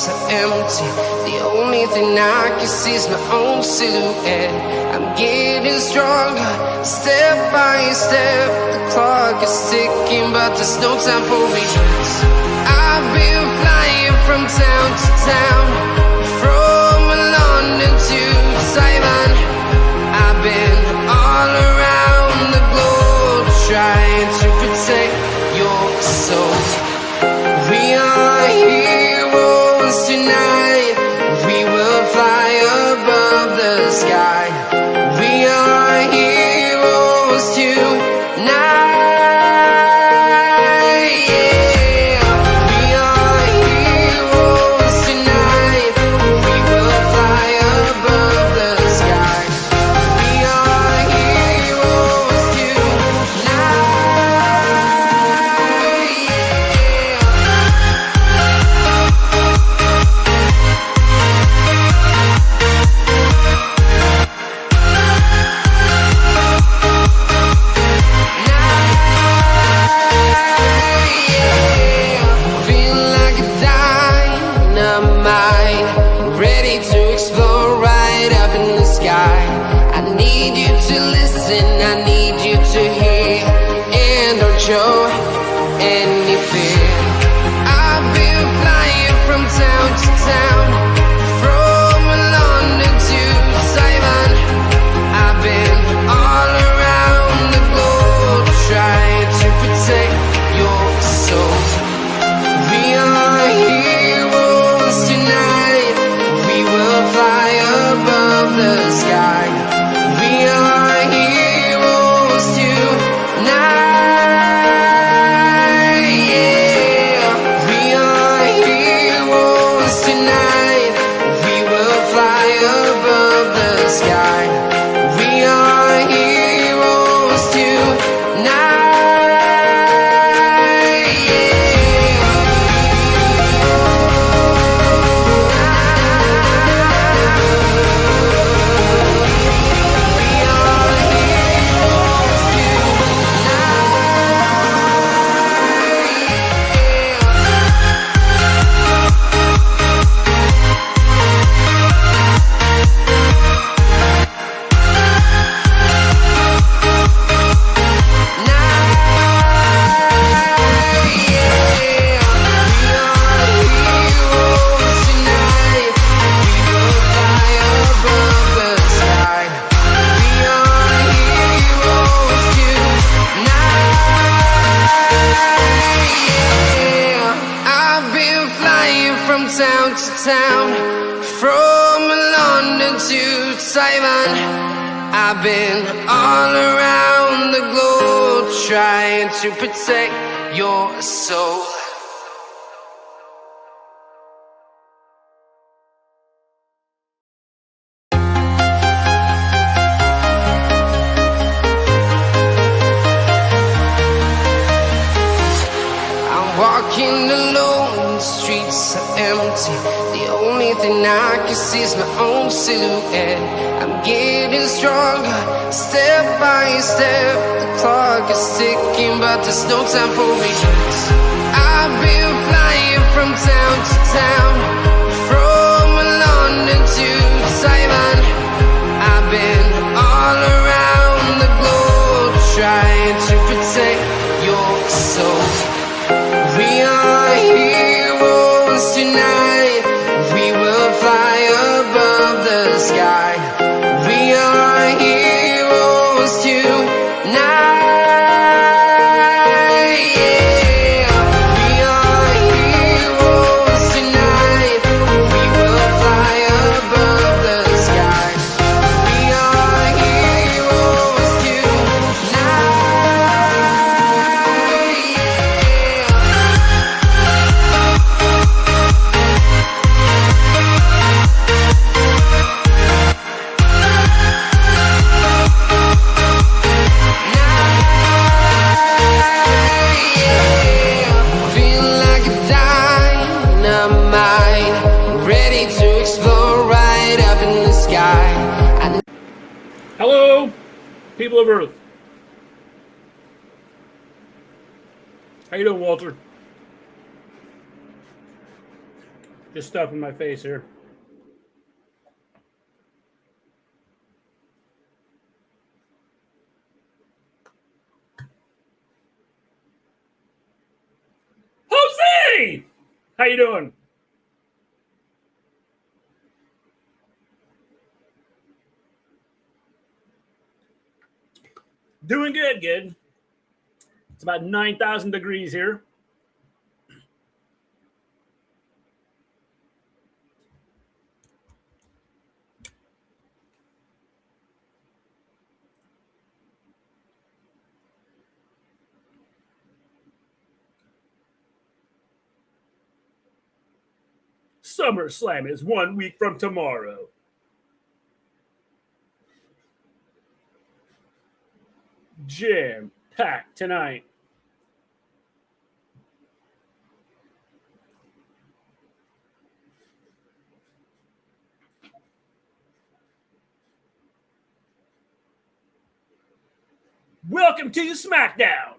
streets are empty. The only thing I can see is my own silhouette. I'm getting stronger, step by step. The clock is ticking, but there's no time for regrets. I've been flying from town to town, from London to Taiwan. I've been all around the globe, trying to protect your soul. We are heroes tonight. We will fly above the sky. We are heroes tonight. Yeah. We are heroes tonight. We will fly above the sky. We are heroes tonight. I need you to hear and don't show any fear. I've been flying from town to town, from London to Taiwan. I've been all around the globe, trying to protect your soul. We are heroes tonight. We will fly above the sky. We are heroes tonight, yeah. We are heroes tonight. We will fly above the sky. We are heroes tonight, town to town, from London to Taiwan. I've been all around the globe, trying to protect your soul. I'm walking alone, the streets are empty. The only thing I can see is my own silhouette. I'm getting stronger, step by step. The clock is ticking, but there's no time for regrets. I've been flying from town to town, from London to Taiwan. I've been all around the globe, trying to protect your soul. We are heroes tonight. We will fly above the sky. We are heroes tonight. Yeah. We are heroes tonight. We will fly above the sky. We are heroes tonight. Hello, people of Earth. How you doing, Walter? Just stuff in my face here. Jose! How you doing? Doing good. It's about 9,000 degrees here. SummerSlam is 1 week from tomorrow. Jam-packed tonight. Welcome to Smackdown.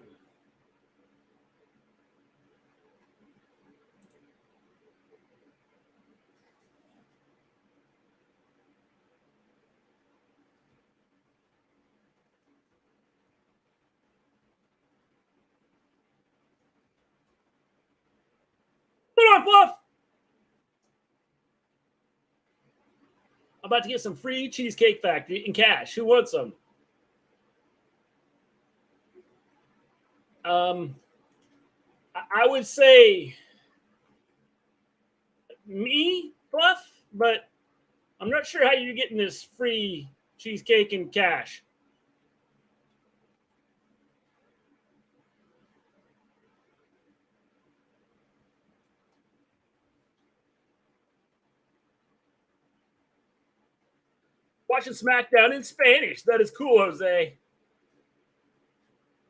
Put on, Fluff. I'm about to get some free Cheesecake Factory in cash. Who wants some? I would say me, Fluff, but I'm not sure how you're getting this free cheesecake in cash. Watching SmackDown in Spanish. That is cool, Jose.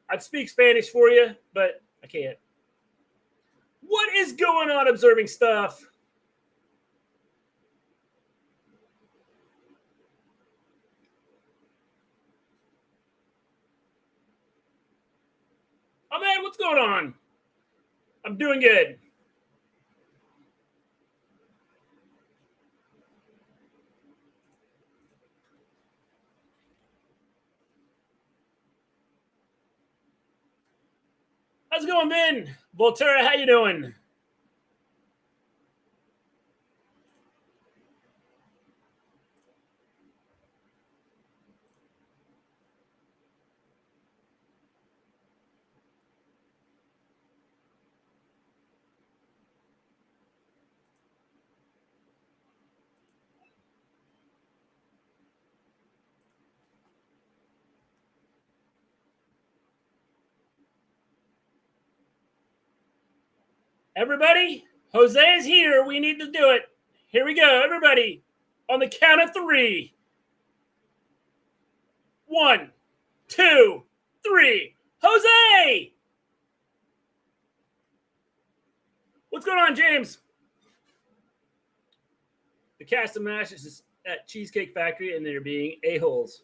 I'd speak Spanish for you, but I can't. What is going on, observing stuff? Oh, man, what's going on? I'm doing good. How's it going, Ben? Volterra, how you doing? Everybody, Jose is here. We need to do it. Here we go, everybody. On the count of 3. 1, 2, 3. Jose! What's going on, James? The cast of matches is at Cheesecake Factory, and they're being a-holes.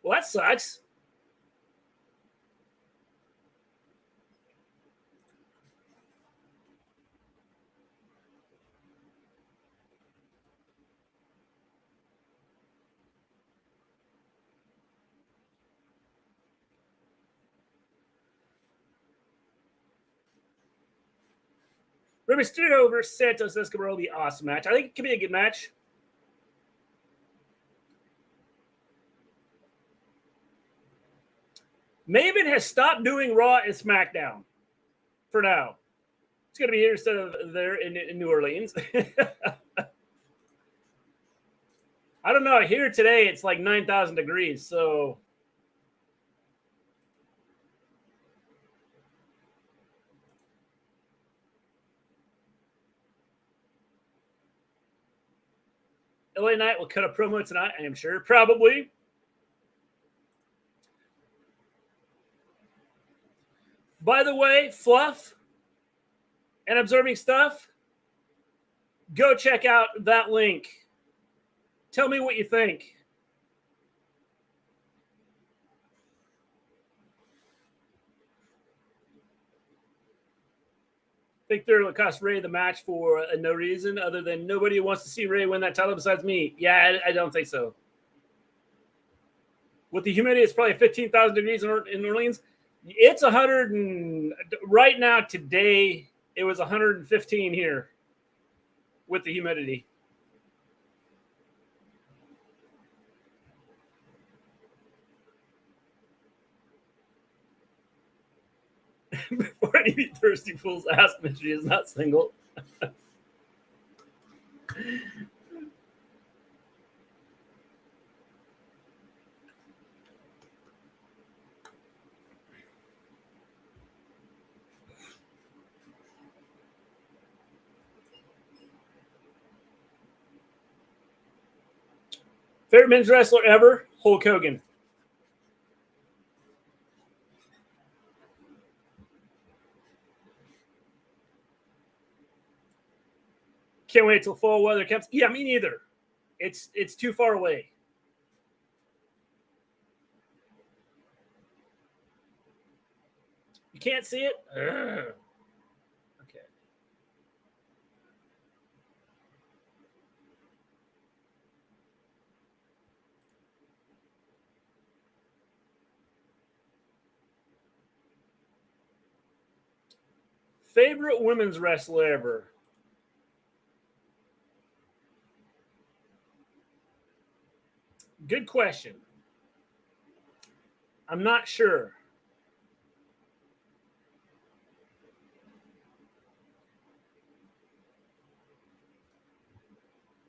Well, that sucks. Mysterio versus Santos Escobar will be an awesome match. I think it could be a good match. Maven has stopped doing Raw and SmackDown for now. It's going to be here instead of there in New Orleans. I don't know. Here today, it's like 9,000 degrees, so... LA Knight will cut a promo tonight, I am sure. Probably. By the way, Fluff and observing stuff, go check out that link. Tell me what you think. think they're cost Ray the match for no reason other than nobody wants to see Ray win that title besides me. Yeah, I don't think so. With the humidity, it's probably 15,000 degrees in New Orleans. It's 100 and right now today it was 115 here with the humidity. Before any thirsty fools ask if she is not single. Favorite men's wrestler ever? Hulk Hogan. Can't wait till fall weather comes. Yeah, me neither. It's too far away. You can't see it? Ugh. Okay. Favorite women's wrestler ever? Good question. I'm not sure.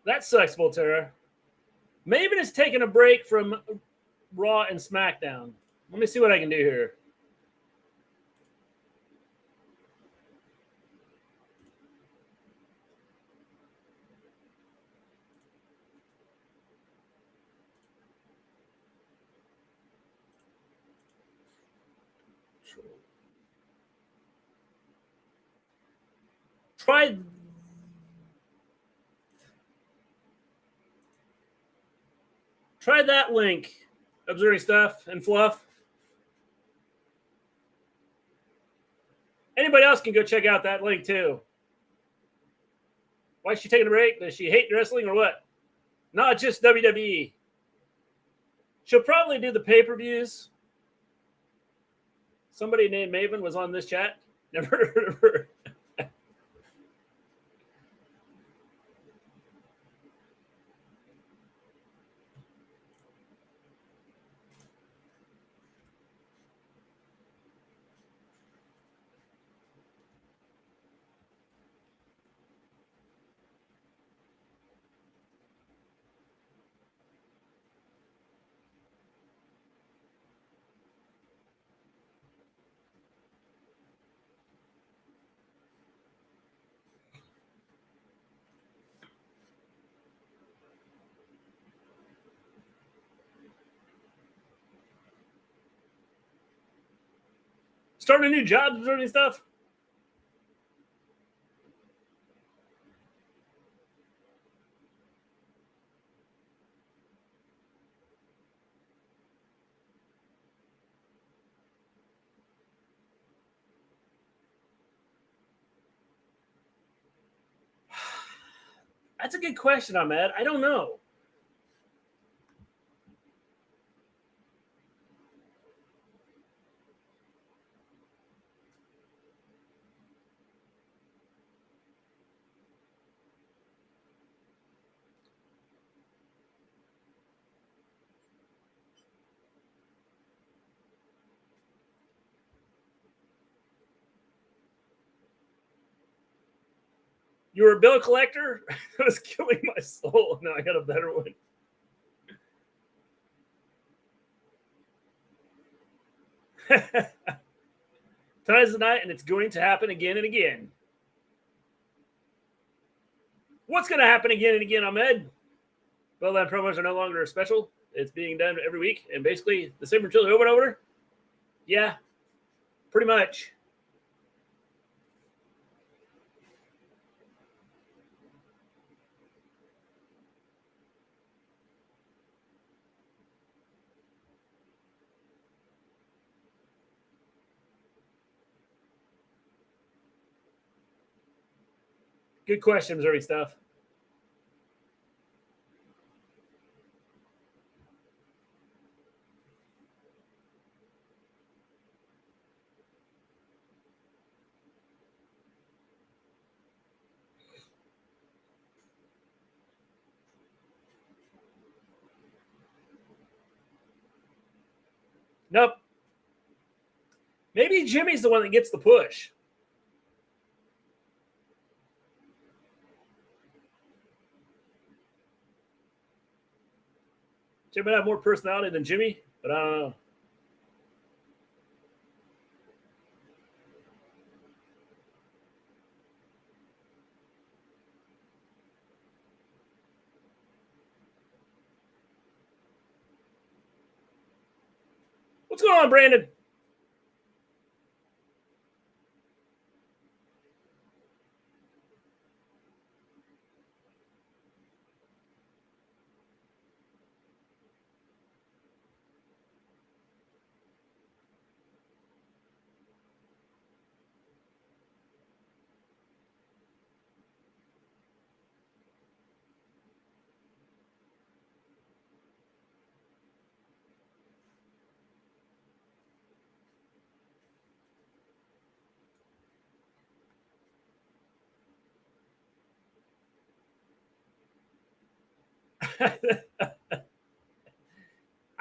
That sucks, Volterra. Maven is taking a break from Raw and SmackDown. Let me see what I can do here. Try that link, observing stuff and fluff. Anybody else can go check out that link too. Why is she taking a break? Does she hate wrestling or what? Not just WWE. She'll probably do the pay-per-views. Somebody named Maven was on this chat. Never heard of her. Starting a new job, observing stuff. That's a good question, Ahmed. I don't know. You were a bill collector? It was killing my soul. Now I got a better one. Tonight's the night, and it's going to happen again and again. What's going to happen again and again, Ahmed? Well, then promos are no longer special. It's being done every week, and basically the same material over and over. Yeah, pretty much. Good question, Missouri stuff. Nope. Maybe Jimmy's the one that gets the push. Jimmy might have more personality than Jimmy, but I don't know. What's going on, Brandon?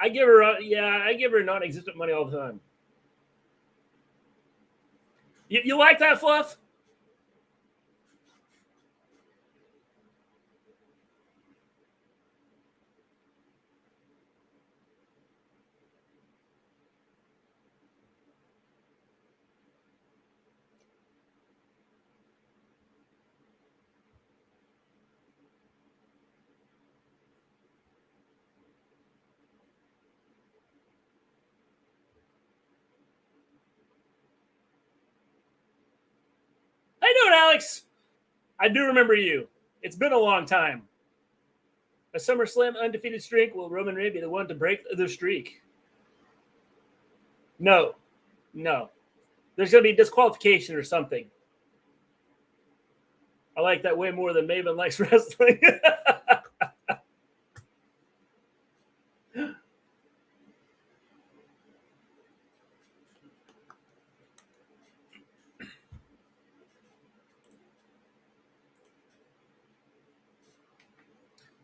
I give her non-existent money all the time. You like that, Fluff? How you doing, Alex? I do remember you. It's been a long time. A SummerSlam undefeated streak. Will Roman Reigns be the one to break the streak? No. There's going to be disqualification or something. I like that way more than Maven likes wrestling.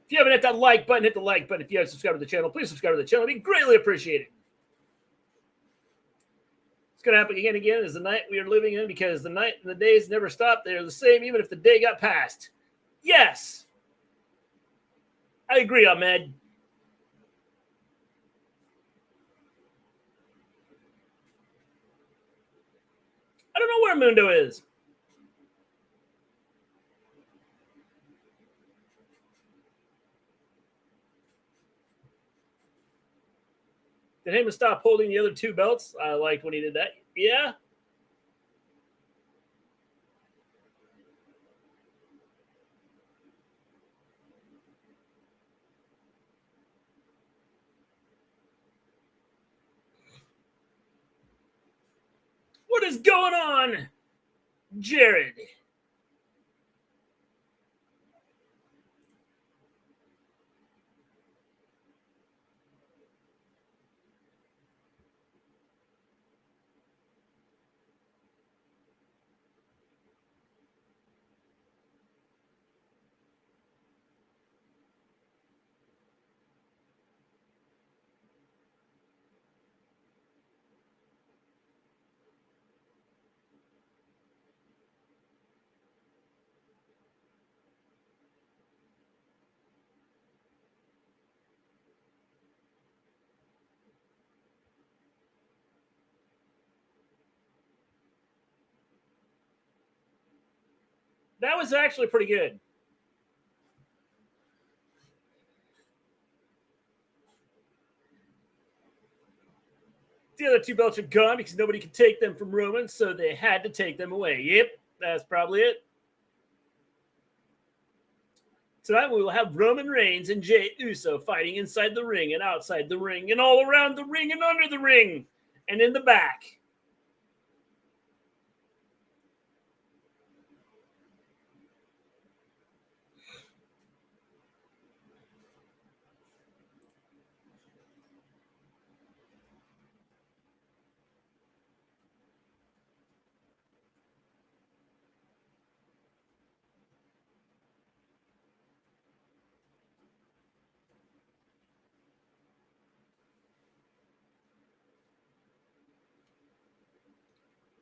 If you haven't hit that like button, hit the like button. If you haven't subscribed to the channel, please subscribe to the channel. It'd be greatly appreciated. It's going to happen again and again is the night we are living in, because the night and the days never stop. They are the same even if the day got passed. Yes. I agree, Ahmed. I don't know where Mundo is. Did Heyman stop holding the other two belts? I liked when he did that. Yeah. What is going on, Jared? That was actually pretty good. The other two belts are gone because nobody could take them from Roman, so they had to take them away. Yep, that's probably it. Tonight we will have Roman Reigns and Jey Uso fighting inside the ring and outside the ring and all around the ring and under the ring and in the back.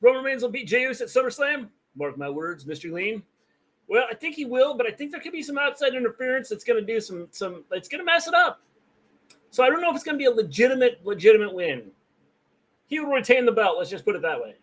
Roman Reigns will beat Jey Uso at SummerSlam. Mark my words, Mister Gleen. Well, I think he will, but I think there could be some outside interference that's going to do some. It's going to mess it up. So I don't know if it's going to be a legitimate win. He will retain the belt. Let's just put it that way.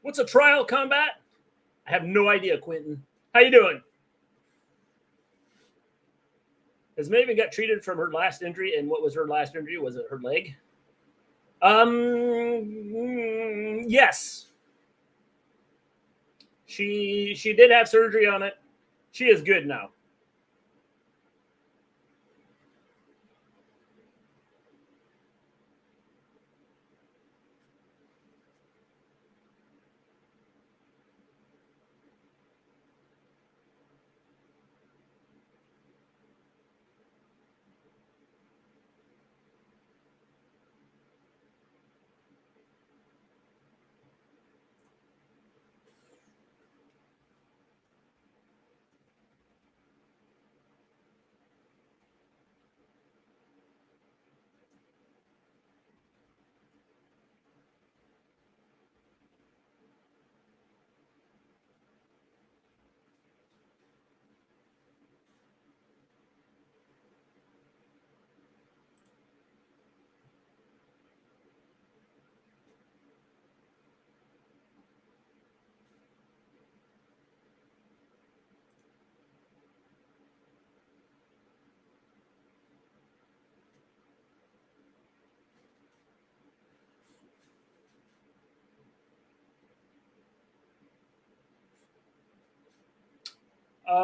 What's a trial combat? I have no idea, Quentin. How you doing? Has Maven got treated from her last injury? And what was her last injury? Was it her leg? Yes. She did have surgery on it. She is good now.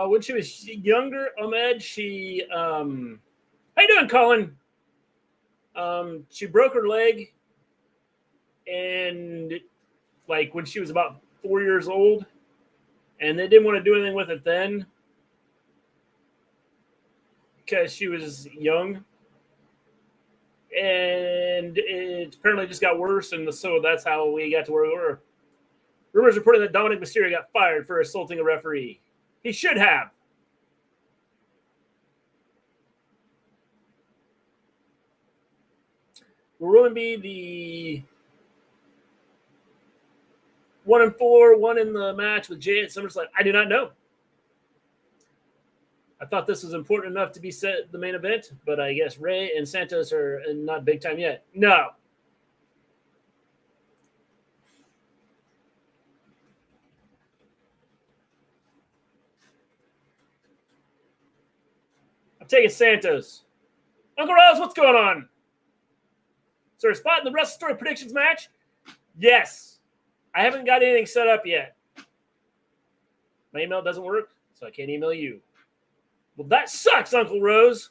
When she was younger, Ahmed, she how you doing, Colin? She broke her leg, and like when she was about 4 years old, and they didn't want to do anything with it then because she was young, and it apparently just got worse, and so that's how we got to where we were. Rumors reporting that Dominic Mysterio got fired for assaulting a referee. He should have. Will Roman be the 1-4, one in the match with Jey at SummerSlam? I do not know. I thought this was important enough to be set the main event, but I guess Rey and Santos are not big time yet. No. I'm taking Santos. Uncle Rose, what's going on? Is there a spot in the Wrestle Story predictions match? Yes. I haven't got anything set up yet. My email doesn't work, so I can't email you. Well, that sucks, Uncle Rose.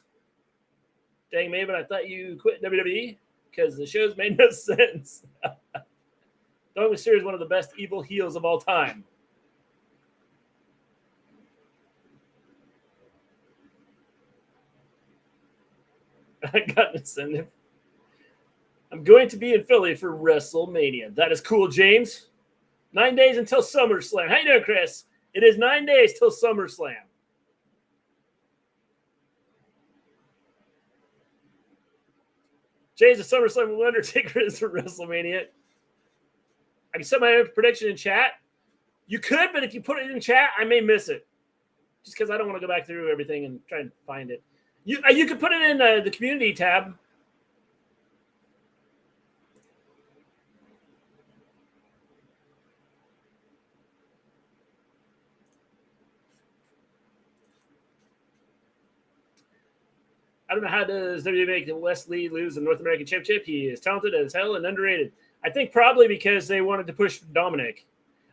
Dang, Maven, I thought you quit WWE because the shows made no sense. Dominic Mysterio is one of the best evil heels of all time. I got an incentive. I'm going to be in Philly for WrestleMania. That is cool, James. 9 days until SummerSlam. How you doing, Chris? It is 9 days till SummerSlam. Jay's a SummerSlam with Undertaker is for WrestleMania. I can set my own prediction in chat. You could, but if you put it in chat, I may miss it. Just because I don't want to go back through everything and try and find it. You could put it in the community tab. I don't know how does WWE make Wesley lose the North American Championship. He is talented as hell and underrated. I think probably because they wanted to push Dominic.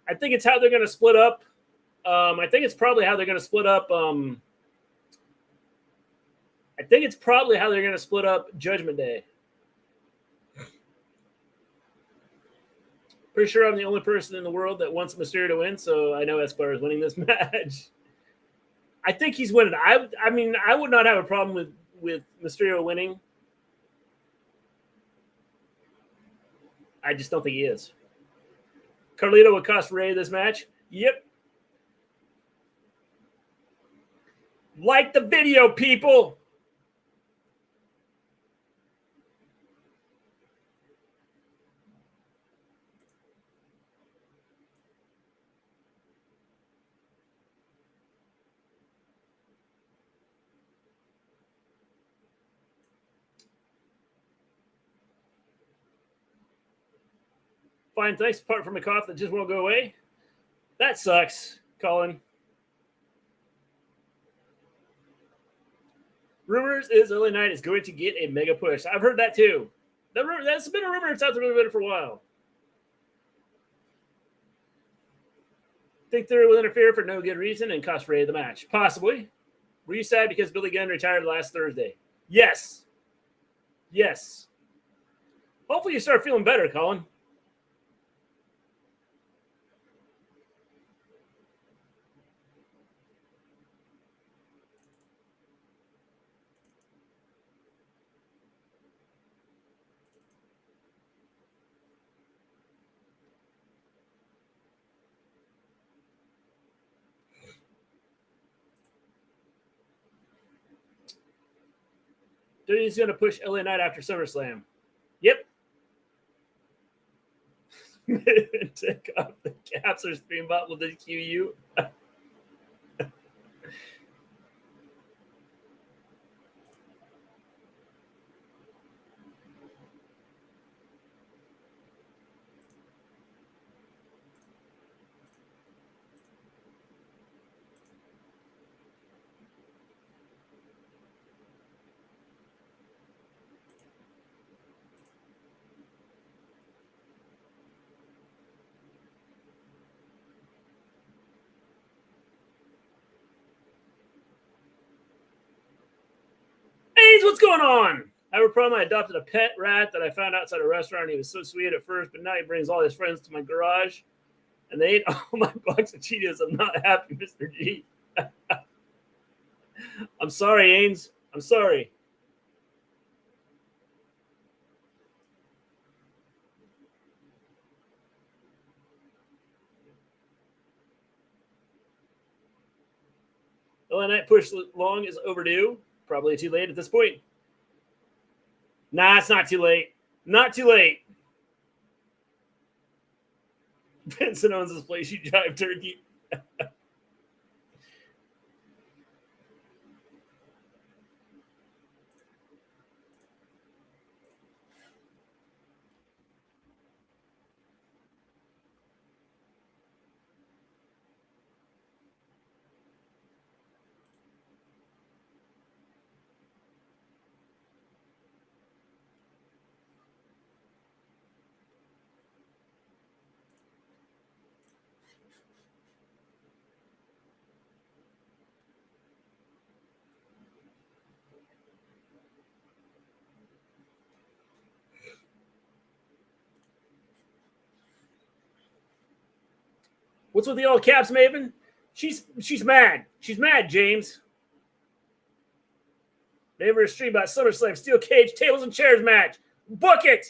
I think it's how they're going to split up. I think it's probably how they're going to split up. I think it's probably how they're going to split up Judgment Day. Pretty sure I'm the only person in the world that wants Mysterio to win, so I know Escobar is winning this match. I think he's winning. I mean, I would not have a problem with Mysterio winning. I just don't think he is. Carlito would cost Ray this match. Yep. Like the video, people. Fine, thanks. Apart from a cough that just won't go away. That sucks, Colin. Rumors is LA Knight is going to get a mega push. I've heard that too. That's been a rumor. It's out there for a while. Think there will interfere for no good reason and cost Ray the match. Possibly. Were you sad because Billy Gunn retired last Thursday? Yes. Yes. Hopefully you start feeling better, Colin. He's going to push LA Knight after SummerSlam. Yep. Take off the caps or stream bot will DQ you. What's going on? I have a problem. I adopted a pet rat that I found outside a restaurant. He was so sweet at first, but now he brings all his friends to my garage, and they ate all my box of Cheetos. I'm not happy, Mr. G. I'm sorry, Ains. I'm sorry. LA Knight push long is overdue. Probably too late at this point. Nah, it's not too late. Not too late. Vincent owns this place. You jive turkey. What's with the all caps, Maven? She's mad. She's mad, James. Name a stream about SummerSlam steel cage tables and chairs match. Book it.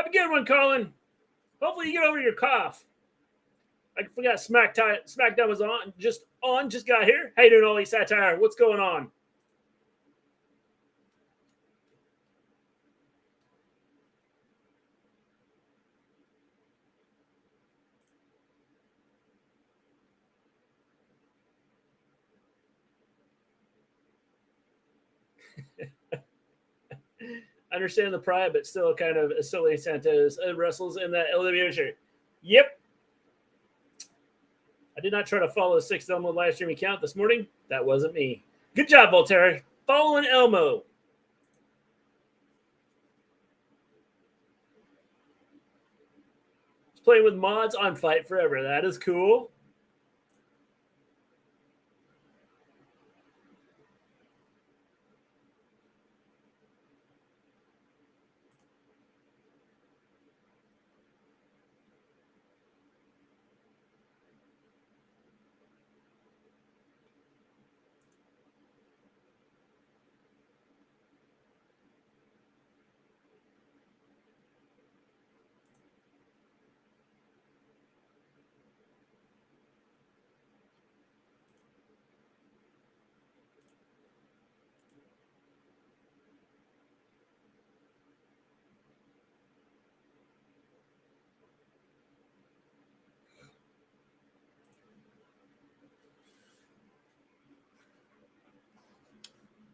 a good one, Colin. Hopefully you get over your cough. I forgot Smackdown was just got here. How you doing, Ollie Satire? What's going on? I understand the pride, but still kind of silly Santos wrestles in that LWO shirt. Yep. I did not try to follow 6 Elmo live stream account this morning. That wasn't me. Good job, Voltaire. Following Elmo. He's playing with mods on Fight Forever. That is cool.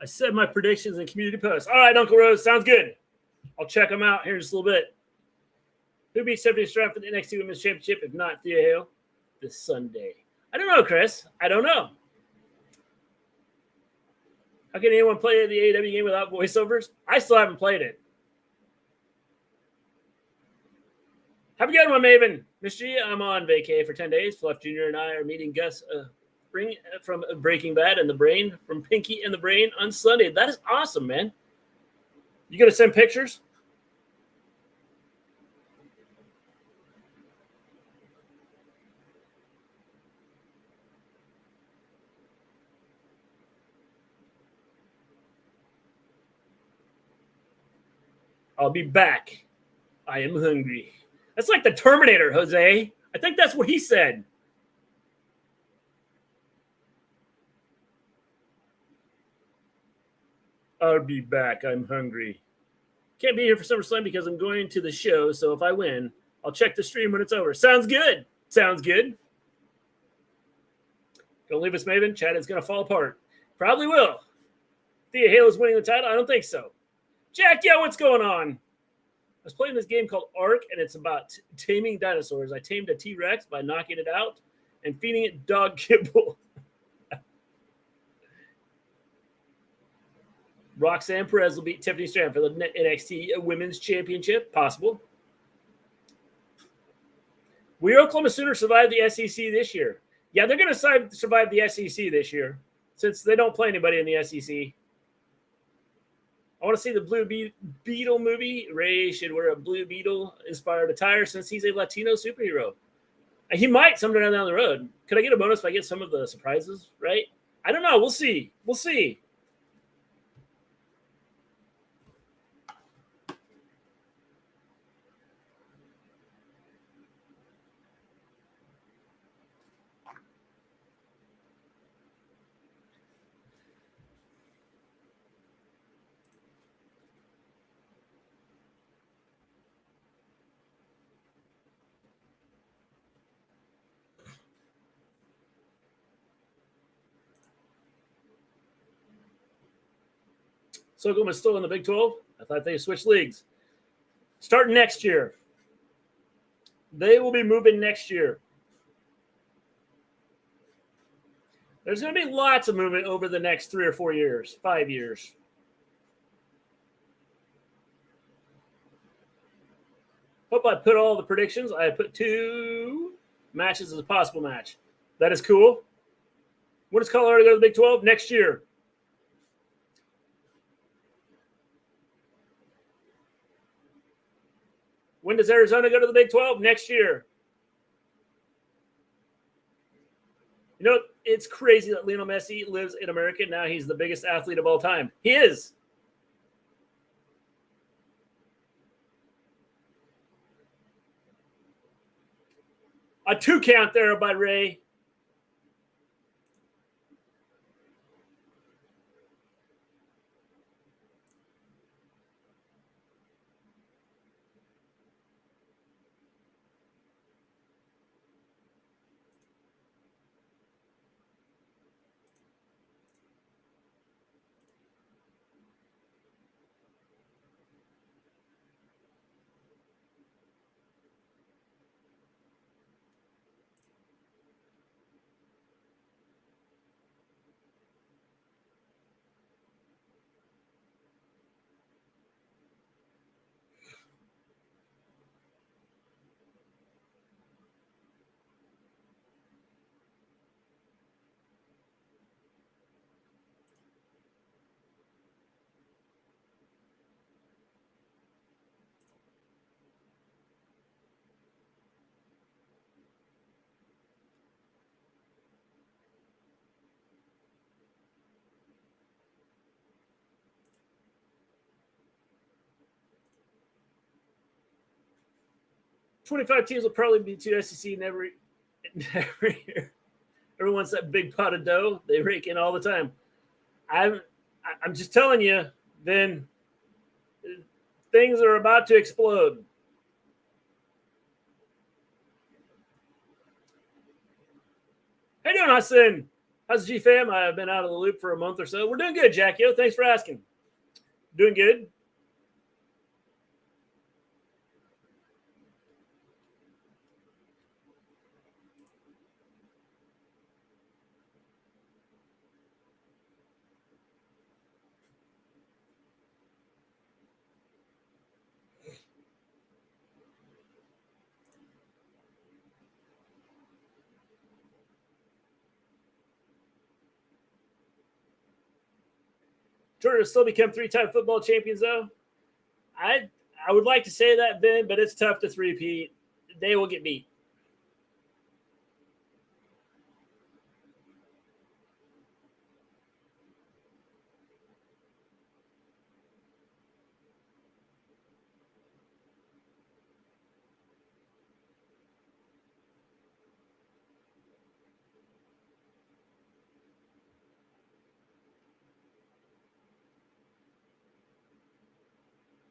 I said my predictions in community posts. All right, Uncle Rose, sounds good. I'll check them out here in just a little bit. Who beats Stephanie Stroud for the NXT Women's Championship if not Thea Hale this Sunday? I don't know, Chris. I don't know. How can anyone play the AEW game without voiceovers? I still haven't played it. Have a good one, Maven. Miss G, I'm on vacay for 10 days. Fluff Jr. and I are meeting Gus Spring from Breaking Bad and the Brain from Pinky and the Brain on Sunday. That is awesome, man. You going to send pictures? I'll be back. I am hungry. That's like the Terminator, Jose. I think that's what he said. I'll be back. I'm hungry. Can't be here for SummerSlam because I'm going to the show, so if I win, I'll check the stream when it's over. Sounds good. Sounds good. Don't leave us, Maven. Chad is going to fall apart. Probably will. Thea Hale's winning the title? I don't think so. Jack, yeah, what's going on? I was playing this game called Ark, and it's about taming dinosaurs. I tamed a T-Rex by knocking it out and feeding it dog kibble. Roxanne Perez will beat Tiffany Stratton for the NXT Women's Championship. Possible. Will Oklahoma Sooners survive the SEC this year? Yeah, they're going to survive the SEC this year since they don't play anybody in the SEC. I want to see the Blue Beetle movie. Ray should wear a Blue Beetle-inspired attire since he's a Latino superhero. And he might sometime down the road. Could I get a bonus if I get some of the surprises, right? I don't know. We'll see. We'll see. So Oklahoma's still in the Big 12. I thought they switched leagues. Starting next year. They will be moving next year. There's going to be lots of movement over the next 3 or 4 years, 5 years. Hope I put all the predictions. I put 2 matches as a possible match. That is cool. When does Colorado go to the Big 12? Next year. When does Arizona go to the Big 12? Next year. You know, it's crazy that Lionel Messi lives in America. Now he's the biggest athlete of all time. He is. A 2 count there by Ray. "25 teams will probably be 2 SEC in every year. Everyone's that big pot of dough. They rake in all the time. I'm just telling you, then things are about to explode. How you doing, Hassan? How's the G-Fam? I've been out of the loop for a month or so. We're doing good, Jackio. Thanks for asking. Doing good. Georgia will still become 3-time football champions, though. I would like to say that, Ben, but it's tough to three-peat. They will get beat.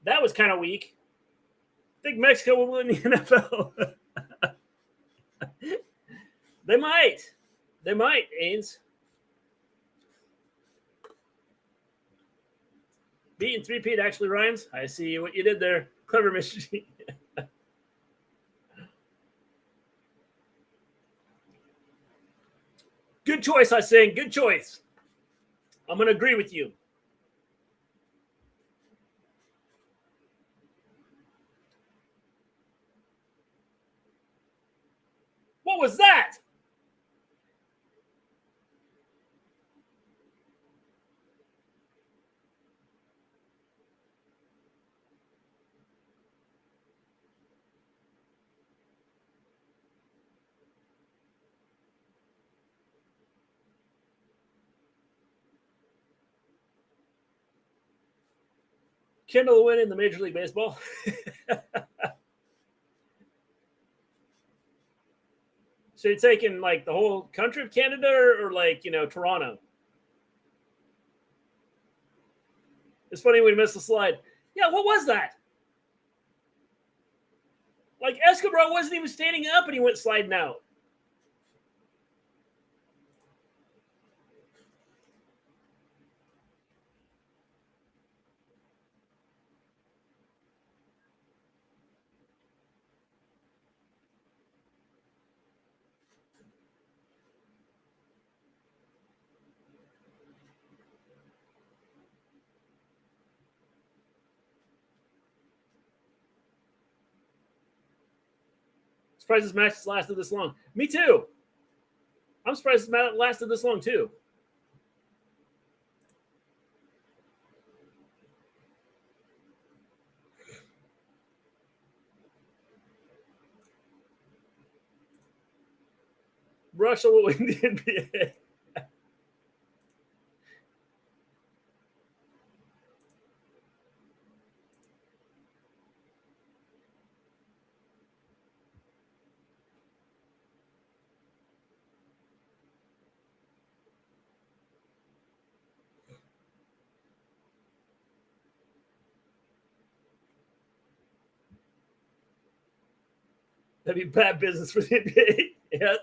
That was kind of weak. I think Mexico will win the NFL. They might. They might, Ains. Beating three-peat actually rhymes. I see what you did there. Clever, Mr. G. Good choice, I say. Good choice. I'm going to agree with you. What was that? Kendall win in the Major League Baseball. So you're taking like the whole country of Canada or like, Toronto? It's funny we missed the slide. Yeah, what was that? Like Escobar wasn't even standing up and he went sliding out. Surprised this match lasted this long. Me too. I'm surprised this match lasted this long too. Russia will win the NBA. That'd be bad business for the NBA. Yep.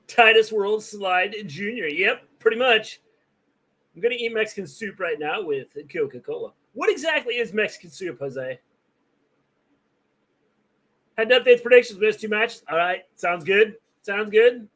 Titus World Slide Jr. Yep, pretty much. I'm going to eat Mexican soup right now with Coca-Cola. What exactly is Mexican soup, Jose? Had to update the predictions, missed 2 matches. All right, sounds good. Sounds good.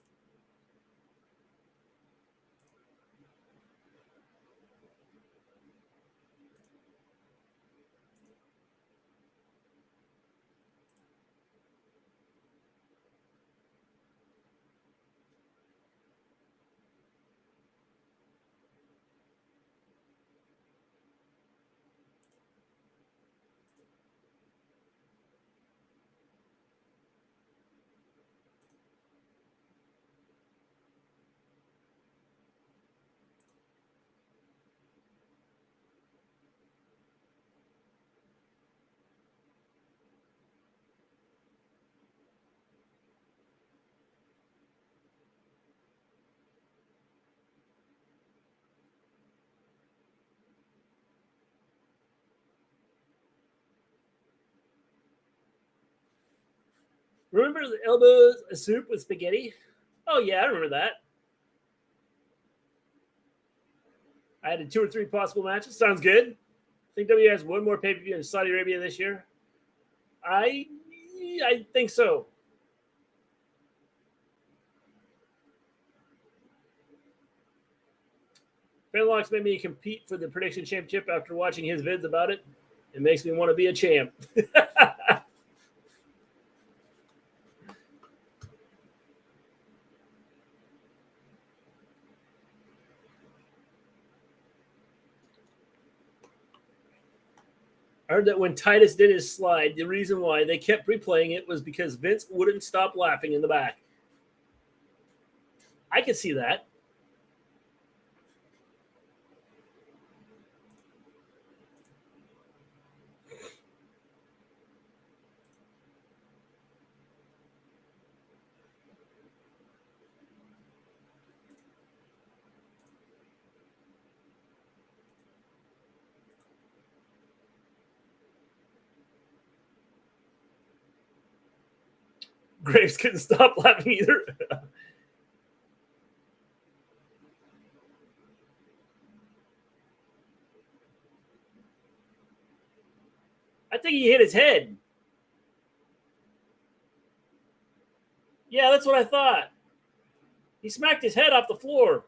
Remember the elbows soup with spaghetti? Oh, yeah, I remember that. I added 2 or 3 possible matches. Sounds good. I think W has one more pay-per-view in Saudi Arabia this year. I think so. Fanlox made me compete for the prediction championship after watching his vids about it. It makes me want to be a champ. I heard that when Titus did his slide, the reason why they kept replaying it was because Vince wouldn't stop laughing in the back. I could see that. Graves couldn't stop laughing either. I think he hit his head. Yeah, that's what I thought. He smacked his head off the floor.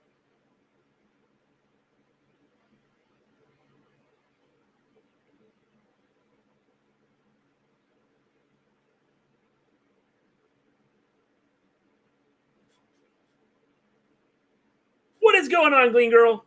What is going on, Gleen Girl?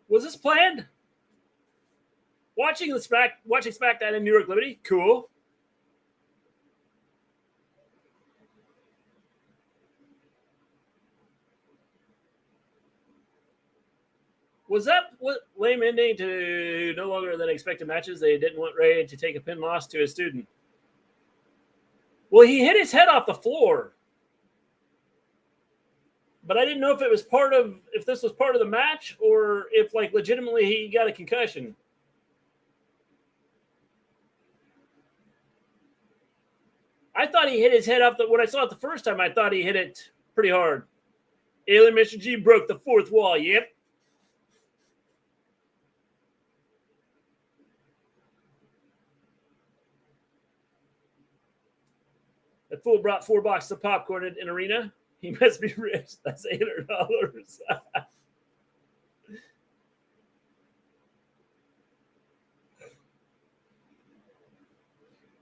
Was this planned? Watching Smackdown in New York Liberty, cool. Was that what lame ending to no longer than expected matches? They didn't want Ray to take a pin loss to his student. Well, he hit his head off the floor, but I didn't know if this was part of the match or if like legitimately he got a concussion. I thought he hit his head off when I saw it the first time. I thought he hit it pretty hard. Alien Mr. G broke the 4th wall. Yep. That fool brought 4 boxes of popcorn in an arena. He must be rich. That's $800.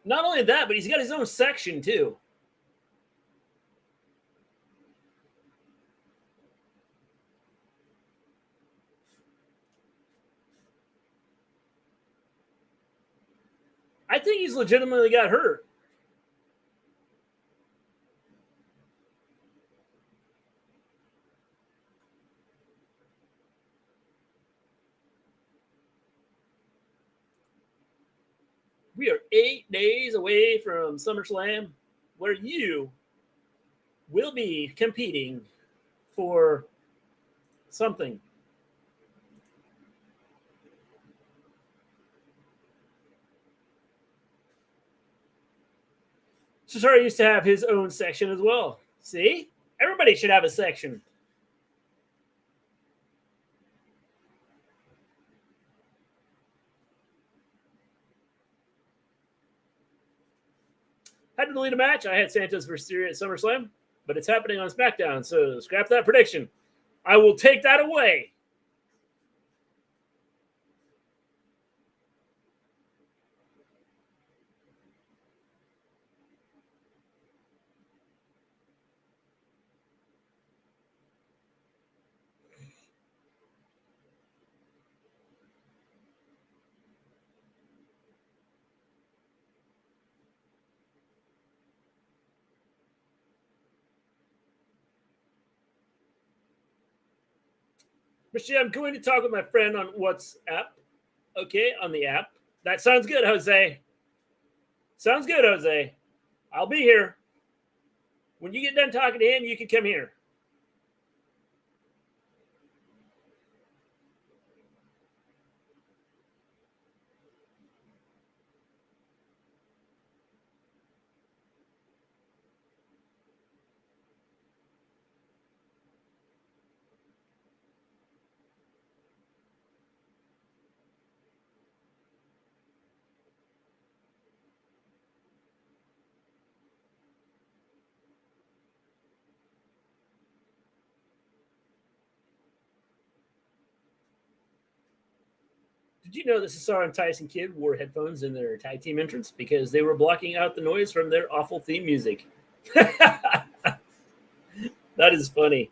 Not only that, but he's got his own section too. I think he's legitimately got hurt. We are 8 days away from SummerSlam, where you will be competing for something. Cesaro used to have his own section as well. See? Everybody should have a section. Had to delete a match. I had Santos versus Mysterio at SummerSlam, but it's happening on Smackdown, so scrap that prediction. I will take that away. Michelle, I'm going to talk with my friend on WhatsApp. Okay, on the app. That sounds good, Jose. Sounds good, Jose. I'll be here. When you get done talking to him, you can come here. Did you know the Cesaro and Tyson Kidd wore headphones in their tag team entrance because they were blocking out the noise from their awful theme music? That is funny.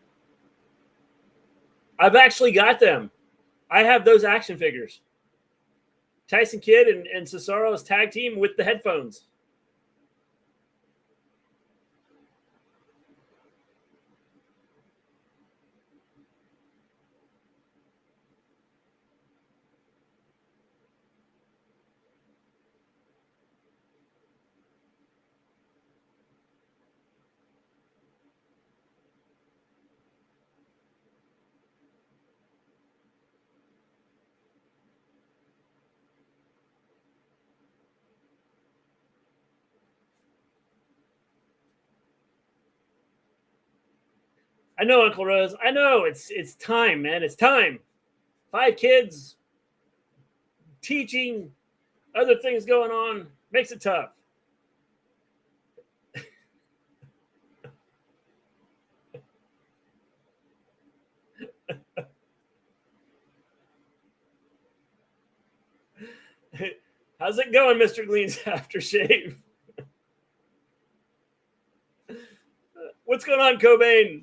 I've actually got them. I have those action figures. Tyson Kidd and Cesaro's tag team with the headphones. I know, Uncle Rose. I know. It's time, man. It's time. 5 kids, teaching, other things going on. Makes it tough. How's it going, Mister Gleen's aftershave? What's going on, Cobain?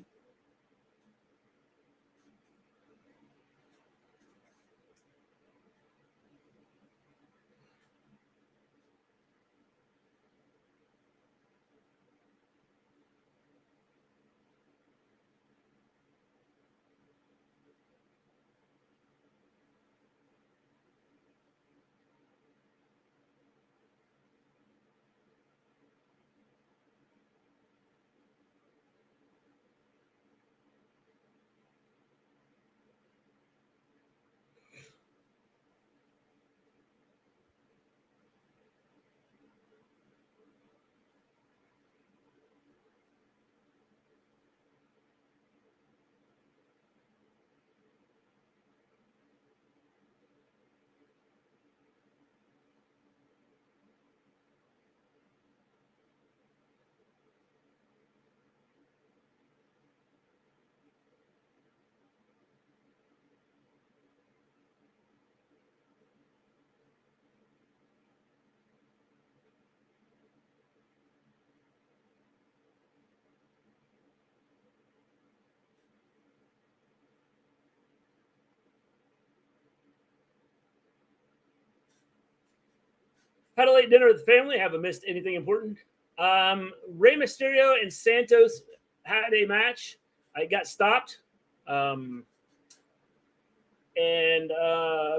Had a late dinner with the family. Haven't missed anything important. Rey Mysterio and Santos had a match. I got stopped. And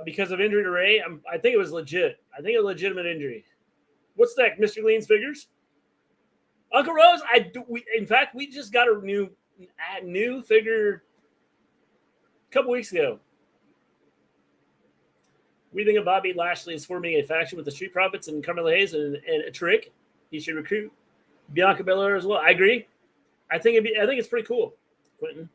because of injury to Ray, I think it was legit. I think it was a legitimate injury. What's that, Mister Gleen's figures? Uncle Rose, in fact, we just got a new figure a couple weeks ago. We think of Bobby Lashley as forming a faction with the Street Profits and Carmelo Hayes and a trick. He should recruit Bianca Belair as well. I agree. I think it's pretty cool, Quentin.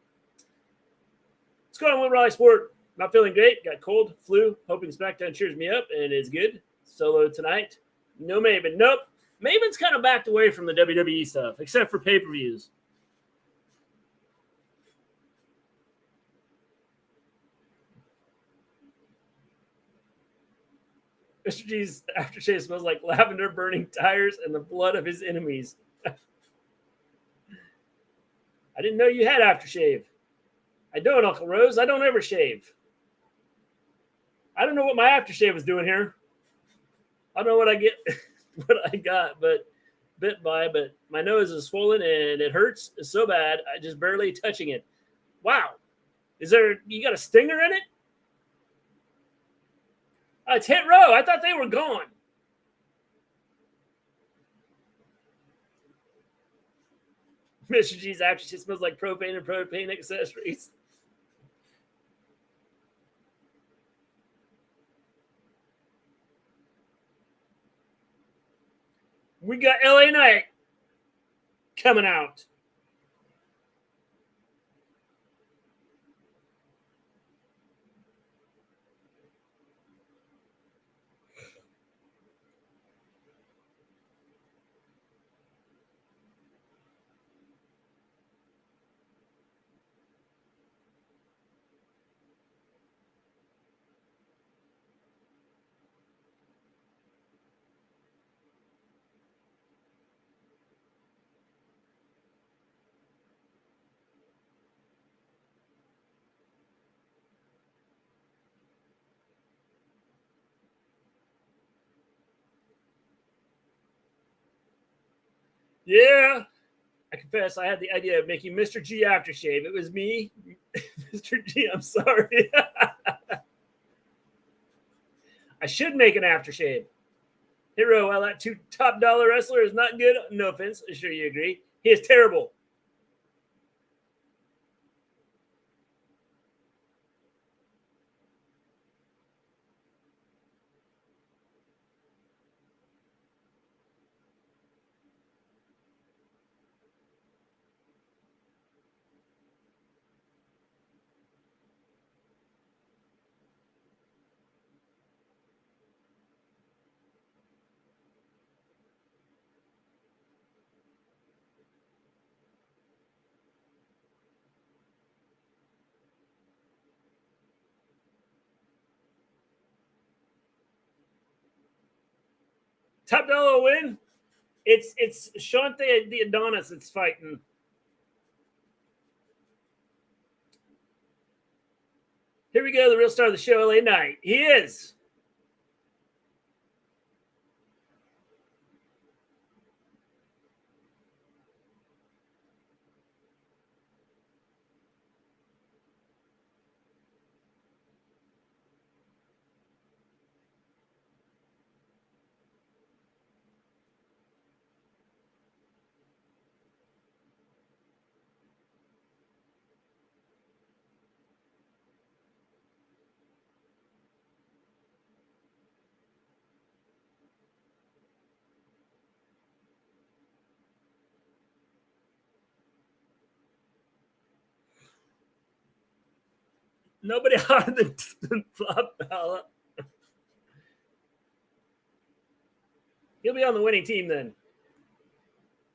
What's going on with Raleigh Sport? Not feeling great. Got cold, flu. Hoping Smackdown cheers me up and is good. Solo tonight. No Maven. Nope. Maven's kind of backed away from the WWE stuff, except for pay-per-views. Mr. G's aftershave smells like lavender, burning tires, and the blood of his enemies. I didn't know you had aftershave. I don't, Uncle Rose. I don't ever shave. I don't know what my aftershave was doing here. I don't know what I got, but bit by. But my nose is swollen and it hurts so bad. I just barely touching it. Wow. You got a stinger in it? It's Hit Row. I thought they were gone. Mr. G's aftershave smells like propane and propane accessories. We got LA Knight coming out. Yeah, I confess I had the idea of making Mr. G aftershave. It was me. Mr. G, I'm sorry. I should make an aftershave. Hero, while that $2 top wrestler is not good, no offense, I'm sure you agree. He is terrible. Top dollar win. It's Shante the Adonis that's fighting. Here we go, the real star of the show, LA Knight. He is. Nobody harder than Flop Bella. He'll be on the winning team then.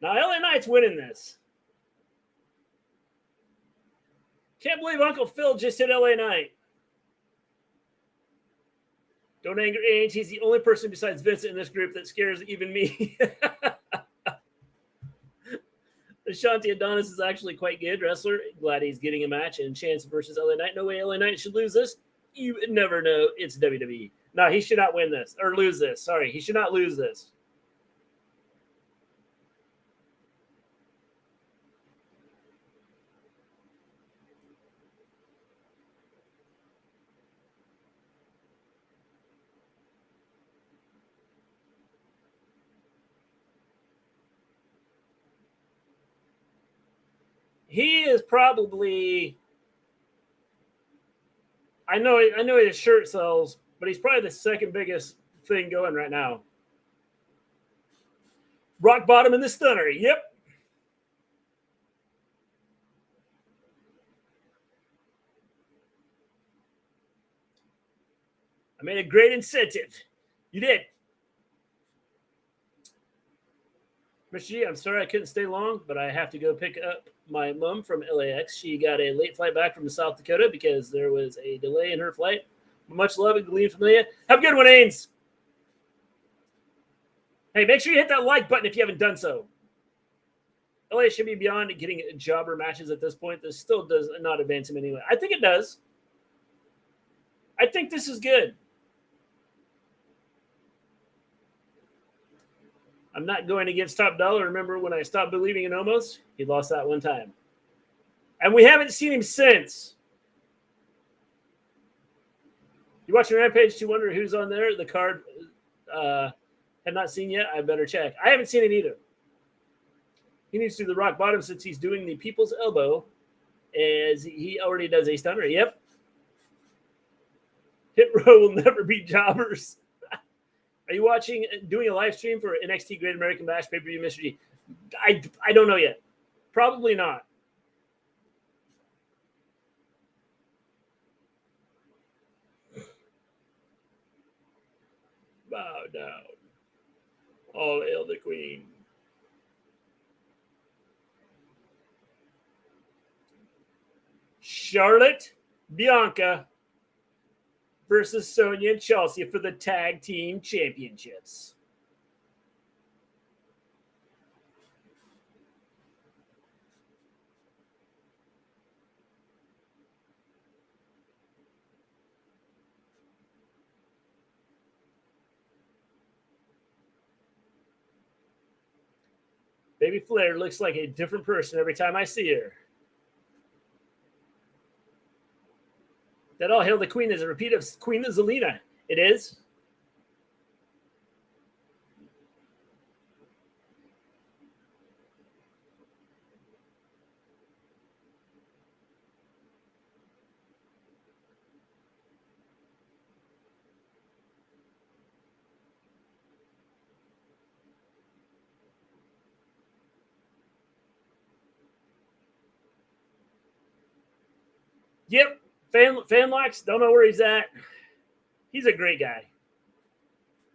Now, LA Knight's winning this. Can't believe Uncle Phil just hit LA Knight. Don't anger Ainge. He's the only person besides Vincent in this group that scares even me. Shanti Adonis is actually quite good wrestler. Glad he's getting a match and chance versus LA Knight. No way LA Knight should lose this. You never know. It's WWE. No, he should not win this or lose this. Sorry, he should not lose this. He is probably. I know his shirt sells, but he's probably the second biggest thing going right now. Rock bottom in the stunner. Yep. I made a great incentive. You did. Mr. G, I'm sorry I couldn't stay long, but I have to go pick up my mom from LAX. She got a late flight back from South Dakota because there was a delay in her flight. Much love and Gleen familia. Have a good one, Ains. Hey, make sure you hit that like button if you haven't done so. LA should be beyond getting jobber matches at this point. This still does not advance him anyway. I think it does. I think this is good. I'm not going against Top Dollar. Remember when I stopped believing in Omos? He lost that one time. And we haven't seen him since. You watching Rampage to wonder who's on there? The card had not seen yet. I better check. I haven't seen it either. He needs to do the rock bottom since he's doing the people's elbow as he already does a stunner. Yep. Hit Row will never beat jobbers. Are you doing a live stream for NXT Great American Bash pay-per-view, Mr. G? I don't know yet. Probably not. Bow down. All hail the Queen. Charlotte, Bianca versus Sonya and Chelsea for the tag team championships. Baby Flair looks like a different person every time I see her. That all hail the Queen is a repeat of Queen Zelina. It is. Yep. Fan likes, don't know where he's at. He's a great guy.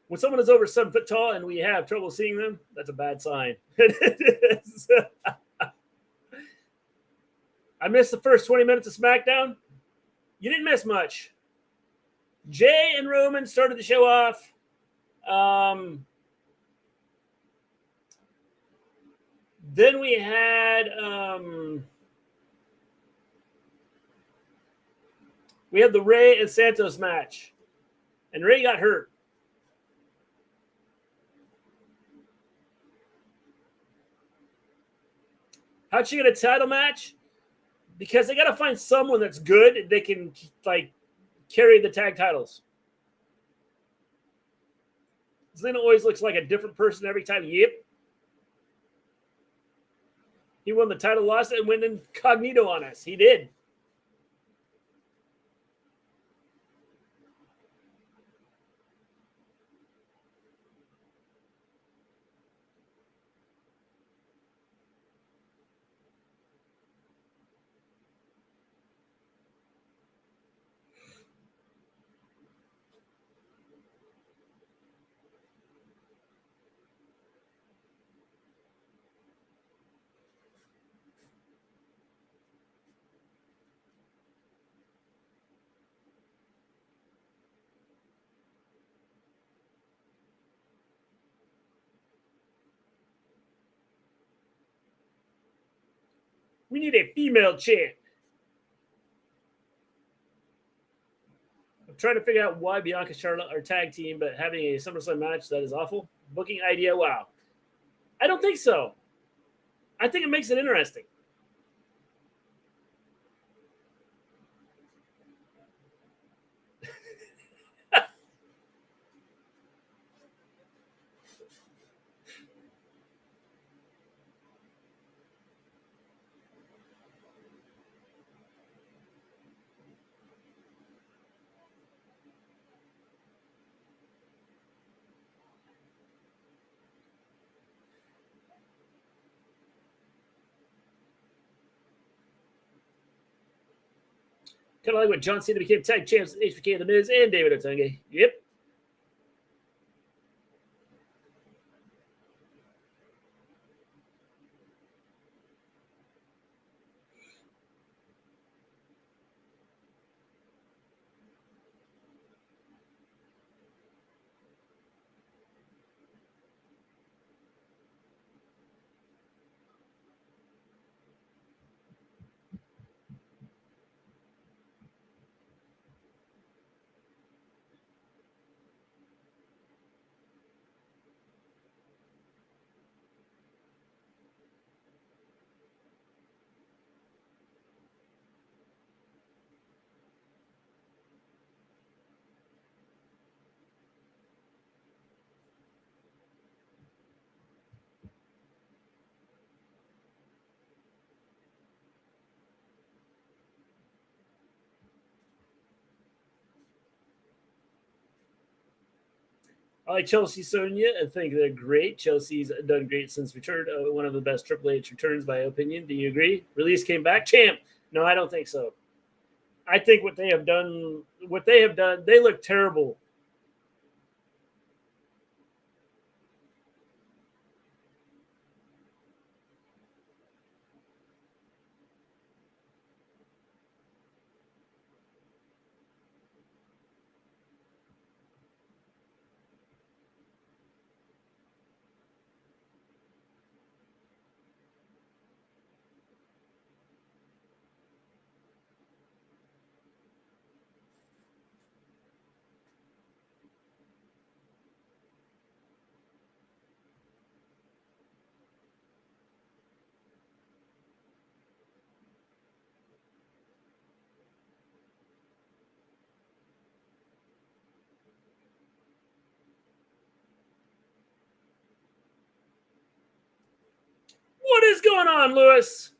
When someone is over 7 foot tall and we have trouble seeing them, that's a bad sign. I missed the first 20 minutes of Smackdown. You didn't miss much. Jay and Roman started the show off. Then we had the Rey and Santos match. And Rey got hurt. How'd she get a title match? Because they got to find someone that's good. They can carry the tag titles. Zelina always looks like a different person every time. Yep. He won the title, lost it, and went incognito on us. He did. We need a female champ. I'm trying to figure out why Bianca Charlotte are tag team, but having a SummerSlam match, that is awful. Booking idea, wow. I don't think so. I think it makes it interesting. Kind of like when John Cena became tag champs, HBK, The Miz, and David Otunga. Yep. I like Chelsea Sonya. I think they're great. Chelsea's done great since return. One of the best Triple H returns, by opinion. Do you agree? Release came back. Champ. No, I don't think so. I think what they have done, they look terrible. What is going on, Lewis?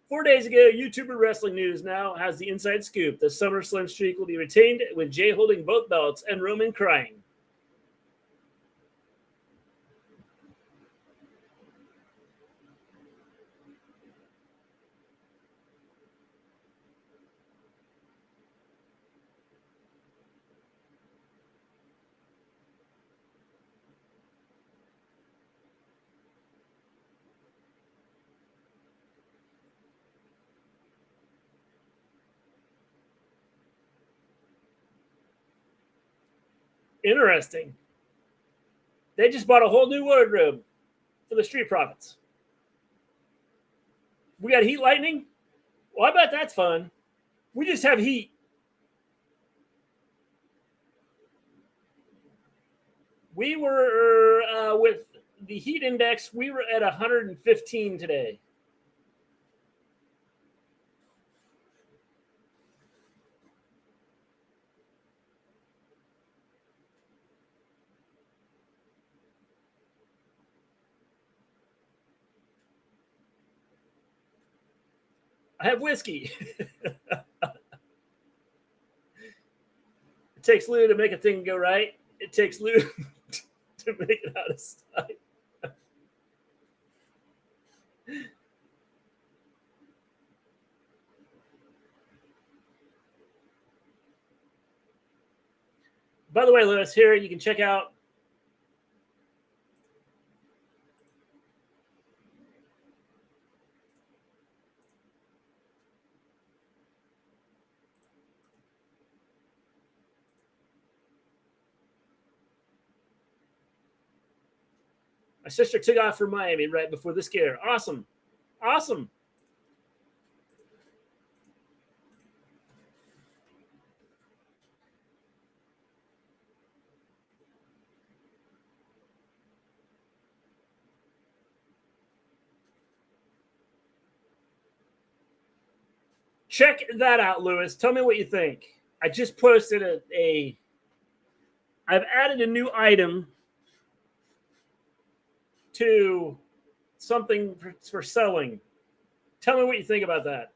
4 days ago, YouTuber Wrestling News now has the inside scoop. The SummerSlam streak will be retained with Jay holding both belts and Roman crying. Interesting. They just bought a whole new wardrobe for the Street Profits. We got Heat Lightning? Well, I bet that's fun. We just have Heat. We were, with the Heat Index, we were at 115 today. I have whiskey. It takes Lou to make a thing go right. It takes Lou to make it out of sight. By the way, Lewis, here you can check out my sister took off from Miami right before the scare. Awesome. Awesome. Check that out, Lewis. Tell me what you think. I just posted I've added a new item to something for selling. Tell me what you think about that.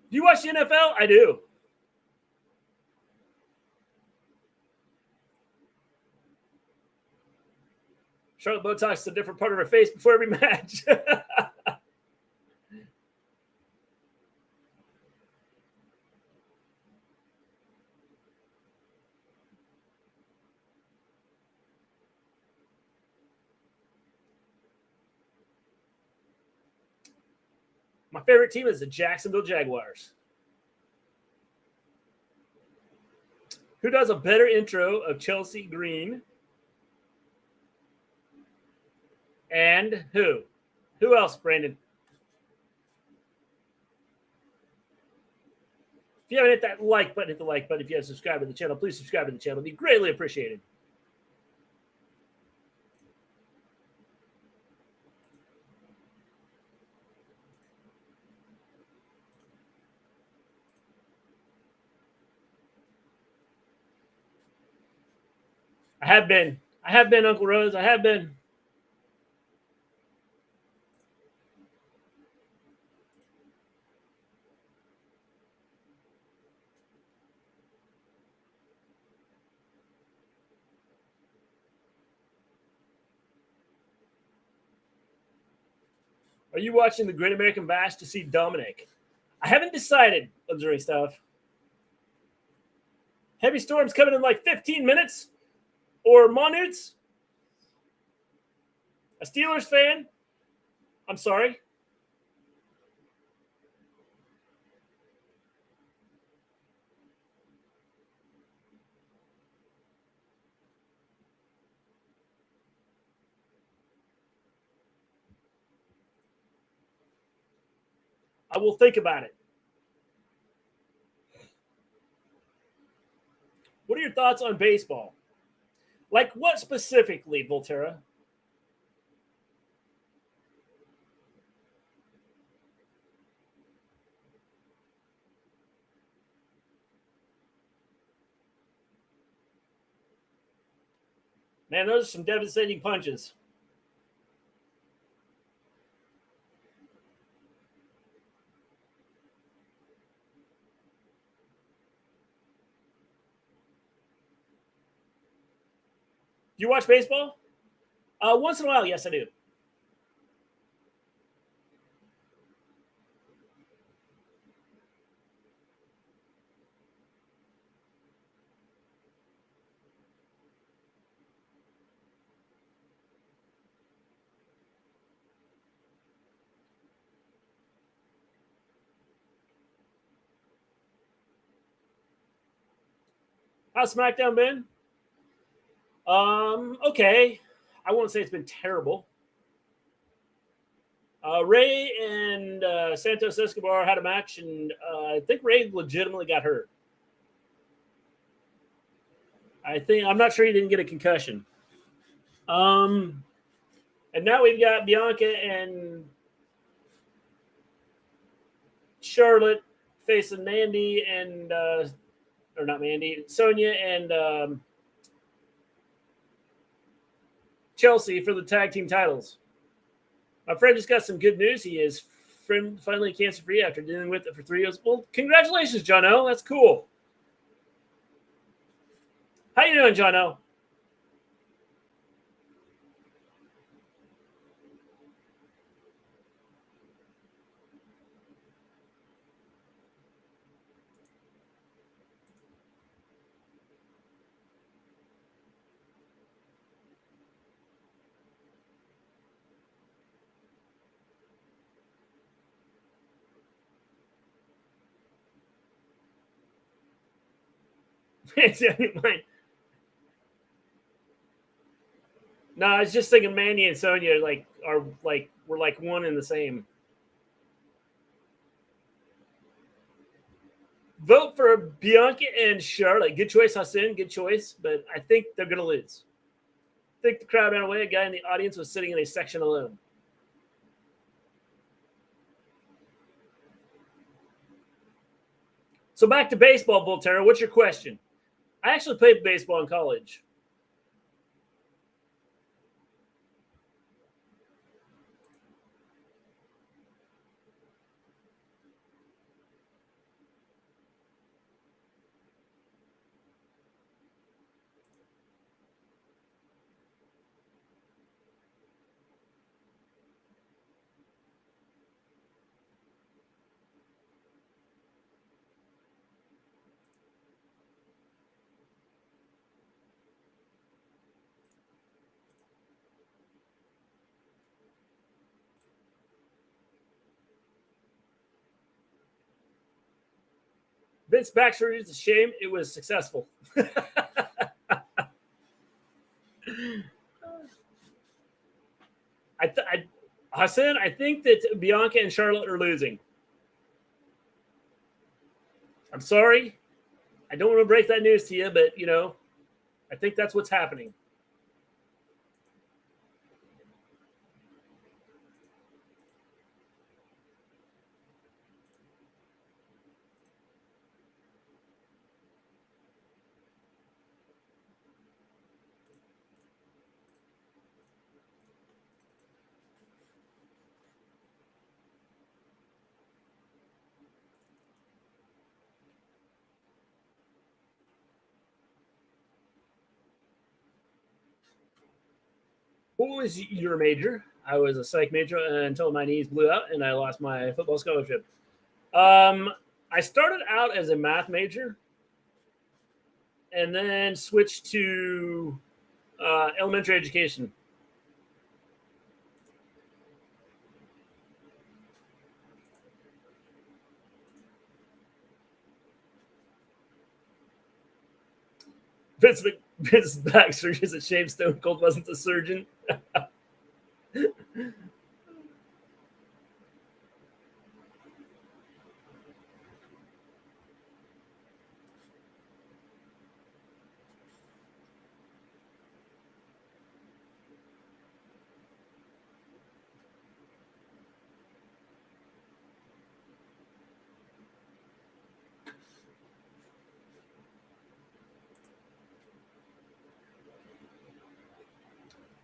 Do you watch the NFL? I do. Charlotte Botox is a different part of her face before every match. My favorite team is the Jacksonville Jaguars. Who does a better intro of Chelsea Green? And who? Who else, Brandon? If you haven't hit that like button, hit the like button. If you haven't subscribed to the channel, please subscribe to the channel. It'd be greatly appreciated. I have been, Uncle Rose. I have been. Are you watching the Great American Bash to see Dominic? I haven't decided, observing stuff. Heavy storms coming in like 15 minutes? Or minutes? A Steelers fan? I'm sorry. I will think about it. What are your thoughts on baseball? Like what specifically, Volterra? Man, those are some devastating punches. Do you watch baseball? Once in a while, yes, I do. How's Smackdown been? Okay. I won't say it's been terrible. Ray and Santos Escobar had a match, and I think Ray legitimately got hurt. I'm not sure he didn't get a concussion. And now we've got Bianca and Charlotte facing Mandy and or not Mandy, Sonya and Chelsea for the tag team titles. My friend just got some good news. He is finally cancer-free after dealing with it for 3 years. Well, congratulations, John-O. That's cool. How you doing, John-O? No, I was just thinking Mandy and Sonya we're like one and the same. Vote for Bianca and Charlotte. Good choice, Hassan. Good choice, but I think they're going to lose. I think the crowd ran away. A guy in the audience was sitting in a section alone. So back to baseball, Volterra. What's your question? I actually played baseball in college. Vince Baxter, it's a shame it was successful. Hassan, I think that Bianca and Charlotte are losing. I'm sorry. I don't want to break that news to you, but, I think that's what's happening. What was your major? I was a psych major until my knees blew out and I lost my football scholarship. I started out as a math major and then switched to elementary education. Vince Baxter is a shame Stone Cold wasn't the surgeon.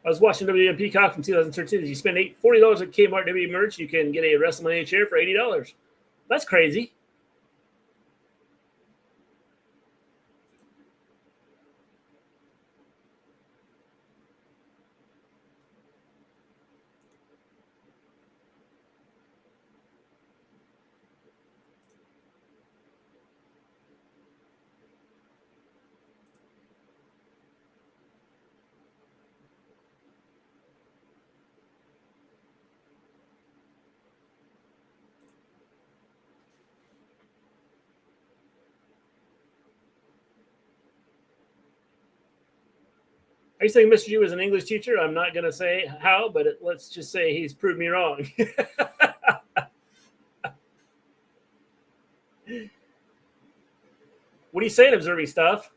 I was watching WWE and Peacock from 2013. If you spend $40 at Kmart WWE merch, you can get a WrestleMania chair for $80. That's crazy. Are you saying Mr. G was an English teacher? I'm not going to say how, but let's just say he's proved me wrong. What are you saying, observing stuff?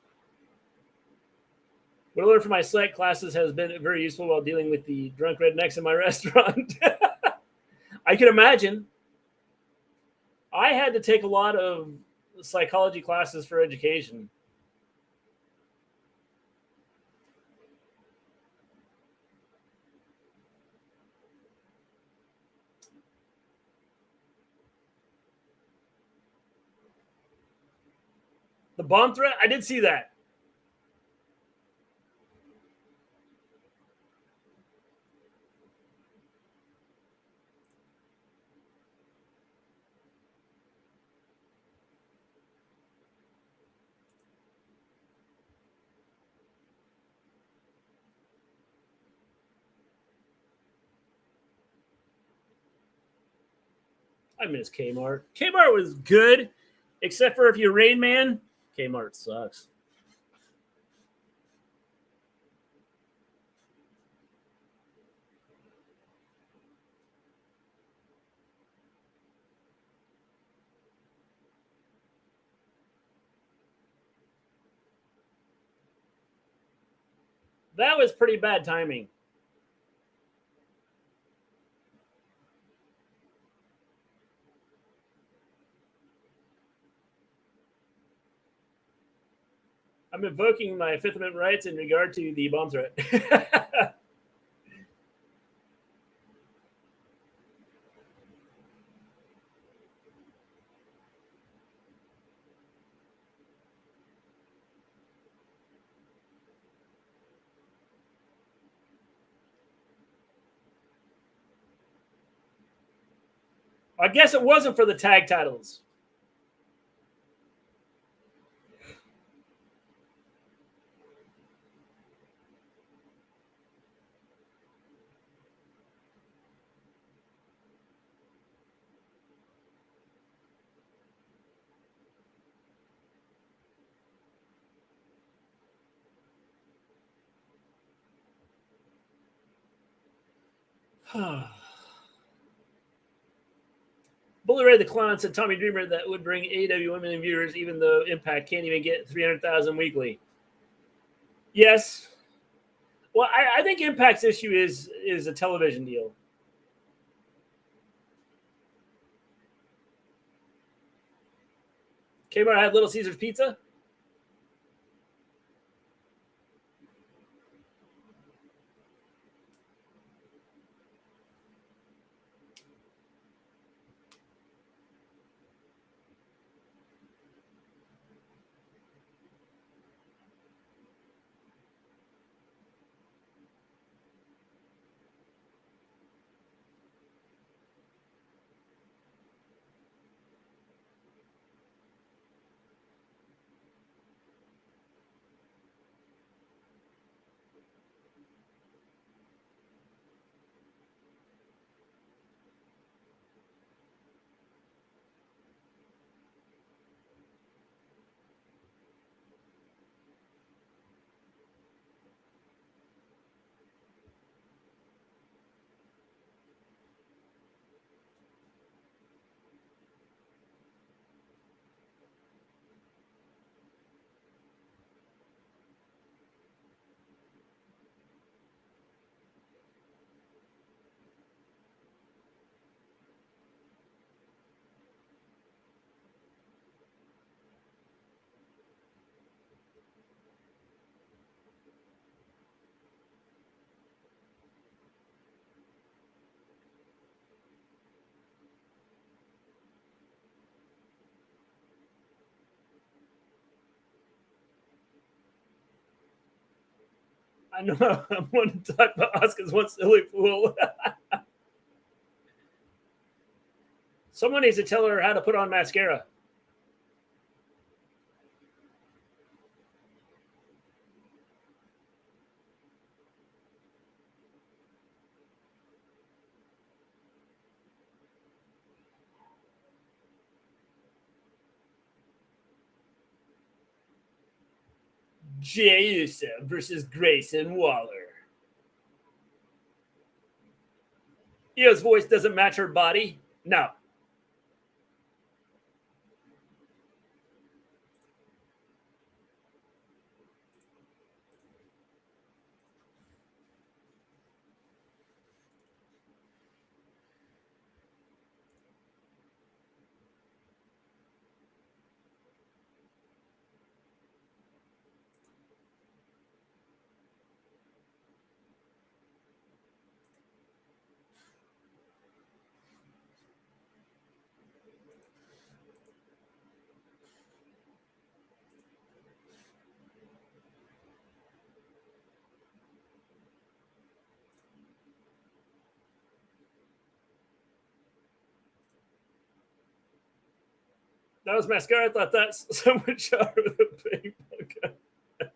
What I learned from my psych classes has been very useful while dealing with the drunk rednecks in my restaurant. I can imagine. I had to take a lot of psychology classes for education. The bomb threat? I did see that. I miss Kmart. Kmart was good, except for if you're Rain Man. Kmart sucks. That was pretty bad timing. I'm invoking my Fifth Amendment rights in regard to the bomb threat. I guess it wasn't for the tag titles. Bully Ray the Clown said Tommy Dreamer that would bring AEW women viewers, even though Impact can't even get 300,000 weekly. Yes. Well, I think Impact's issue is a television deal. Kmart had Little Caesars Pizza. I know I'm wanting to talk about Oscar's one silly fool. Someone needs to tell her how to put on mascara. Jey Uso versus Grayson Waller. Io's voice doesn't match her body. No. That was mascara. I thought that's someone shot with a paintball gun.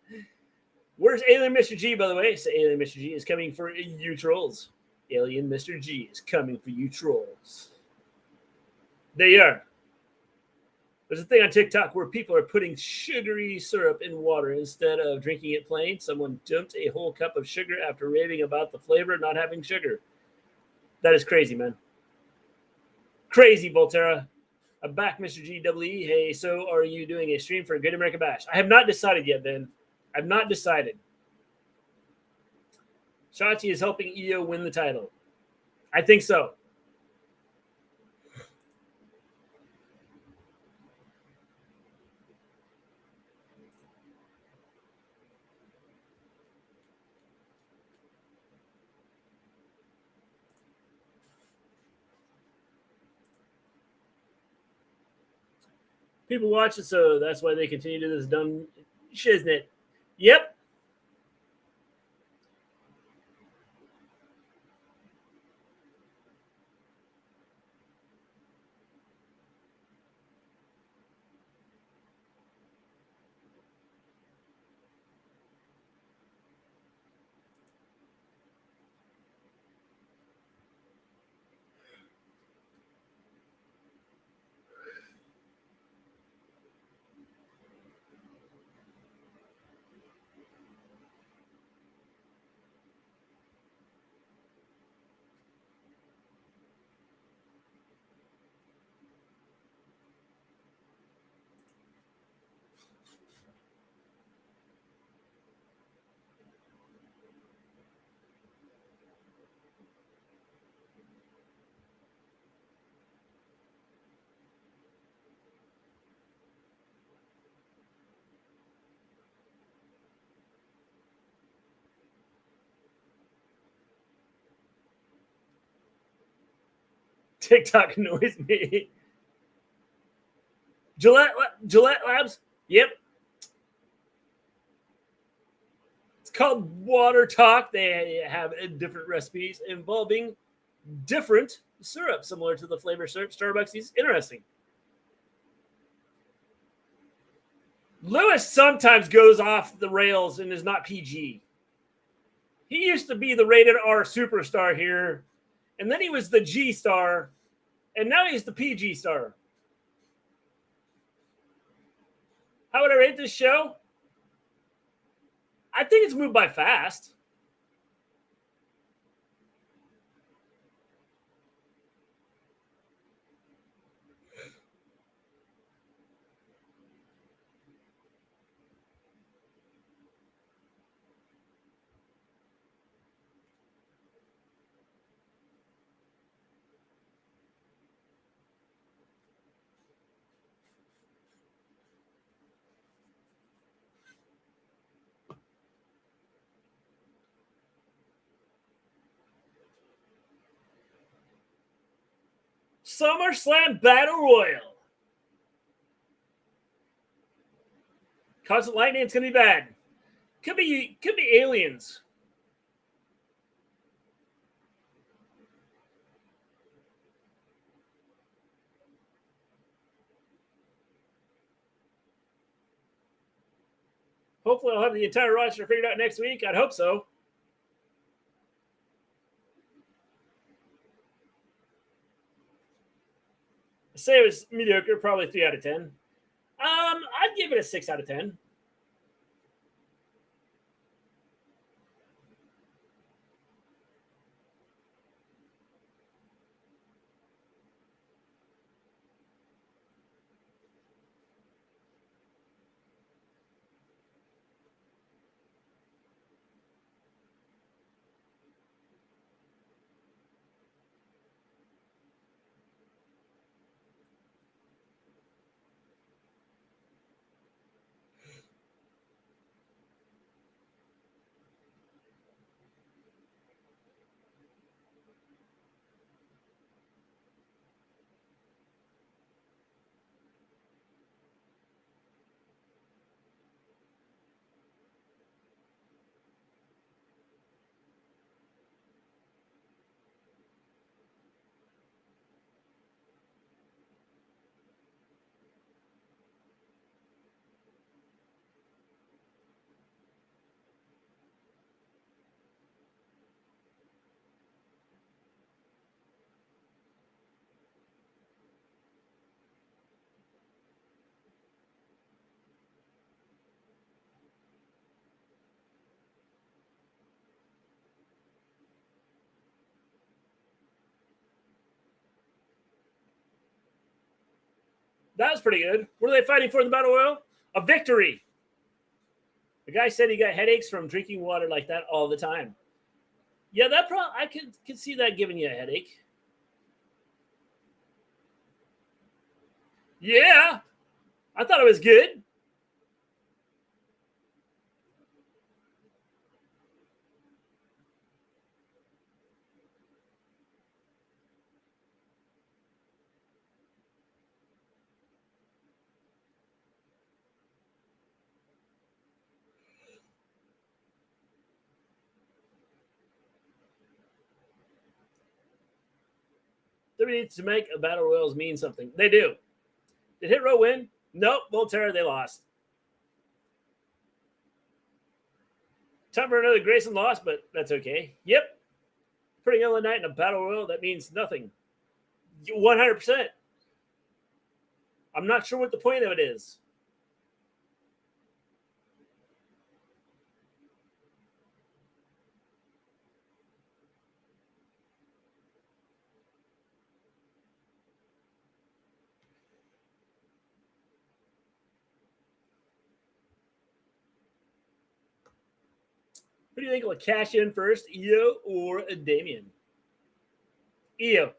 Where's Alien Mr. G, by the way? So Alien Mr. G is coming for you trolls. Alien Mr. G is coming for you trolls. There you are. There's a thing on TikTok where people are putting sugary syrup in water instead of drinking it plain. Someone dumped a whole cup of sugar after raving about the flavor not having sugar. That is crazy, man. Crazy, Volterra. I'm back, Mr. GWE. Hey, so are you doing a stream for Good American Bash? I have not decided yet, Ben. I've not decided. Shotzi is helping Io win the title. I think so. People watch it, so that's why they continue to do this dumb shiznit. Yep. TikTok annoys me. Gillette Labs? Yep. It's called Water Talk. They have different recipes involving different syrup, similar to the flavor syrup Starbucks is. Interesting. Lewis sometimes goes off the rails and is not PG. He used to be the rated R superstar here, and then he was the G star, and now he's the PG star. How would I rate this show? I think it's moved by fast. SummerSlam Battle Royal. Constant lightning, it's gonna be bad. Could be aliens. Hopefully, I'll have the entire roster figured out next week. I'd hope so. I say it was mediocre, probably 3 out of 10. I'd give it a 6 out of 10. That was pretty good. What are they fighting for in the Battle Royal? A victory. The guy said he got headaches from drinking water like that all the time. Yeah, I could see that giving you a headache. Yeah, I thought it was good. WWE needs to make a Battle Royals mean something. They do. Did Hit Row win? Nope. Volterra, they lost. Time for another Grayson loss, but that's okay. Yep. Putting LA Knight in a Battle Royal, that means nothing. 100%. I'm not sure what the point of it is. Who do you think will cash in first, Io or Damien? Io.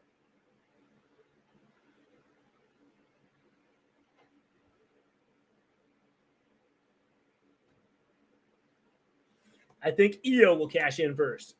I think Io will cash in first.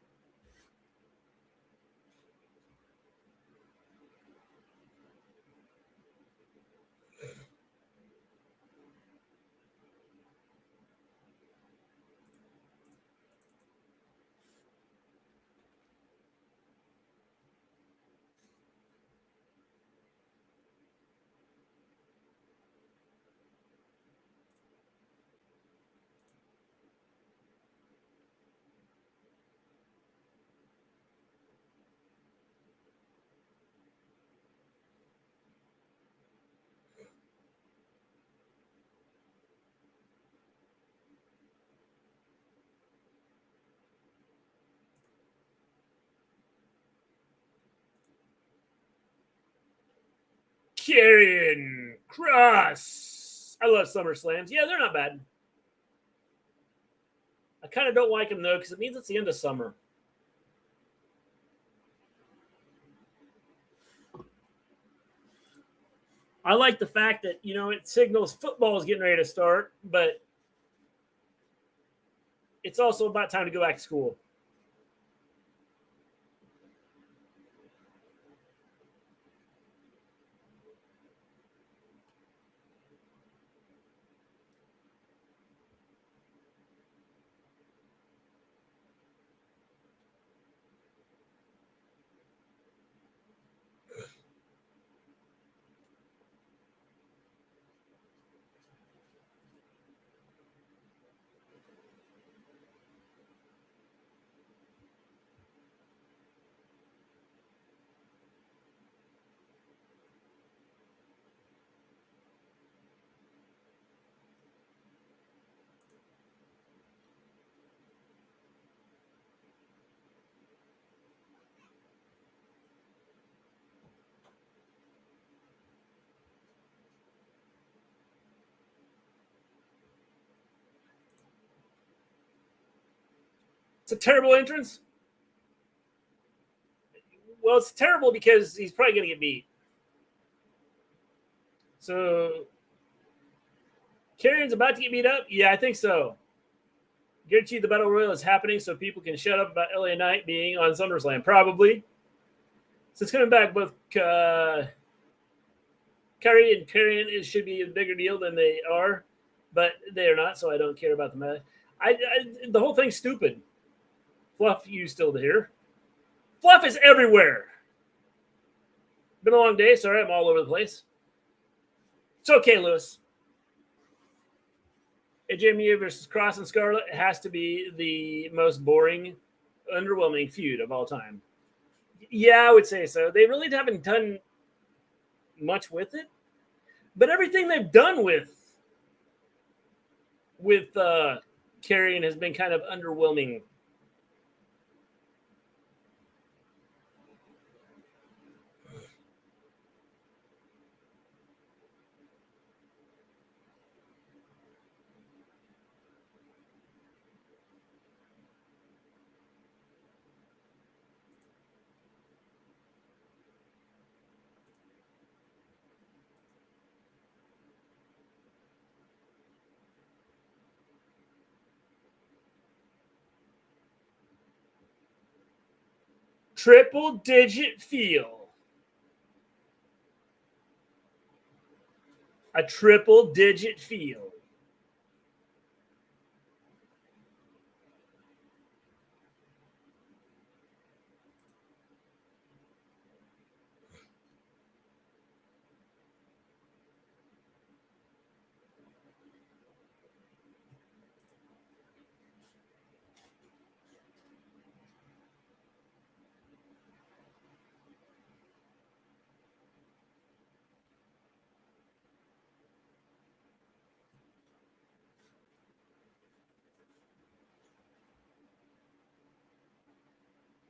Karrion Kross. I love SummerSlams. Yeah, they're not bad. I kind of don't like them, though, because it means it's the end of summer. I like the fact that, it signals football is getting ready to start, but it's also about time to go back to school. It's a terrible entrance. Well, it's terrible because he's probably going to get beat. So, Karrion's about to get beat up? Yeah, I think so. Guaranteed the Battle Royal is happening so people can shut up about LA Knight being on SummerSlam. Probably. Since coming back, both Kyrie and Karrion, it should be a bigger deal than they are, but they are not, so I don't care about the match. The whole thing's stupid. Fluff, you still here? Fluff is everywhere. Been a long day. Sorry, I'm all over the place. It's okay, Lewis. AJ versus Cross and Scarlett has to be the most boring, underwhelming feud of all time. Yeah, I would say so. They really haven't done much with it, but everything they've done with Karrion has been kind of underwhelming. triple-digit feel. A triple-digit feel.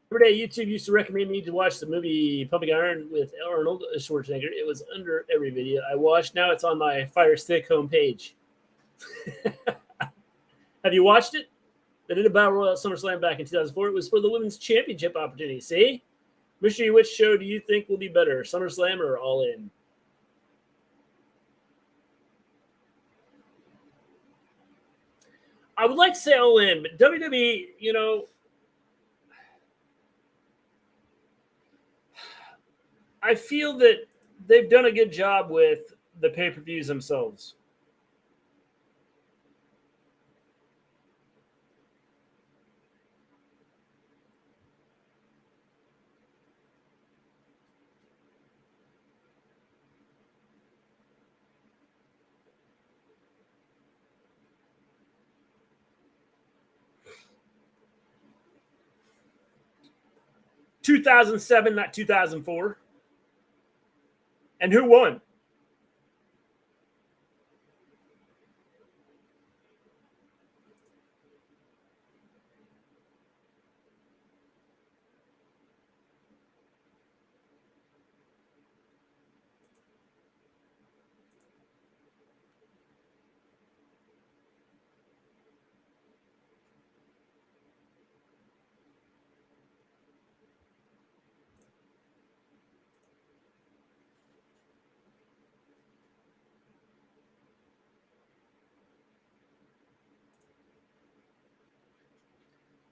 Every day, YouTube used to recommend me to watch the movie Pumping Iron with Arnold Schwarzenegger. It was under every video I watched. Now it's on my Fire Stick homepage. Have you watched it? They did a Battle Royal at SummerSlam back in 2004. It was for the Women's Championship opportunity. See? Mysterio, which show do you think will be better, SummerSlam or All In? I would like to say All In, but WWE, you know, I feel that they've done a good job with the pay-per-views themselves. (2007), not 2004. And who won?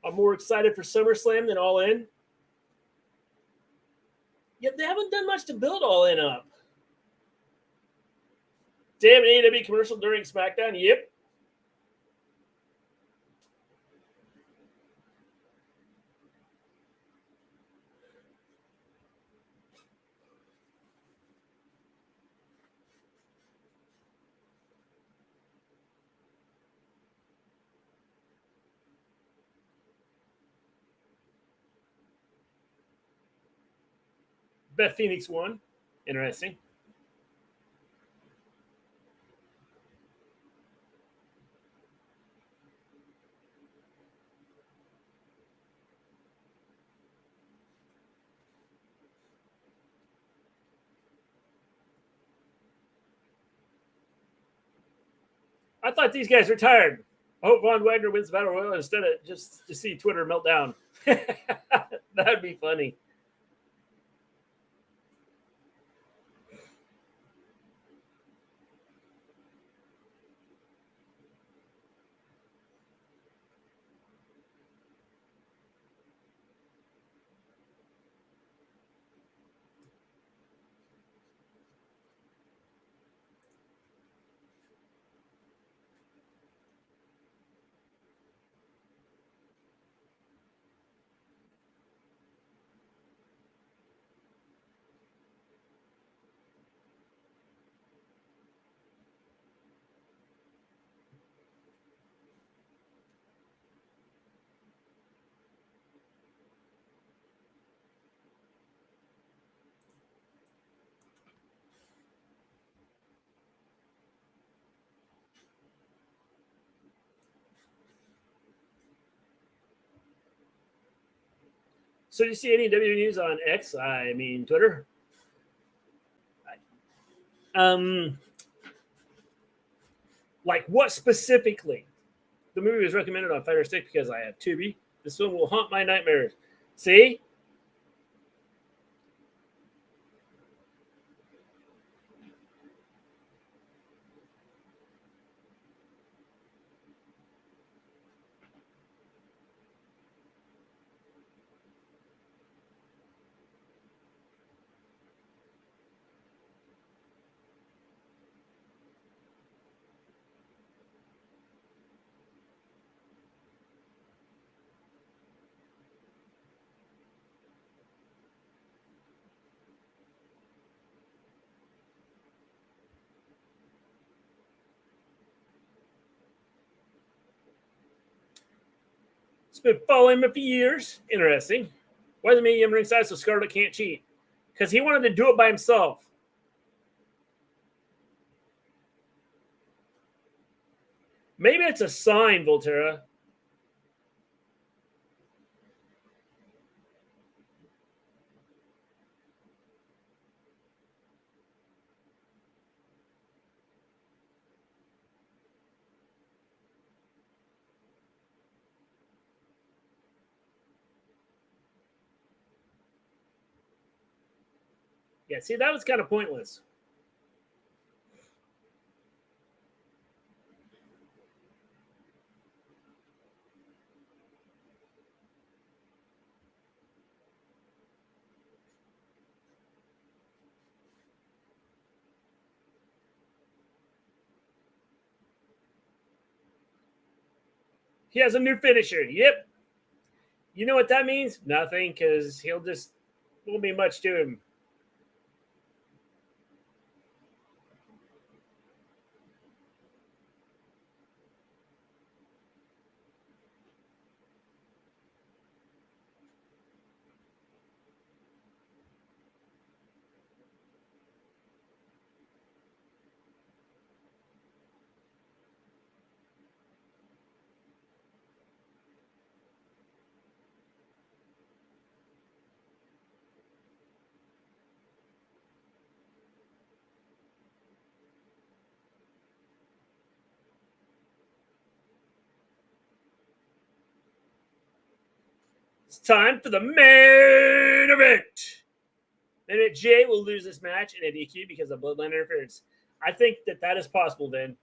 I'm more excited for SummerSlam than All In. Yet they haven't done much to build All In up. Damn, an AEW commercial during Smackdown? Yep. Beth Phoenix won. Interesting. I thought these guys retired. I hope Von Wagner wins Battle Royal instead of just to see Twitter melt down. That'd be funny. So do you see any WWE news on X? I mean Twitter. Like what specifically? The movie was recommended on Fire Stick because I have Tubi. This film will haunt my nightmares. See? It's been following him for years. Interesting. Why does it mean him ringside so Scarlett can't cheat? Because he wanted to do it by himself. Maybe it's a sign, Volterra. Yeah, see, that was kind of pointless. He has a new finisher. Yep. You know what that means? Nothing, because he'll just won't be much to him. It's time for the main event. And Jay will lose this match in a DQ because of bloodline interference. I think that is possible, then.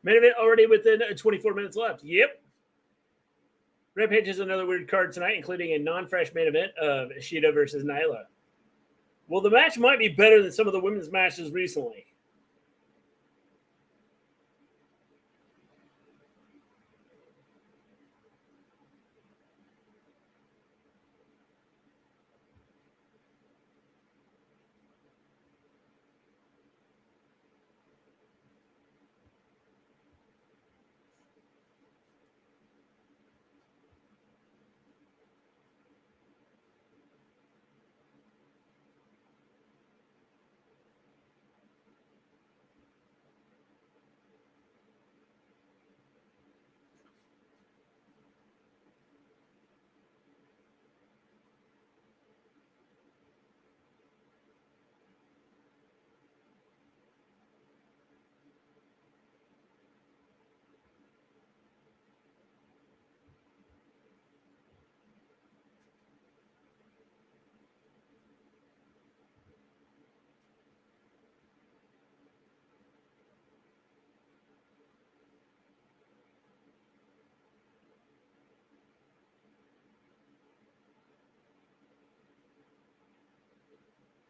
Main event already within 24 minutes left. Yep. Rampage is another weird card tonight, including a non-fresh main event of Ishida versus Nyla. Well, the match might be better than some of the women's matches recently.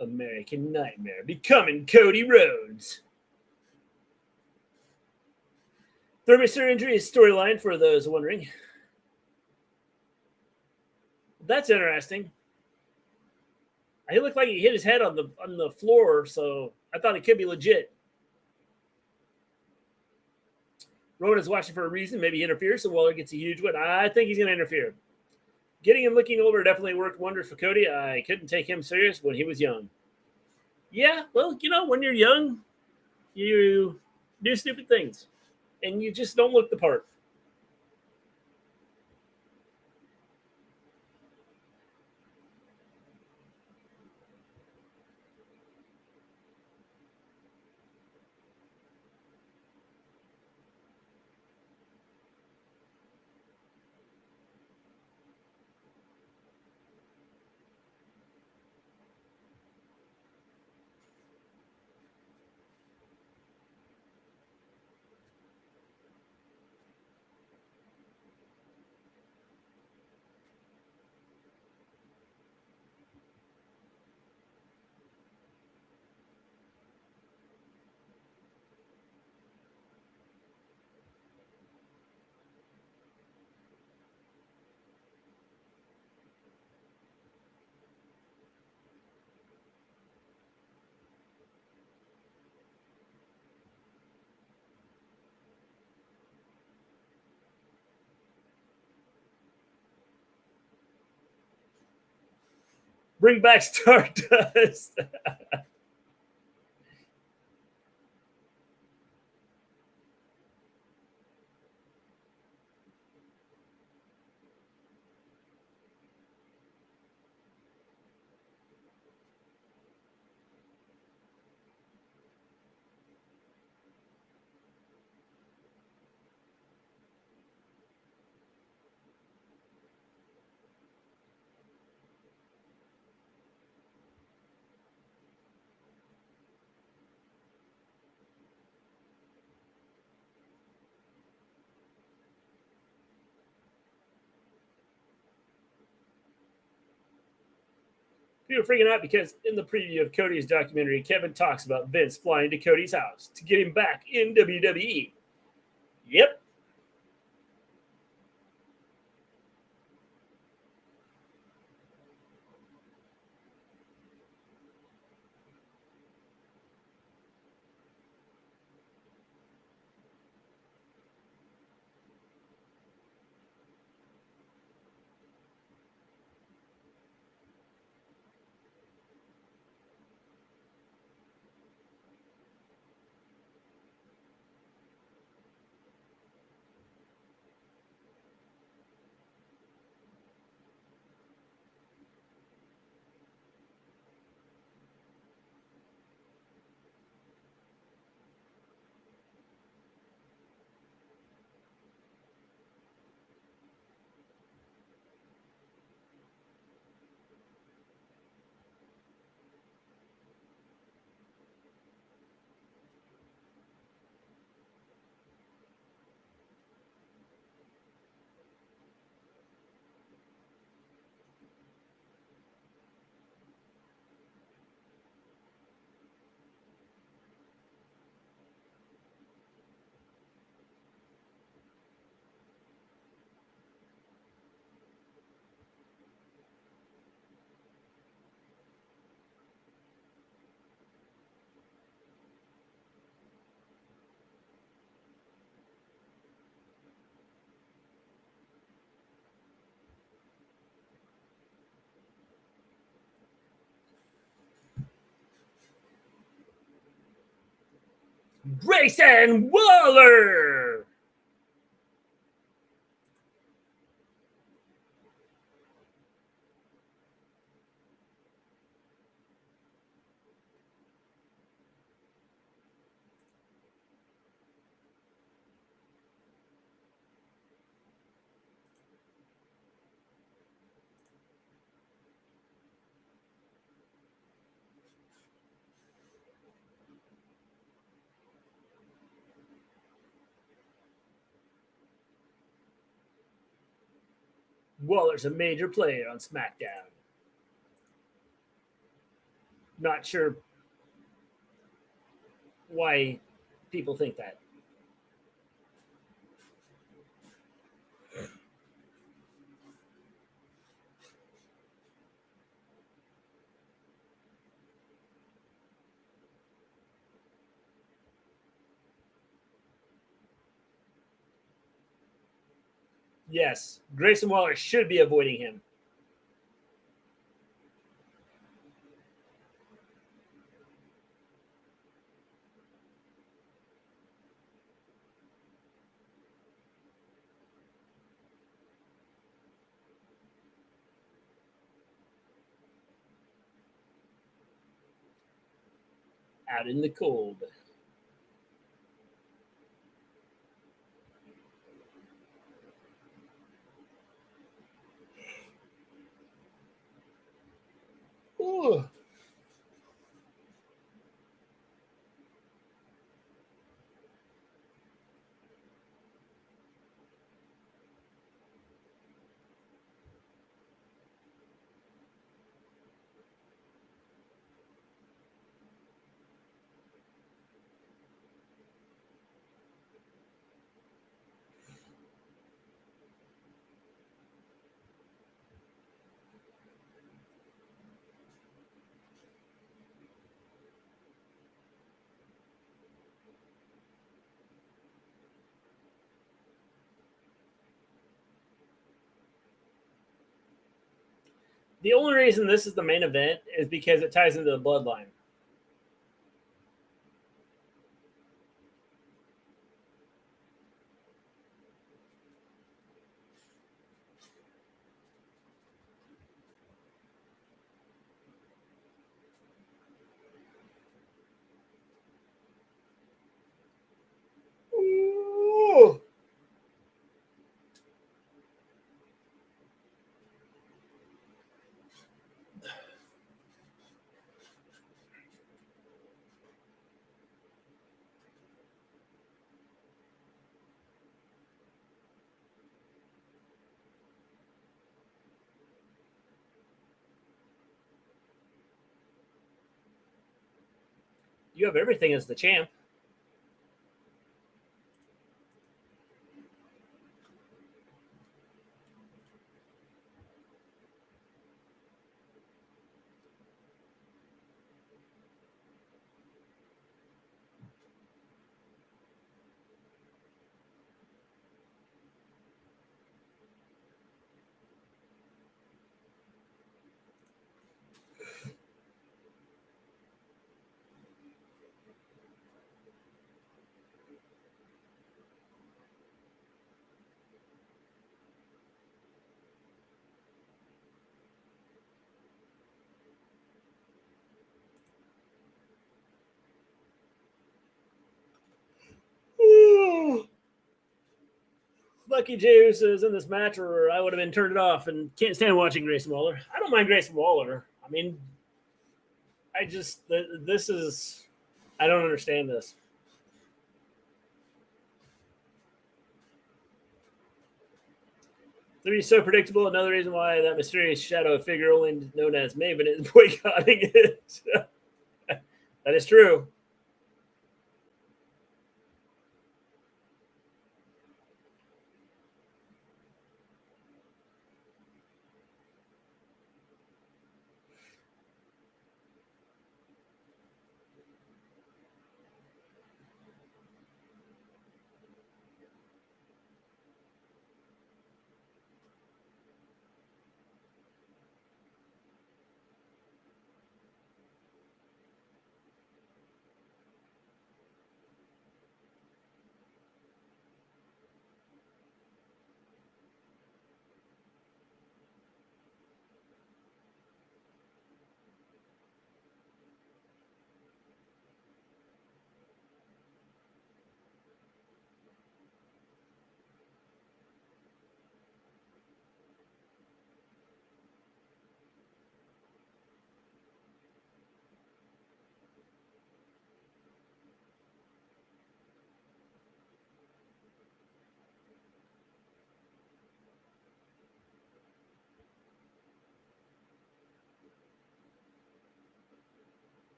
American Nightmare becoming Cody Rhodes. Third Mysterio injury is storyline for those wondering. That's interesting. He looked like he hit his head on the floor, so I thought it could be legit. Rowan is watching for a reason. Maybe he interferes, so Waller gets a huge win. I think he's going to interfere. Getting and looking older definitely worked wonders for Cody. I couldn't take him serious when he was young. Yeah, well, when you're young, you do stupid things, and you just don't look the part. Bring back Stardust. People are freaking out because in the preview of Cody's documentary, Kevin talks about Vince flying to Cody's house to get him back in WWE. Yep. Grayson Waller. Waller's a major player on Smackdown. Not sure why people think that. Yes, Grayson Waller should be avoiding him. Out in the cold. Ooh. The only reason this is the main event is because it ties into the bloodline. Ooh. You have everything as the champ. Lucky Jey Uso is in this match, or I would have been turned it off and can't stand watching Grayson Waller. I don't mind Grayson Waller. I mean, this is, I don't understand this. It's so predictable. Another reason why that mysterious shadow figure, only known as Maven, is boycotting it. That is true.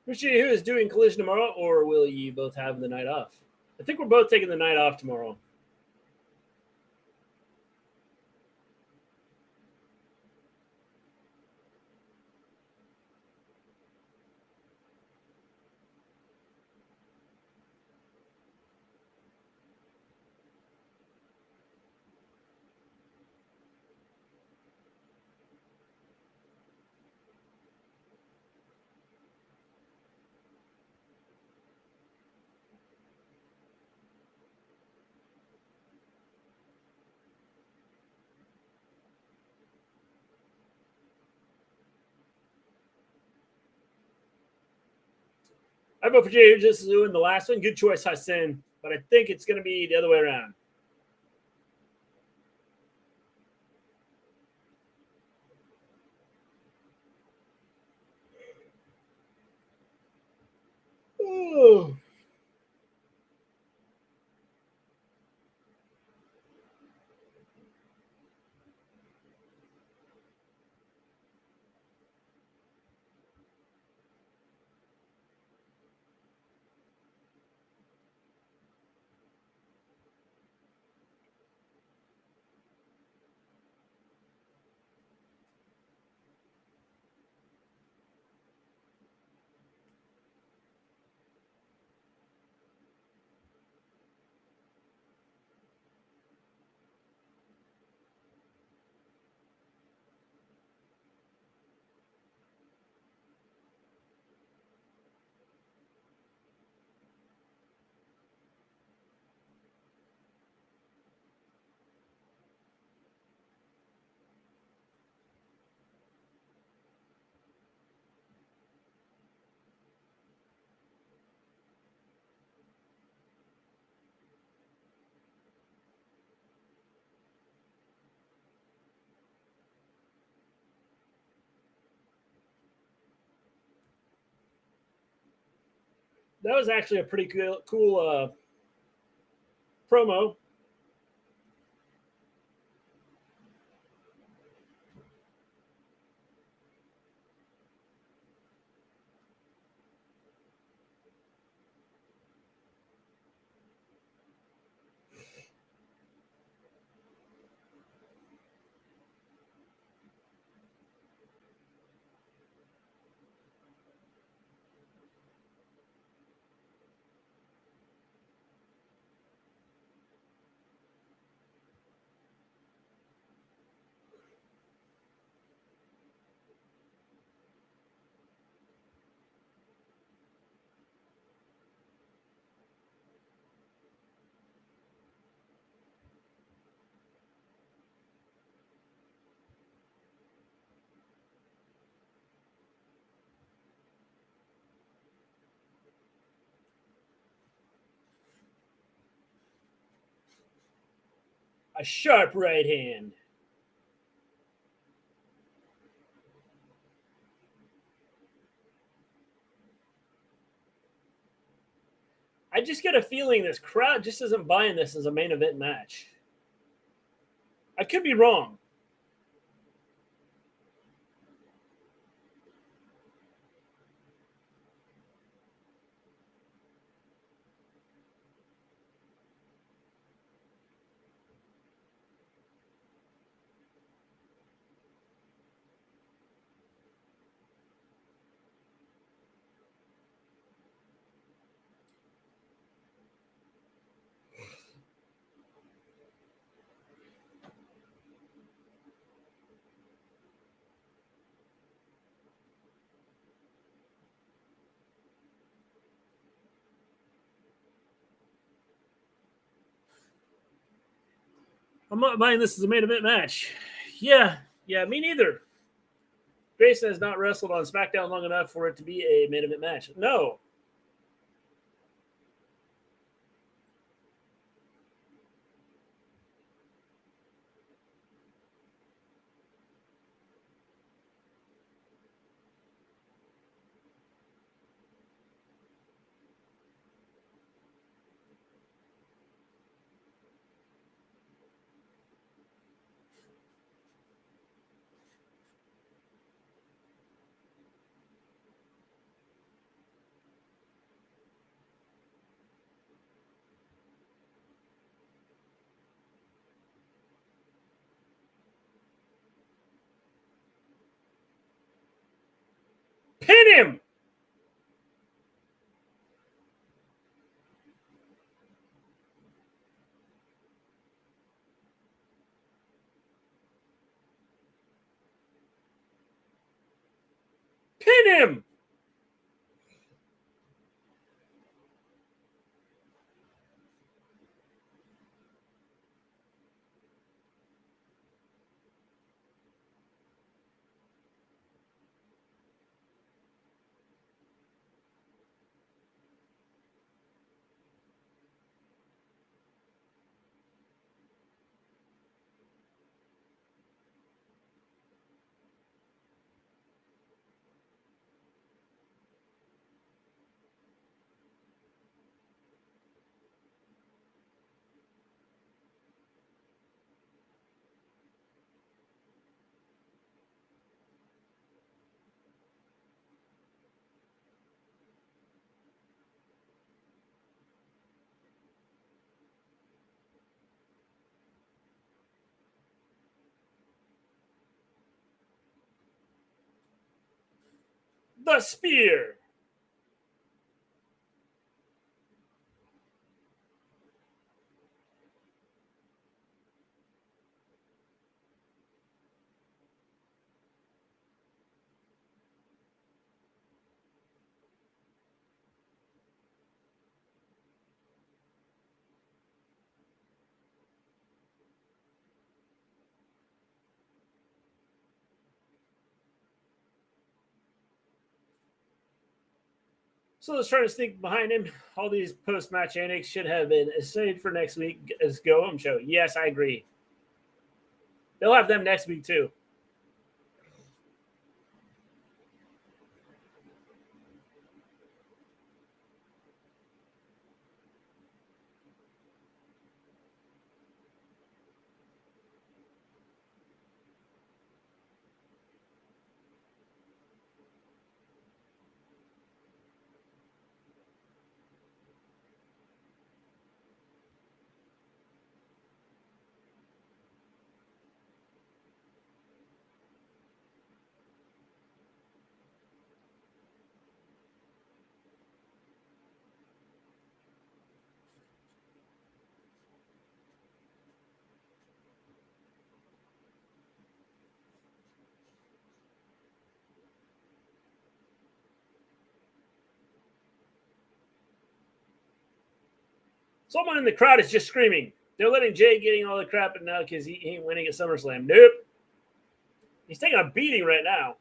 Richie, who is doing Collision tomorrow, or will you both have the night off? I think we're both taking the night off tomorrow. I vote for Jey Uso in the last one. Good choice, Hassan. But I think it's going to be the other way around. Oh. That was actually a pretty cool promo. A sharp right hand. I just get a feeling this crowd just isn't buying this as a main event match. I could be wrong. I'm not buying this as a main event match. Yeah, me neither. Grayson has not wrestled on SmackDown long enough for it to be a main event match. No. Pin him! Pin him! The spear. So let's try to sneak behind him. All these post-match antics should have been saved for next week as go-home show. Yes, I agree. They'll have them next week too. Someone in the crowd is just screaming. They're letting Jay getting all the crap now because he ain't winning at SummerSlam. Nope. He's taking a beating right now.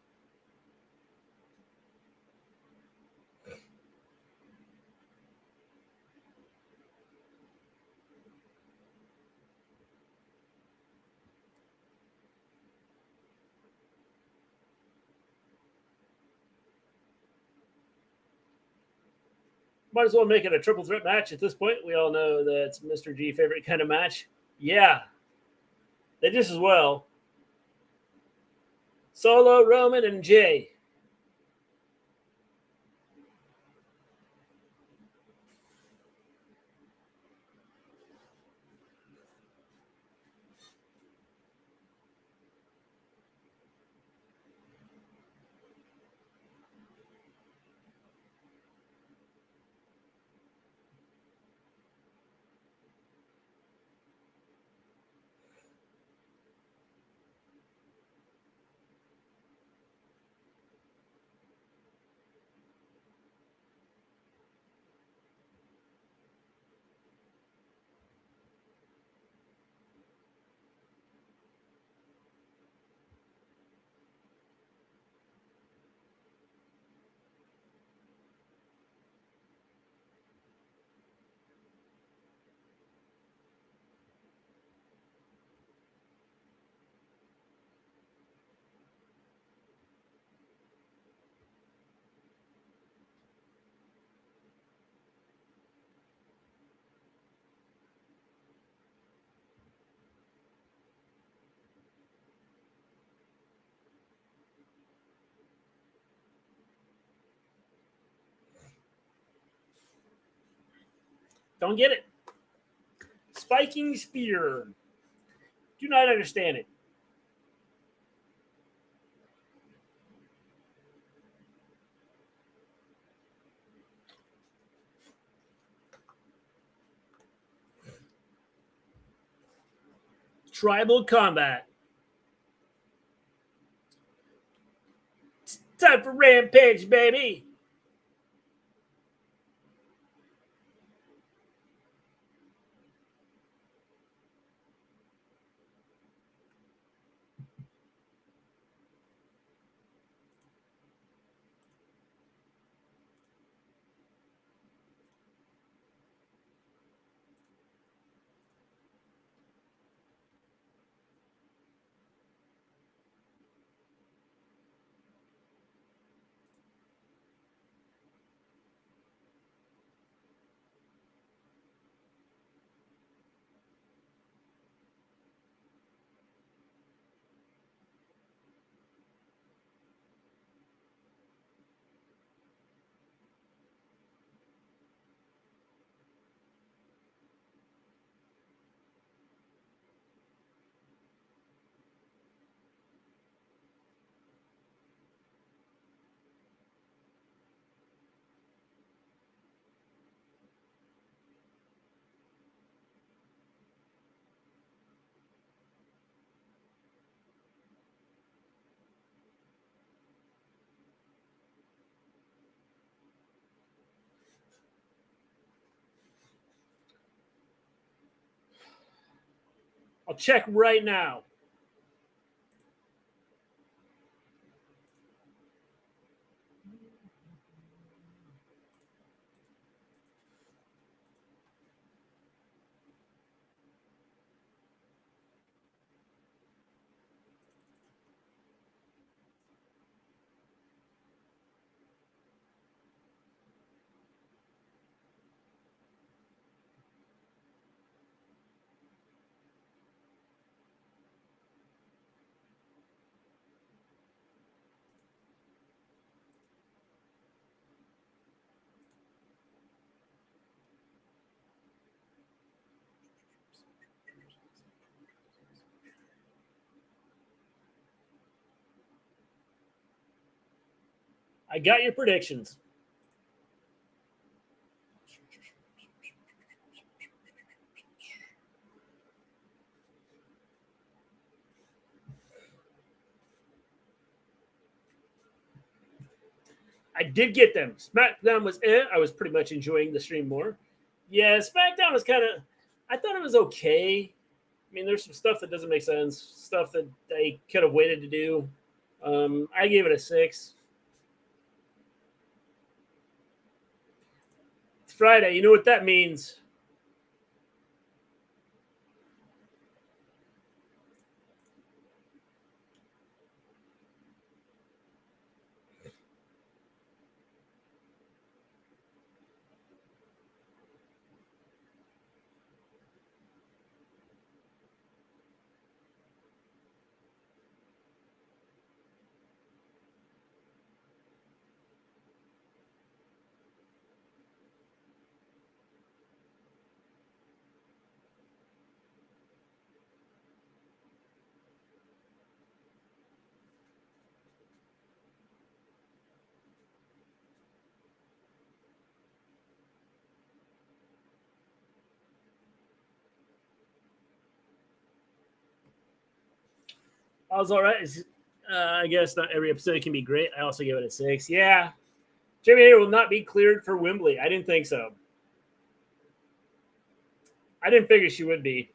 Might as well make it a triple threat match at this point. We all know that's Mr. G favorite kind of match. Yeah. They just as well. Solo, Roman, and Jay. Don't get it. Spiking spear. Do not understand it. Tribal combat. It's time for Rampage, baby. I'll check right now. I got your predictions. I did get them. Smackdown was I was pretty much enjoying the stream more. Yeah, SmackDown was kind of. I thought it was okay. I mean, there's some stuff that doesn't make sense, stuff that they could have waited to do. I gave it a 6. It's Friday. You know what that means. I was all right. I guess not every episode can be great. I also gave it a 6. Yeah. Jamie Hayter will not be cleared for Wembley. I didn't think so. I didn't figure she would be.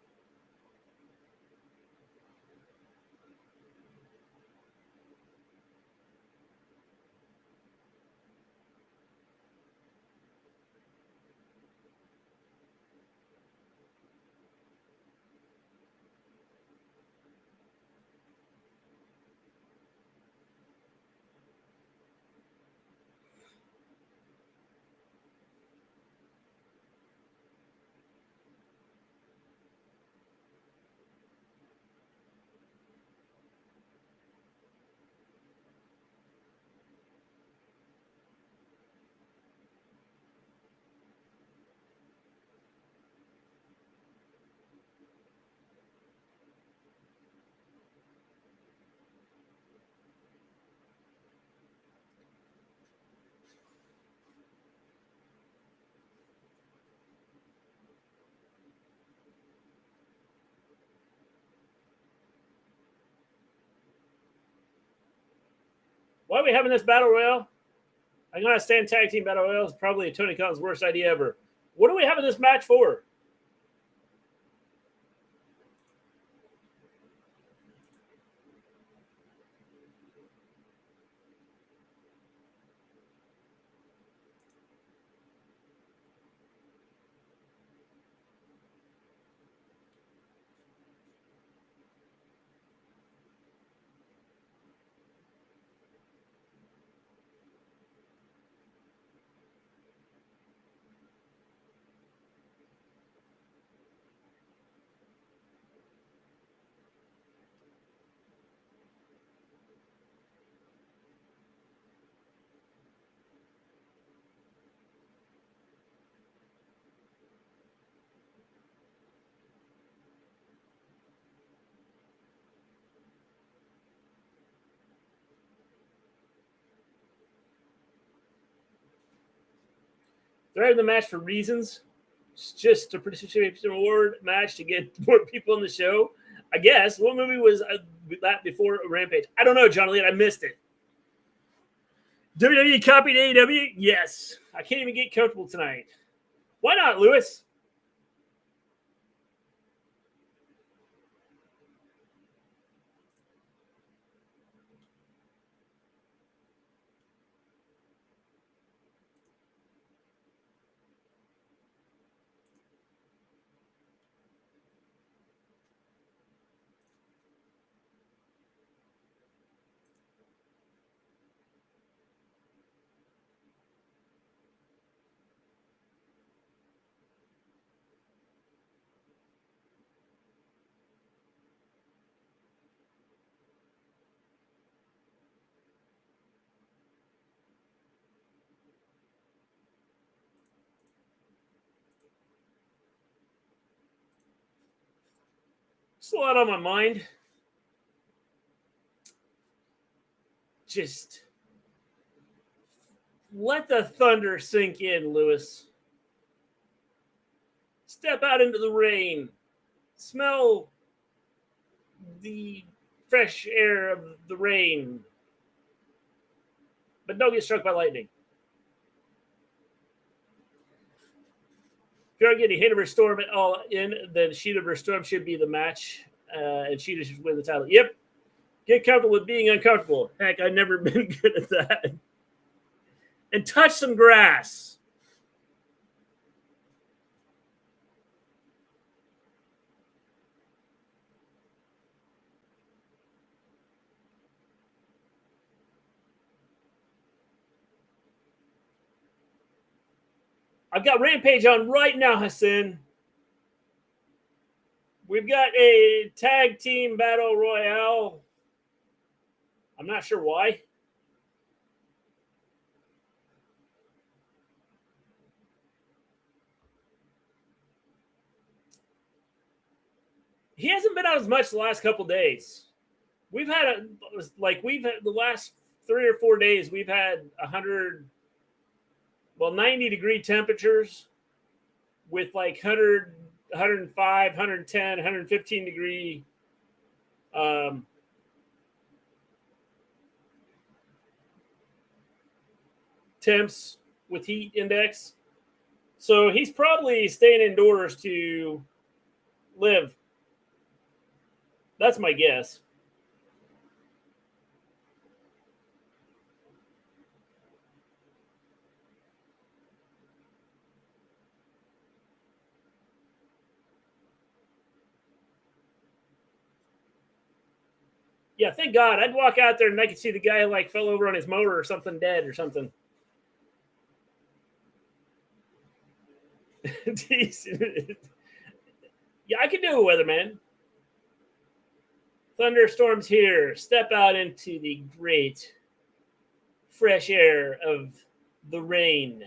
Why are we having this battle royale? I'm going to stand tag team battle royale. It's probably Tony Khan's worst idea ever. What are we having this match for? They're having the match for reasons. It's just a participation award match to get more people on the show. I guess. What movie was that before Rampage? I don't know, John Lee. I missed it. WWE copied AEW? Yes. I can't even get comfortable tonight. Why not, Lewis? Just a lot on my mind. Just let the thunder sink in, Lewis. Step out into the rain. Smell the fresh air of the rain. But don't get struck by lightning. If you get a hit of her Storm at all in, then Sheeta vs. Storm should be the match, and Sheeta should win the title. Yep. Get comfortable with being uncomfortable. Heck, I've never been good at that. And touch some grass. I've got Rampage on right now, Hassan. We've got a tag team battle royale. I'm not sure why. He hasn't been out as much the last couple days. We've had the last 3 or 4 days, we've had 90-degree temperatures with like 100, 105, 110, 115 degree temps with heat index. So he's probably staying indoors to live. That's my guess. Yeah, thank God. I'd walk out there and I could see the guy like fell over on his motor or something, dead or something. Yeah, I can do it, weatherman. Thunderstorms here. Step out into the great fresh air of the rain.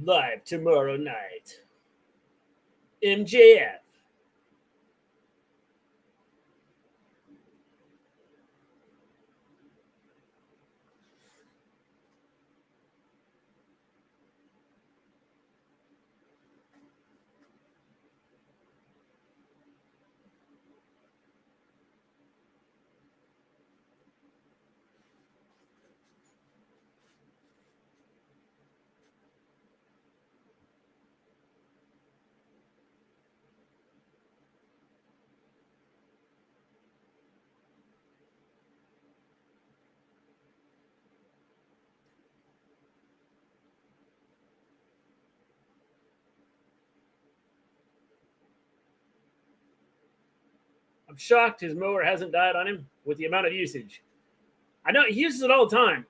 Live tomorrow night. MJF. I'm shocked his mower hasn't died on him with the amount of usage. I know he uses it all the time.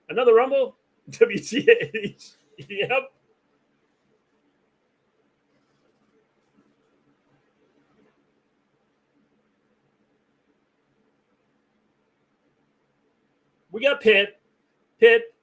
Another Rumble? WTH. Yep. We got Pitt. Pitt.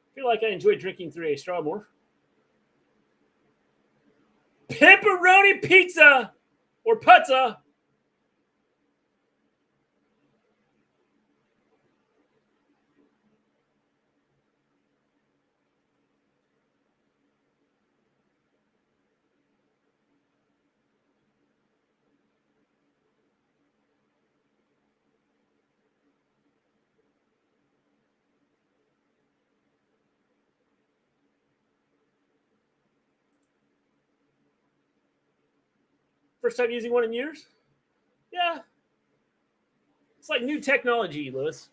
I feel like I enjoy drinking through a straw more. Pepperoni pizza or pizza. First time using one in years? Yeah. It's like new technology, Lewis.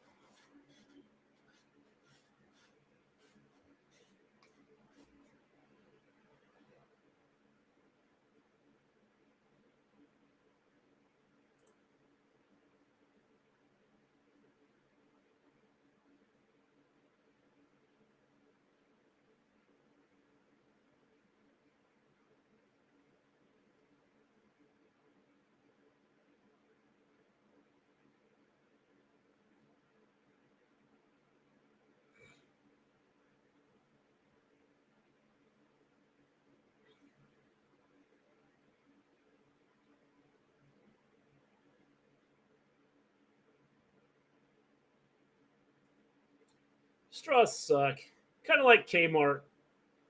Straws suck. Kind of like Kmart.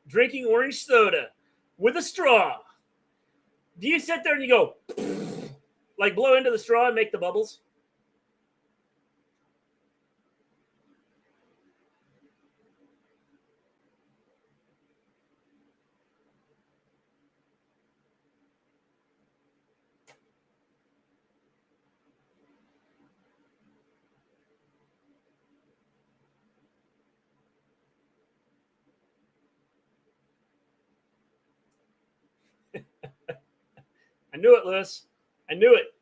Drinking orange soda with a straw. Do you sit there and you go, like blow into the straw and make the bubbles? I knew it, Lewis. I knew it.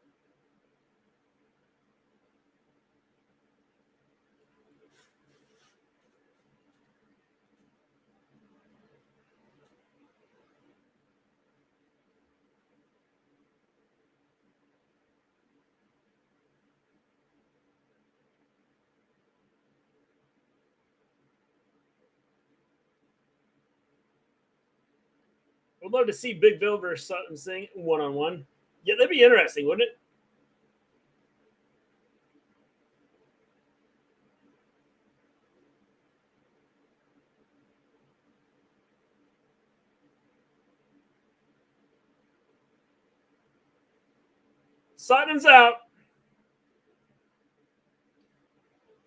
I'd love to see Big Bill versus Sutton Singh one-on-one. Yeah, that'd be interesting, wouldn't it? Sutton's out.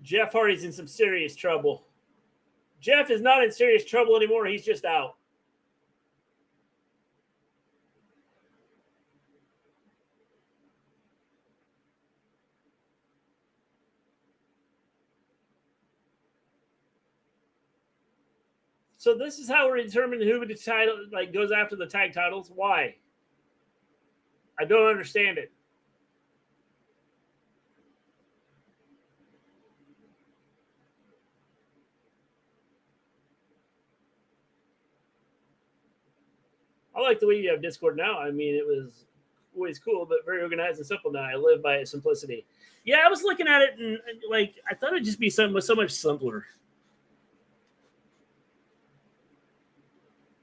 Jeff Hardy's in some serious trouble. Jeff is not in serious trouble anymore. He's just out. So this is how we're determining who the title like goes after the tag titles. Why? I don't understand it. I like the way you have Discord now. I mean, it was always cool, but very organized and simple now. I live by its simplicity. Yeah, I was looking at it and like I thought it'd just be something so much simpler.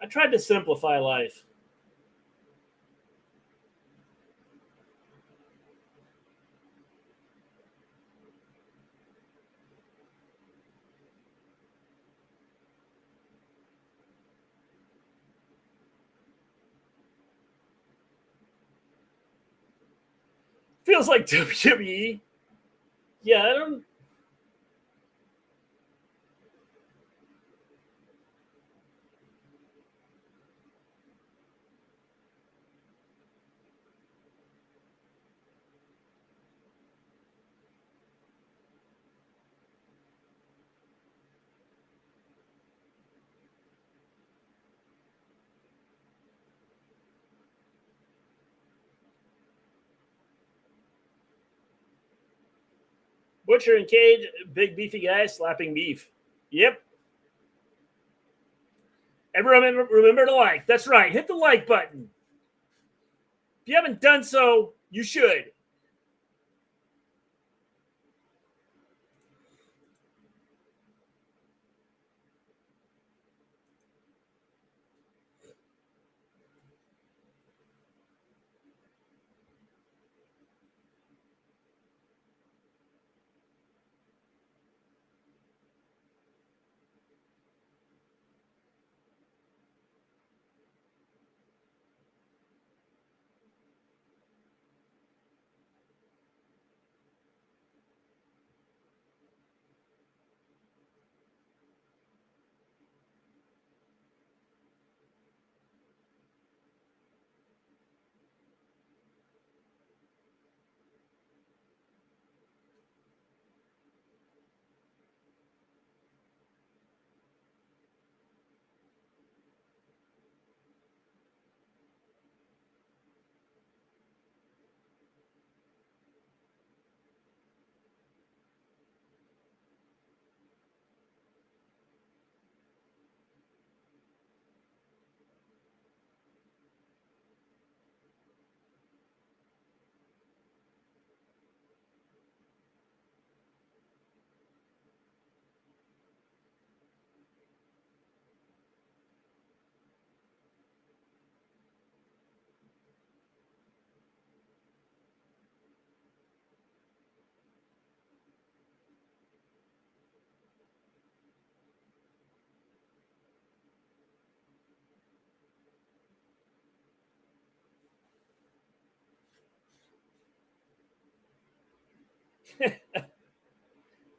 I tried to simplify life. Feels like WWE. Yeah, I don't. Butcher and Cage, big beefy guy slapping beef. Yep. Everyone remember to like. That's right. Hit the like button. If you haven't done so, you should.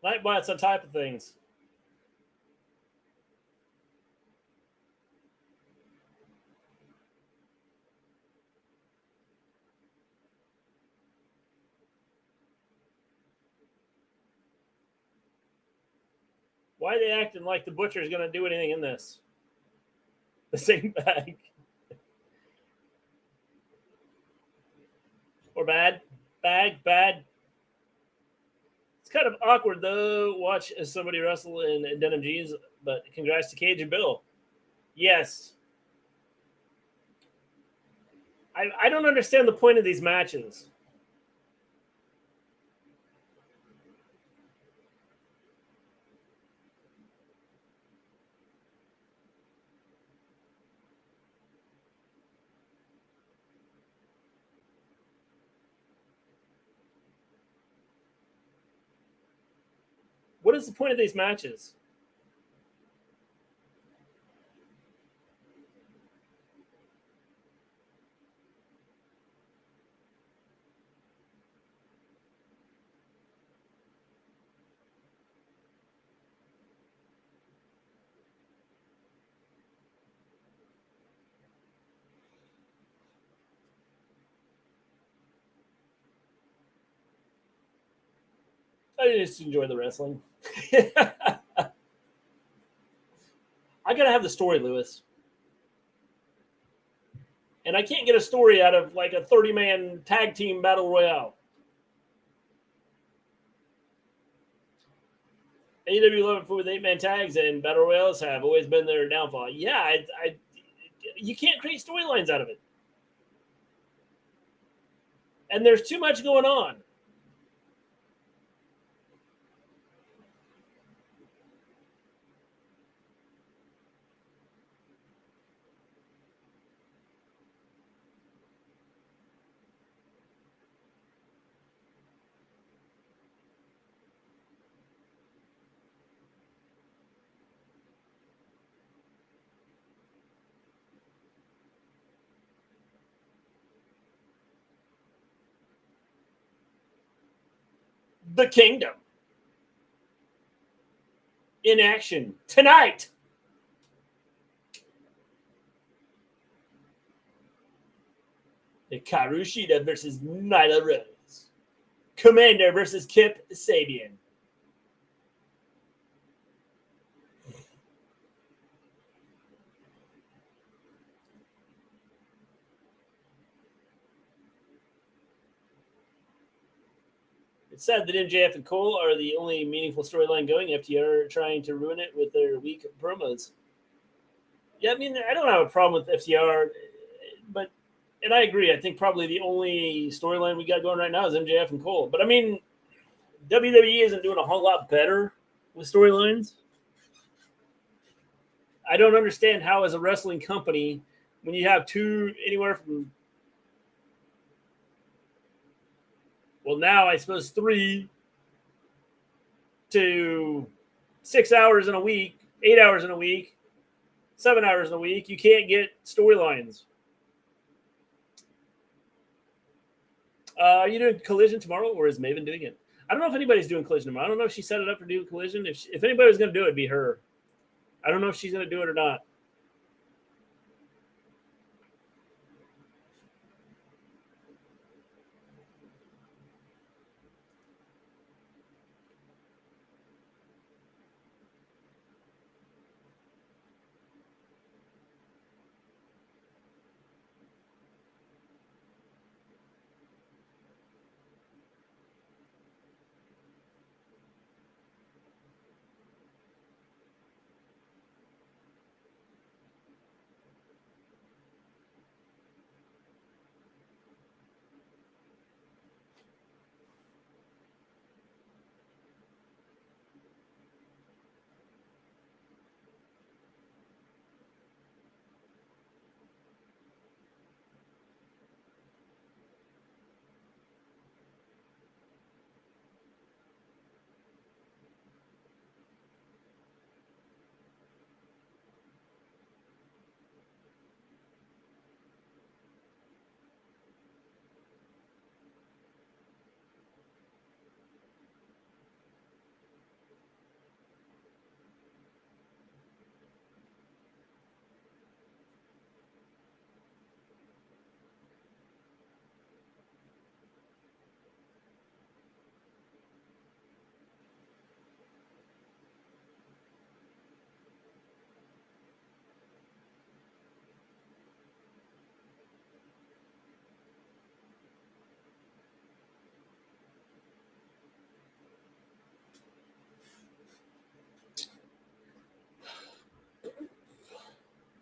Nightbots on type of things. Why are they acting like the Butcher is going to do anything in this? The same bag. Or bad? Bad. It's kind of awkward, though, watch as somebody wrestle in denim jeans, but congrats to Cage and Bill. Yes. I don't understand the point of these matches. What is the point of these matches? I just enjoy the wrestling. I gotta have the story, Lewis. And I can't get a story out of like a 30-man tag team battle royale. AEW 11 with 8-man tags and battle royales have always been their downfall. Yeah, you can't create storylines out of it. And there's too much going on. The Kingdom in action tonight. Hikaru Shida versus Nyla Rose. Commander versus Kip Sabian. It's sad that MJF and Cole are the only meaningful storyline going. FTR trying to ruin it with their weak promos. Yeah, I mean, I don't have a problem with FTR, but and I agree. I think probably the only storyline we got going right now is MJF and Cole. But I mean, WWE isn't doing a whole lot better with storylines. I don't understand how, as a wrestling company, when you have anywhere from, well, now I suppose 3 to 6 hours in a week, 8 hours in a week, 7 hours in a week, you can't get storylines. Are you doing Collision tomorrow, or is Maven doing it? I don't know if anybody's doing Collision tomorrow. I don't know if she set it up for doing Collision. If anybody was going to do it, it'd be her. I don't know if she's going to do it or not.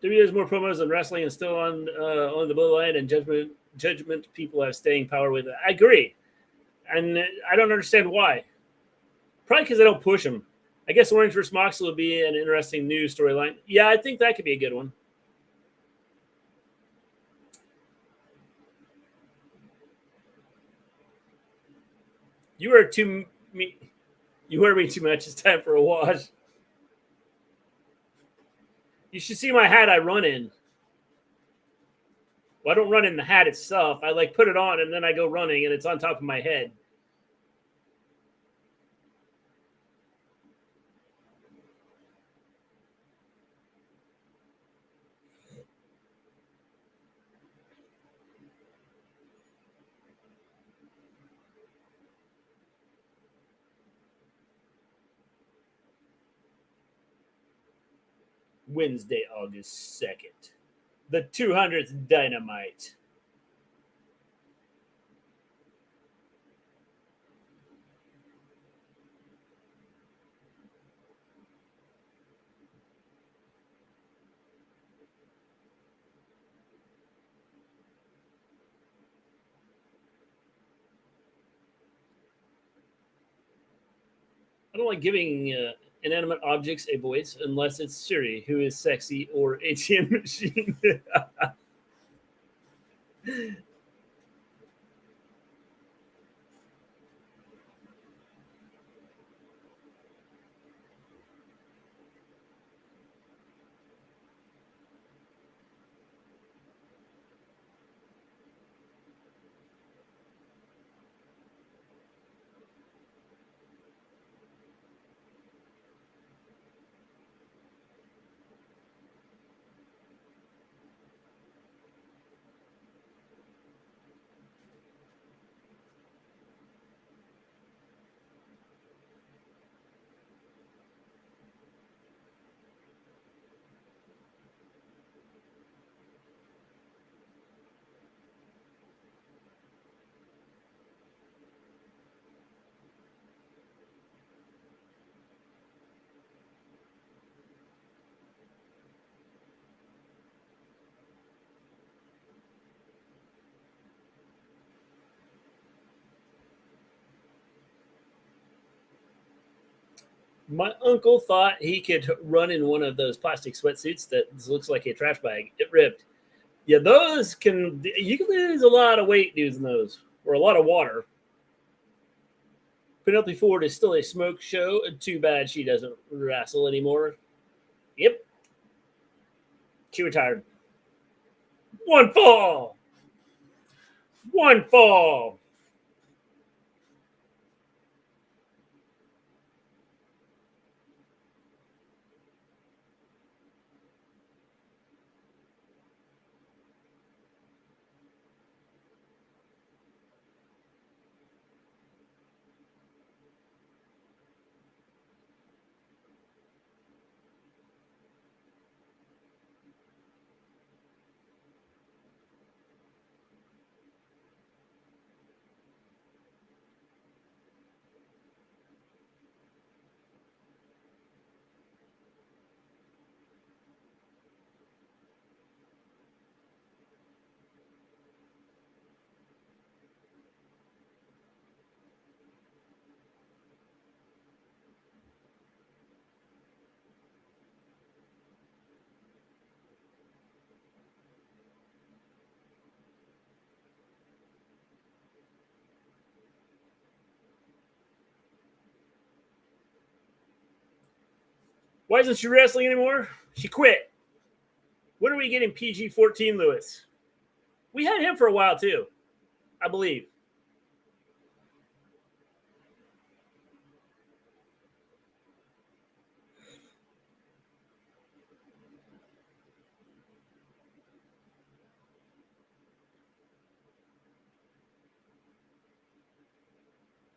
WWE has more promos than wrestling and still on the bloodline and judgment people have staying power with it. I agree. And I don't understand why. Probably because they don't push them. I guess Orange vs. Moxley will be an interesting new storyline. Yeah, I think that could be a good one. You wear me too much. It's time for a wash. You should see my hat I run in. Well, I don't run in the hat itself. I put it on and then I go running and it's on top of my head. Wednesday, August 2nd. The 200th Dynamite. I don't like giving inanimate objects a voice unless it's Siri, who is sexy, or ATM machine. My uncle thought he could run in one of those plastic sweatsuits that looks like a trash bag. It ripped. Yeah, you can lose a lot of weight using those, or a lot of water. Penelope Ford is still a smoke show. Too bad she doesn't wrestle anymore. Yep. She retired. One fall. One fall. Why isn't she wrestling anymore? She quit. When are we getting PG-14 Lewis? We had him for a while too, I believe.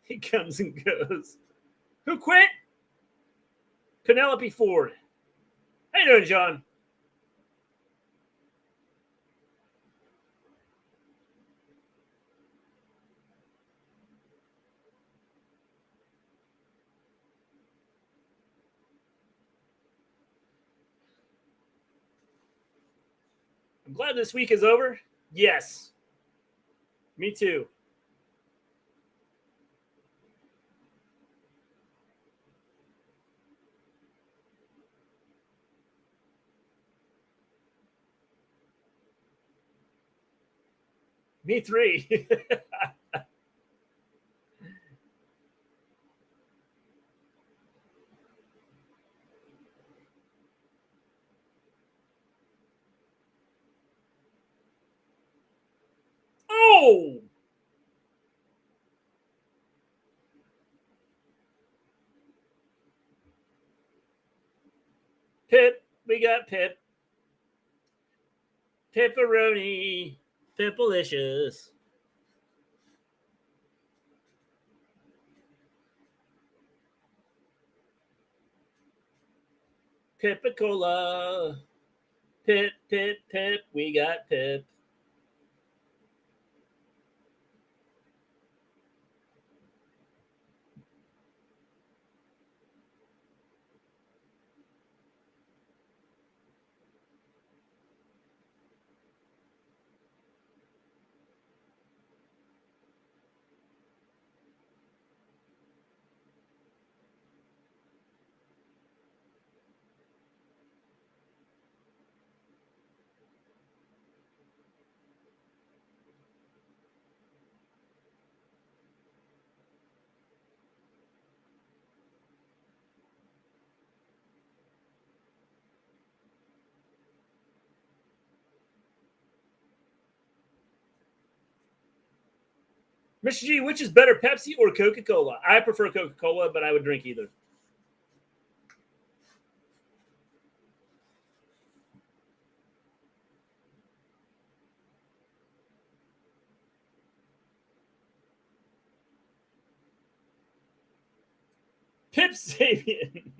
He comes and goes. Who quit? Penelope Ford. How you doing, John? I'm glad this week is over. Yes. Me too. Me three. Oh! Pip. We got Pip. Pepperoni. Pipalicious. Pipicola. Pip, Pip, Pip. We got Pip. Mr. G, which is better, Pepsi or Coca-Cola? I prefer Coca-Cola, but I would drink either. Pip Sabian.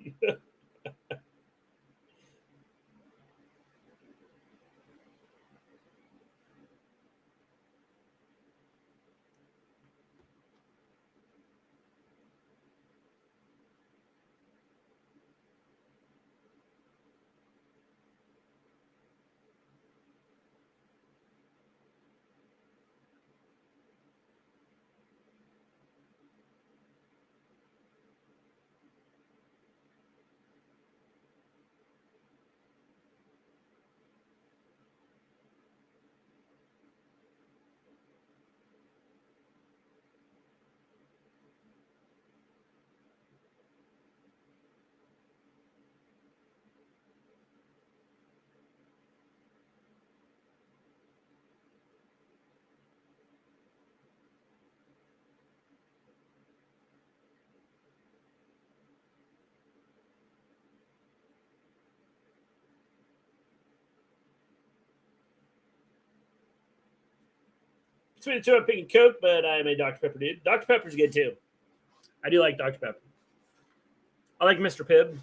Between the two, I'm picking Coke, but I am a Dr. Pepper dude. Dr. Pepper's good too. I do like Dr. Pepper. I like Mr. Pibb.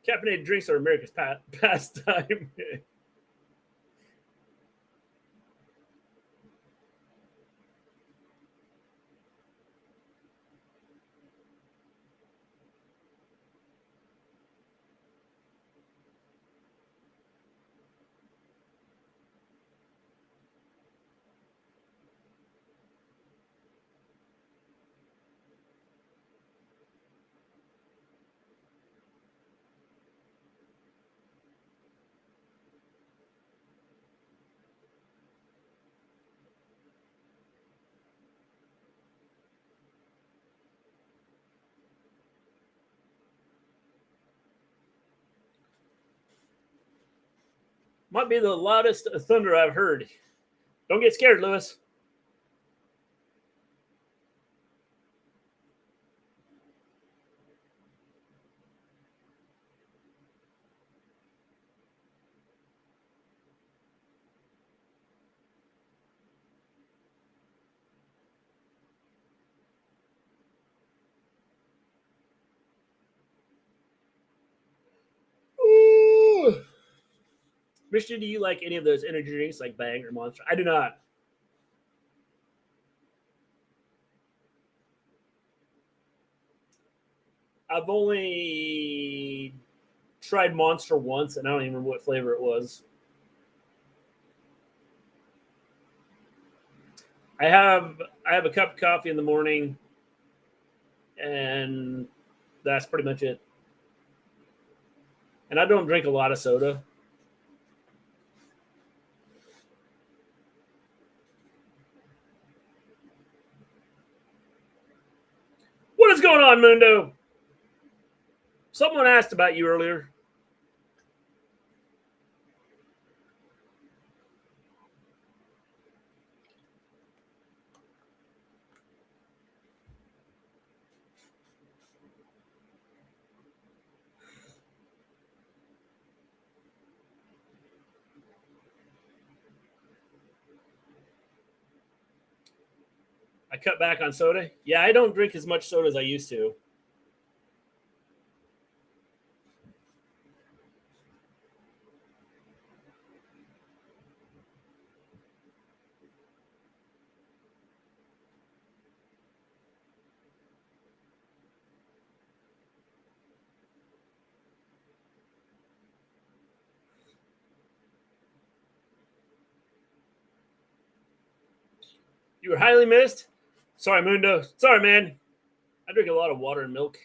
Caffeinated drinks are America's pastime. Might be the loudest thunder I've heard. Don't get scared, Lewis. Ooh. Christian, do you like any of those energy drinks like Bang or Monster? I do not. I've only tried Monster once, and I don't even remember what flavor it was. I have a cup of coffee in the morning, and that's pretty much it. And I don't drink a lot of soda. What is going on, Mundo? Someone asked about you earlier. I cut back on soda. Yeah, I don't drink as much soda as I used to. You were highly missed? Sorry, Mundo. Sorry, man. I drink a lot of water and milk.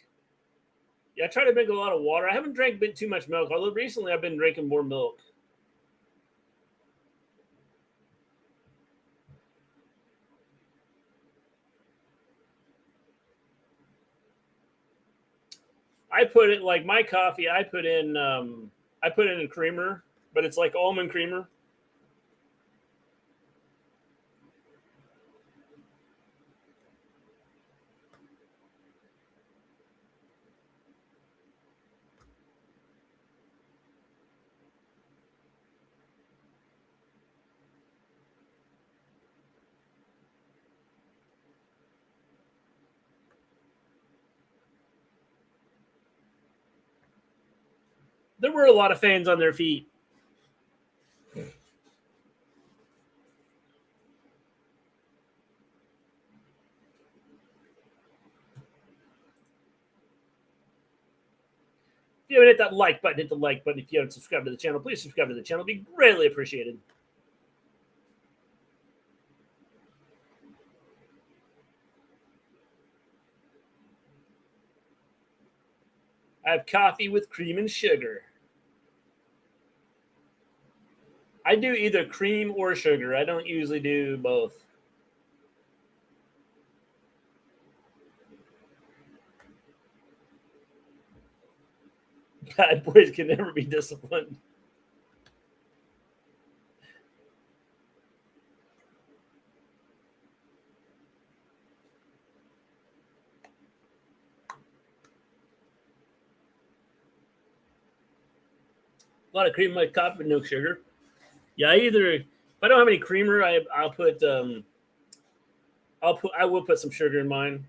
Yeah, I try to drink a lot of water. I haven't drank too much milk, although recently I've been drinking more milk. I put it like my coffee. I put in a creamer, but it's like almond creamer. There were a lot of fans on their feet. If you haven't hit that like button, hit the like button. If you haven't subscribed to the channel, please subscribe to the channel. It'd be greatly appreciated. I have coffee with cream and sugar. I do either cream or sugar. I don't usually do both. Bad boys can never be disciplined. A lot of cream in my coffee, but no sugar. Yeah, if I don't have any creamer, I will put some sugar in mine.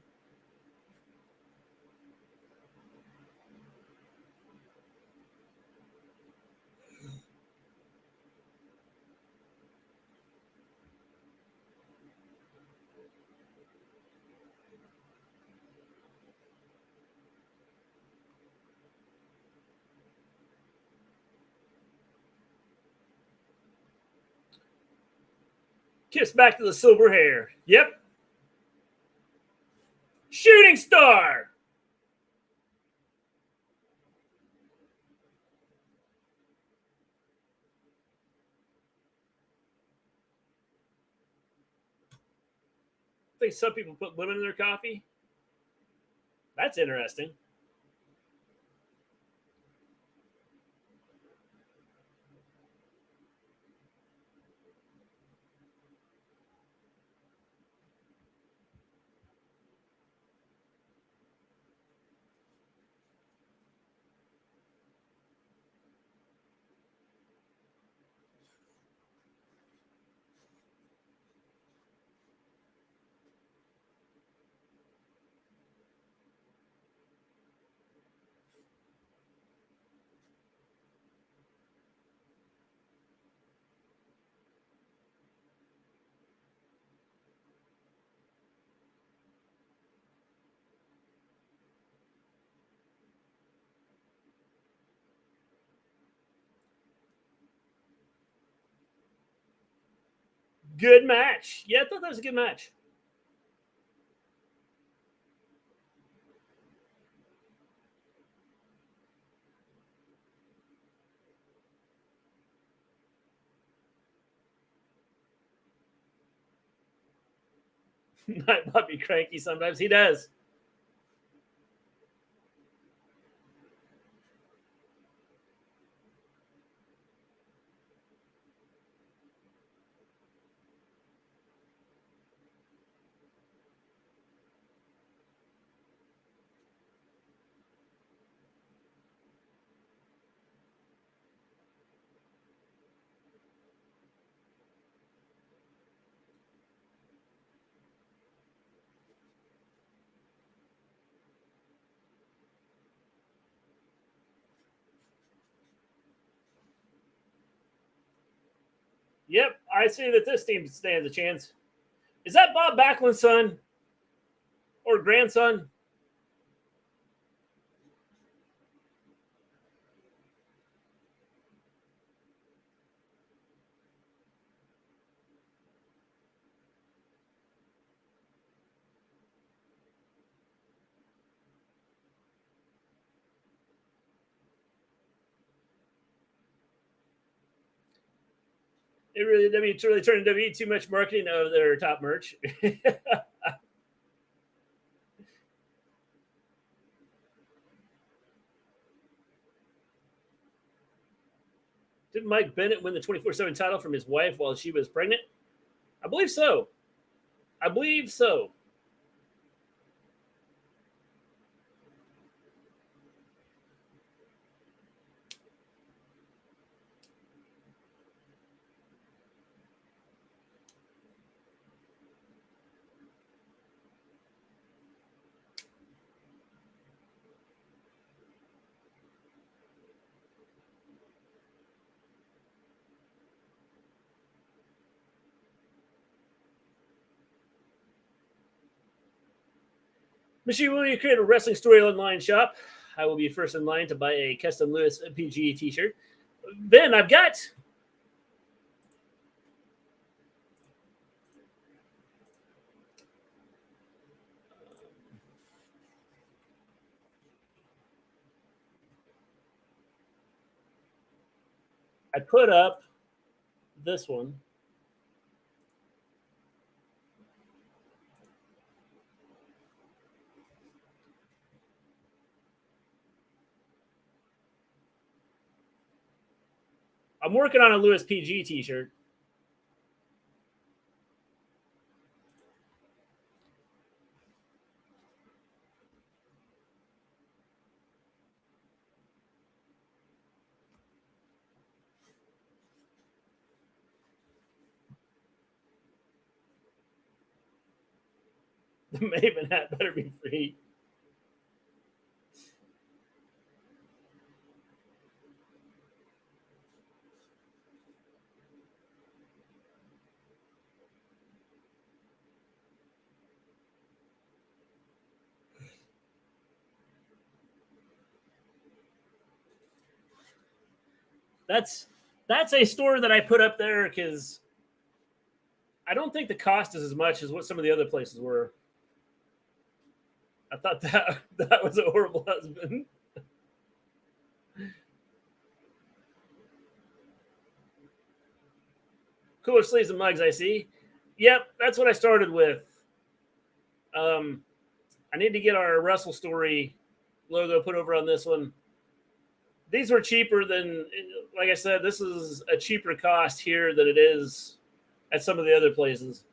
Kiss back to the silver hair. Yep. Shooting star. I think some people put lemon in their coffee. That's interesting. Good match. Yeah, I thought that was a good match. Might be cranky sometimes. He does. Yep, I see that this team stands a chance. Is that Bob Backlund's son or grandson? It's really turning WWE too much marketing of their top merch. Didn't Mike Bennett win the 24/7 title from his wife while she was pregnant? I believe so. I believe so. Machine, will you create a wrestling story online shop? I will be first in line to buy a custom Lewis PG t-shirt. Then I've got I put up this one. I'm working on a Lewis PG t-shirt. The Maven hat better be free. That's a store that I put up there because I don't think the cost is as much as what some of the other places were. I thought that was a horrible husband. Cooler sleeves and mugs, I see. Yep, that's what I started with. I need to get our Wrestle Story logo put over on this one. These were cheaper than, like I said, this is a cheaper cost here than it is at some of the other places.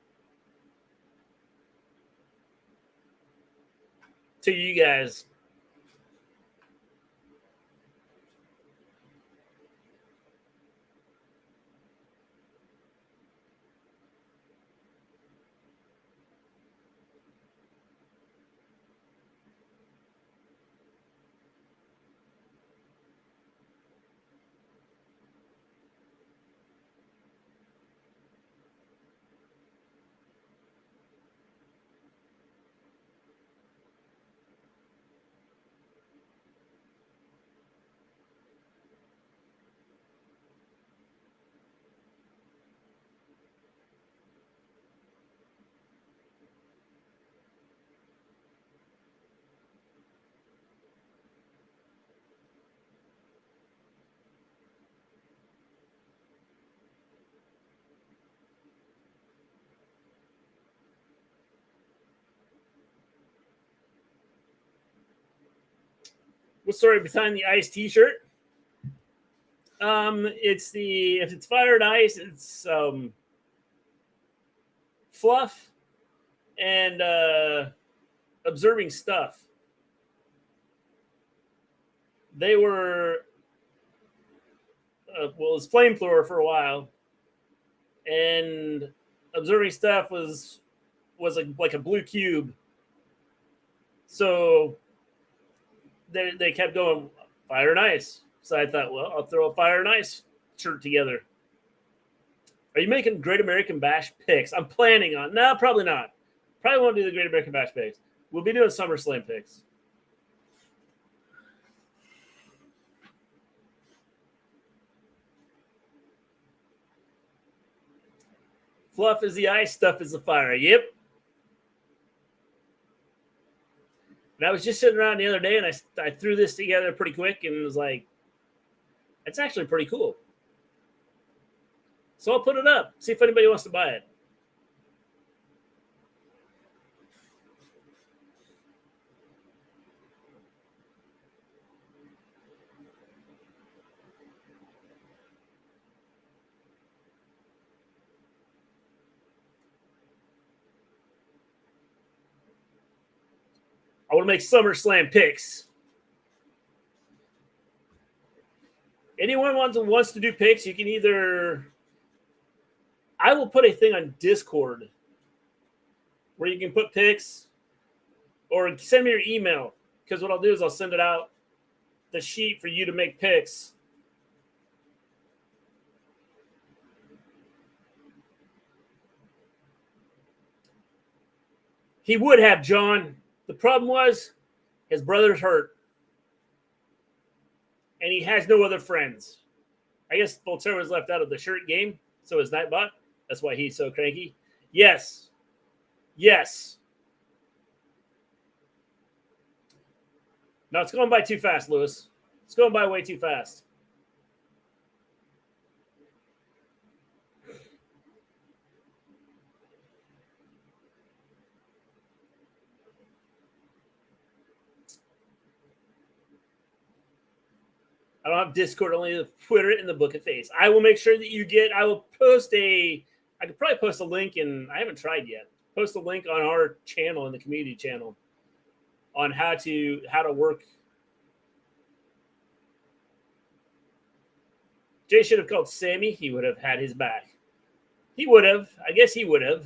To you guys. story behind the ice T-shirt? If it's fire and ice, it's fluff and observing stuff. They were it was flamethrower for a while, and observing stuff was like a blue cube. So they kept going fire and ice. So I thought, well, I'll throw a fire and ice shirt together. Are you making Great American Bash picks? I'm planning on. No, probably not. Probably won't do the Great American Bash picks. We'll be doing SummerSlam picks. Fluff is the ice, stuff is the fire. Yep. And I was just sitting around the other day, and I threw this together pretty quick, and was like, it's actually pretty cool. So I'll put it up, see if anybody wants to buy it. I want to make SummerSlam picks. Anyone wants to do picks, you can either... I will put a thing on Discord where you can put picks, or send me your email, because what I'll do is I'll send it out, the sheet for you to make picks. He would have, John. The problem was his brother's hurt, and he has no other friends. I guess Voltaire was left out of the shirt game, so is Nightbot. That's why he's so cranky. Yes. Yes. No, it's going by too fast, Lewis. It's going by way too fast. I don't have Discord, only the Twitter and the Book of Face. I will make sure that you get, I will post I could probably post a link, and I haven't tried yet. Post a link on our channel, in the community channel, on how to work. Jay should have called Sammy. He would have had his back. He would have. I guess he would have.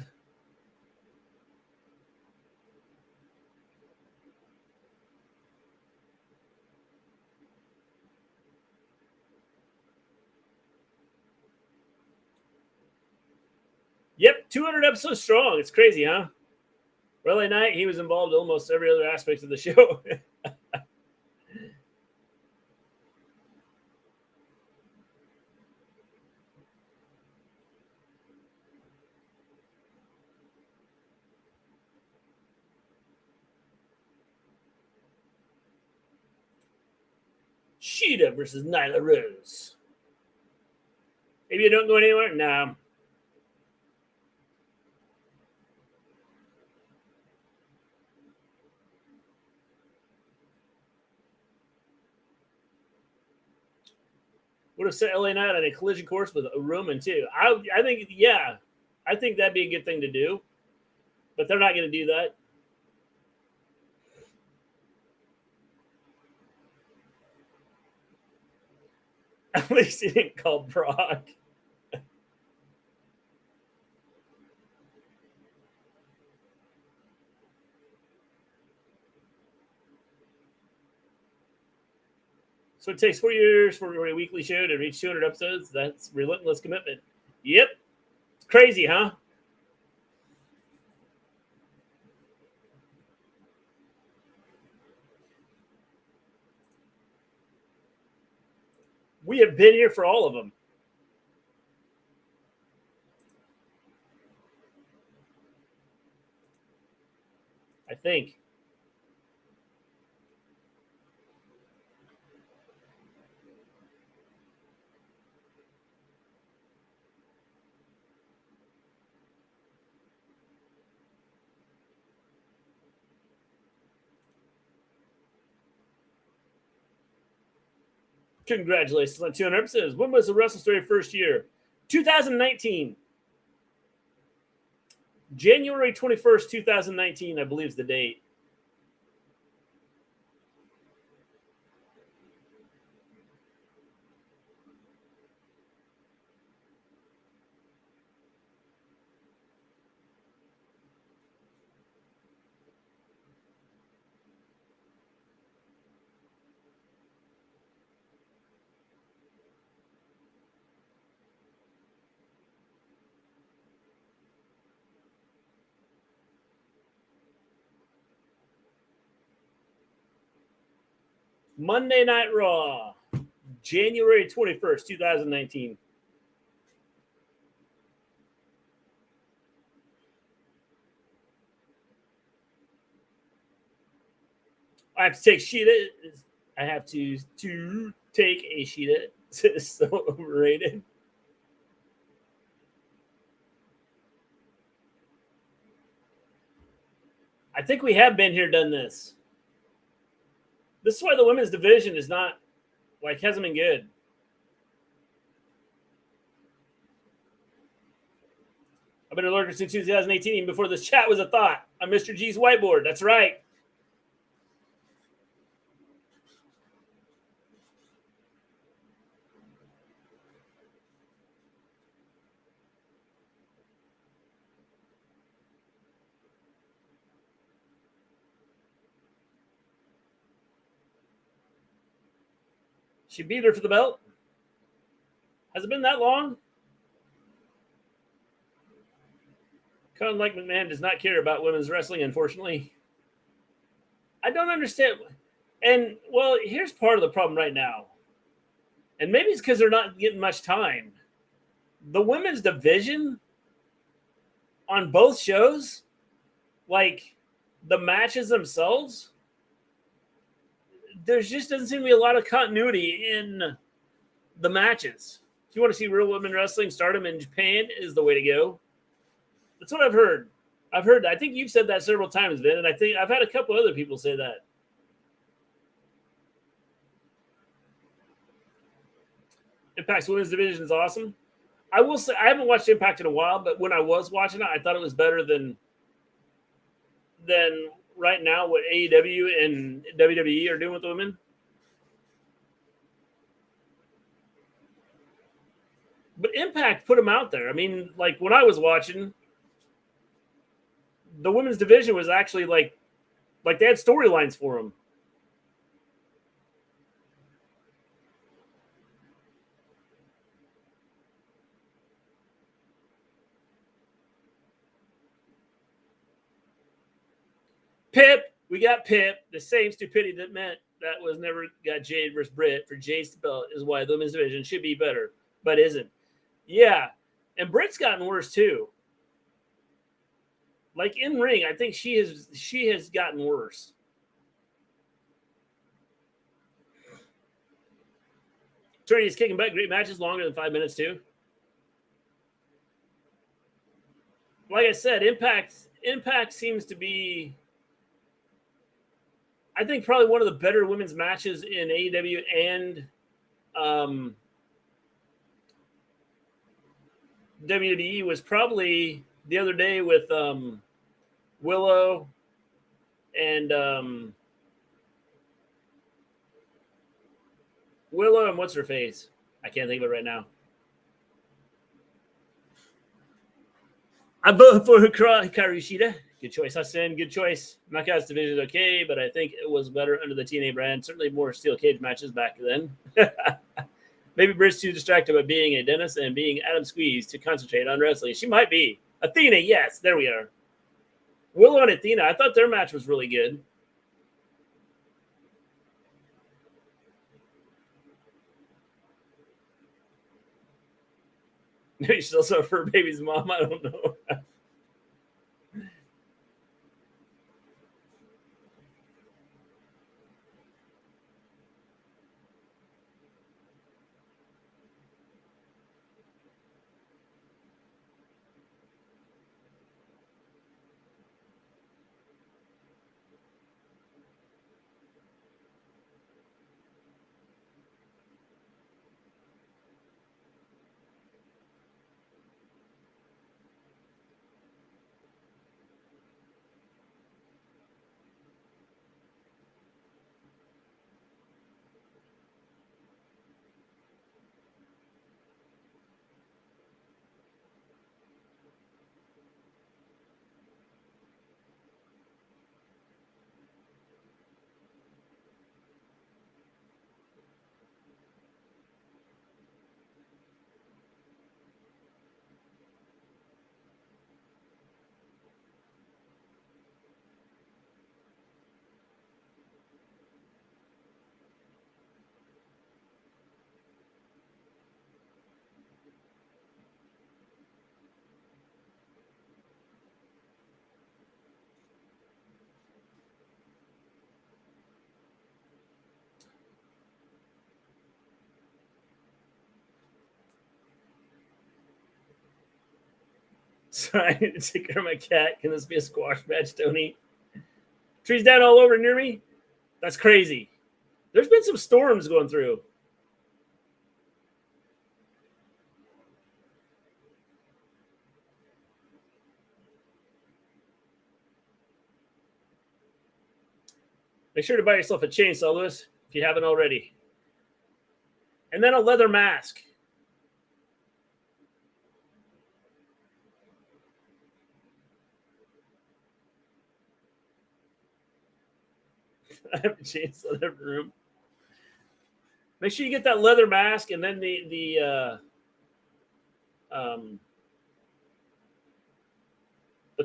Yep, 200 episodes strong. It's crazy, huh? Relay Knight, he was involved in almost every other aspect of the show. Sheeta versus Nyla Rose. Maybe you don't go anywhere? Nah. Would have set LA Knight on a collision course with a Roman too. I think, yeah. I think that'd be a good thing to do. But they're not going to do that. At least he didn't call Brock. So it takes 4 years for a weekly show to reach 200 episodes. That's relentless commitment. Yep. It's crazy, huh? We have been here for all of them. I think. Congratulations on 200 episodes. When was the Wrestle Story first year? 2019. January 21st, 2019, I believe is the date. Monday Night Raw, January 21st, 2019. I have to take Sheeta. I have to take a Sheeta. It's so overrated. I think we have been here, done this. This is why the women's division is not, hasn't been good. I've been a lurker since 2018, even before this chat was a thought. On Mr. G's whiteboard. That's right. She beat her for the belt. Has it been that long? Kind of like McMahon does not care about women's wrestling, unfortunately. I don't understand. And, well, here's part of the problem right now. And maybe it's because they're not getting much time. The women's division on both shows, the matches themselves, there just doesn't seem to be a lot of continuity in the matches. If you want to see real women wrestling, stardom in Japan is the way to go. That's what I've heard. I think you've said that several times, Vin, and I think I've had a couple other people say that. Impact's women's division is awesome. I will say I haven't watched Impact in a while, but when I was watching it, I thought it was better than right now what AEW and WWE are doing with women. But Impact put them out there. I mean, when I was watching, the women's division was actually like they had storylines for them. Pip, we got Pip. The same stupidity that meant that was never got Jade versus Britt for Jade's belt is why the women's division should be better, but isn't. Yeah, and Britt's gotten worse too. In ring, I think she has gotten worse. Trinity is kicking butt. Great matches, longer than 5 minutes too. Like I said, Impact seems to be, I think, probably one of the better women's matches in AEW and WWE was probably the other day with Willow and what's her face? I can't think of it right now. I'm voting for Hikaru Shida. Good choice, Hassan. Good choice. Knockouts division is okay, but I think it was better under the TNA brand. Certainly more steel cage matches back then. Maybe Britt's too distracted by being a dentist and being Adam Squeeze to concentrate on wrestling. She might be. Athena, yes, there we are. Willow and Athena, I thought their match was really good. Maybe she's also her baby's mom. I don't know. Sorry, I need to take care of my cat. Can this be a squash match, Tony? Trees down all over near me? That's crazy. There's been some storms going through. Make sure to buy yourself a chainsaw, Lewis, if you haven't already. And then a leather mask. I have a chainsaw in every room. Make sure you get that leather mask and then the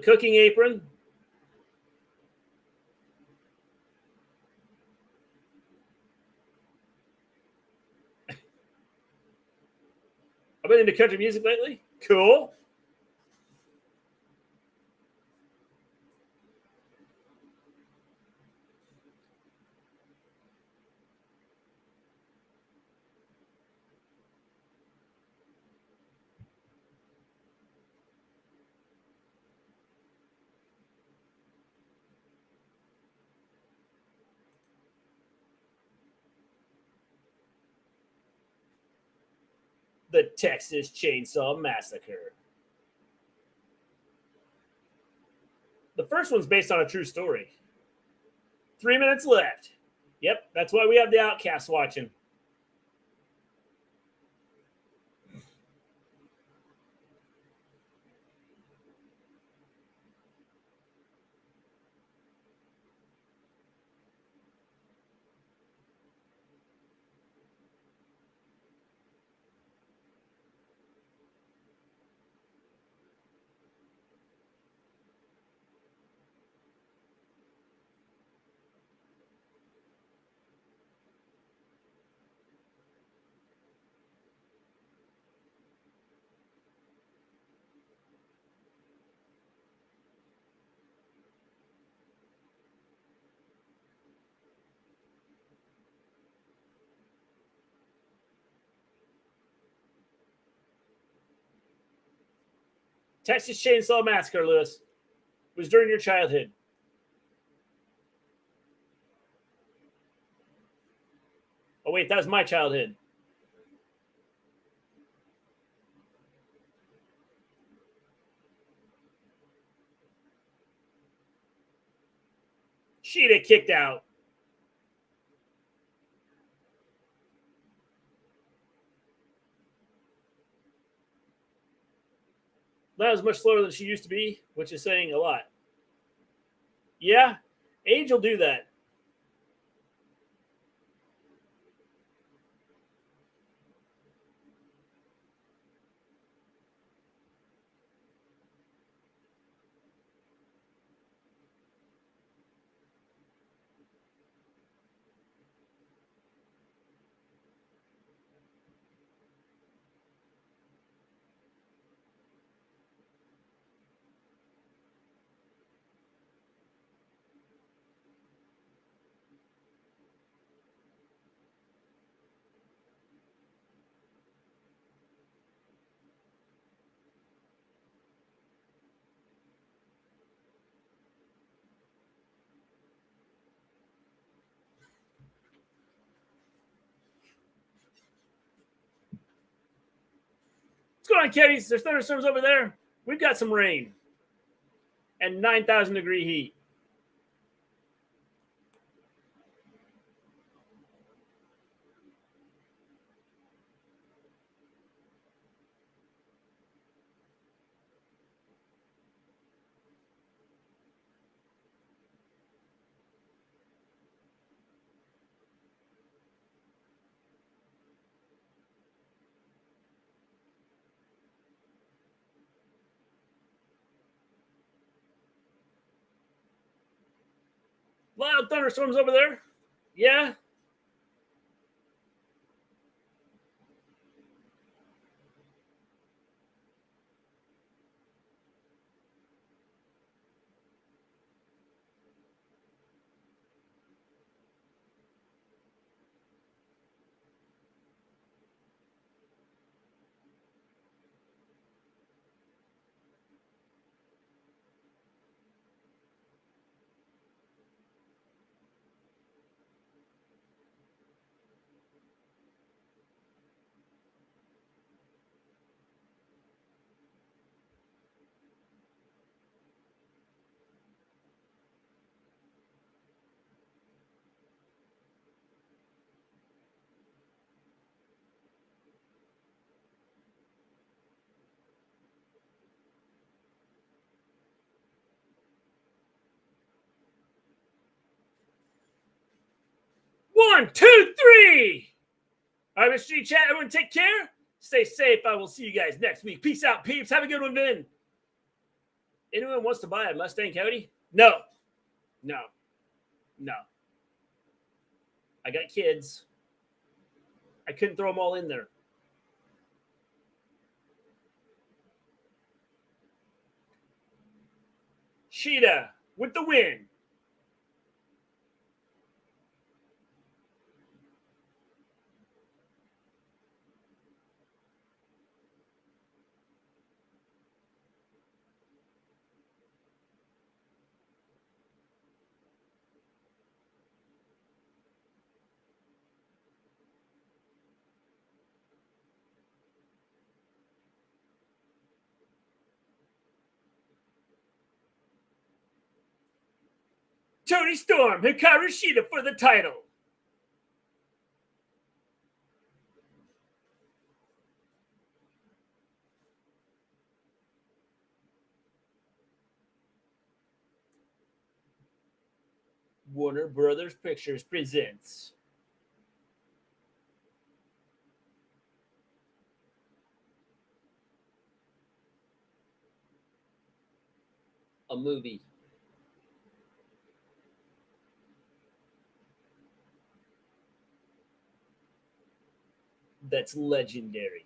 cooking apron. I've been into country music lately. Cool. The Texas Chainsaw Massacre. The first one's based on a true story. 3 minutes left. Yep, that's why we have the Outcasts watching. Texas Chainsaw Massacre, Lewis. It was during your childhood. Oh, wait, that was my childhood. Sheeta kicked out. That was much slower than she used to be, which is saying a lot. Yeah, age will do that. What's going on, Keddies? There's thunderstorms over there. We've got some rain and 9,000 degree heat. Loud thunderstorms over there. Yeah. 1, 2, 3. All right, Mr. G Chat, everyone take care. Stay safe. I will see you guys next week. Peace out, peeps. Have a good one, Vin. Anyone wants to buy a Mustang Coyote? No. I got kids. I couldn't throw them all in there. Sheeta with the win. Tony Storm, Hikaru Shida for the title. Warner Brothers Pictures presents a movie. That's legendary.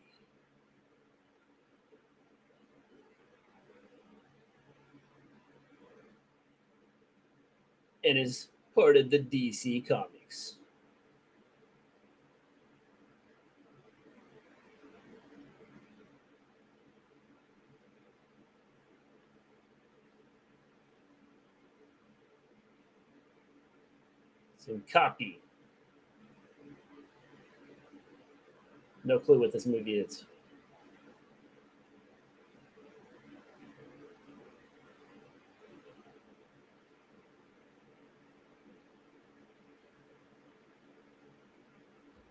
And is part of the DC Comics. Some copy. No clue what this movie is.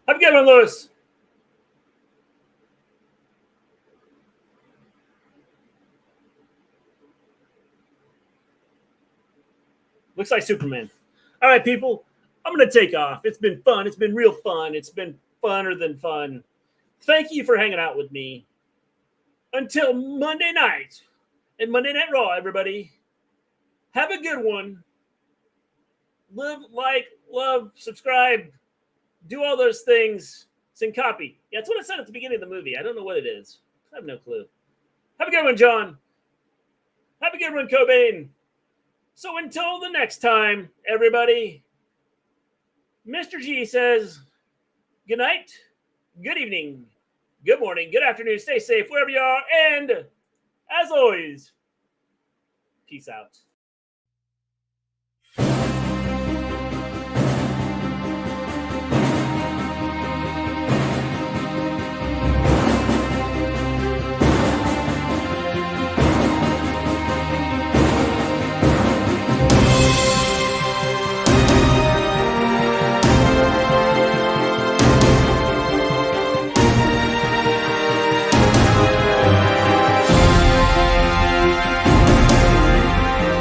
Have a good one, Lewis. Looks like Superman. All right, people. I'm going to take off. It's been fun. It's been real fun. It's been funner than fun. Thank you for hanging out with me. Until Monday night and Monday Night Raw, everybody. Have a good one. Live, like, love, subscribe. Do all those things. Send copy. Yeah, that's what I said at the beginning of the movie. I don't know what it is. I have no clue. Have a good one, John. Have a good one, Cobain. So until the next time, everybody, Mr. G says good night, good evening, good morning, good afternoon. Stay safe wherever you are. And as always, peace out.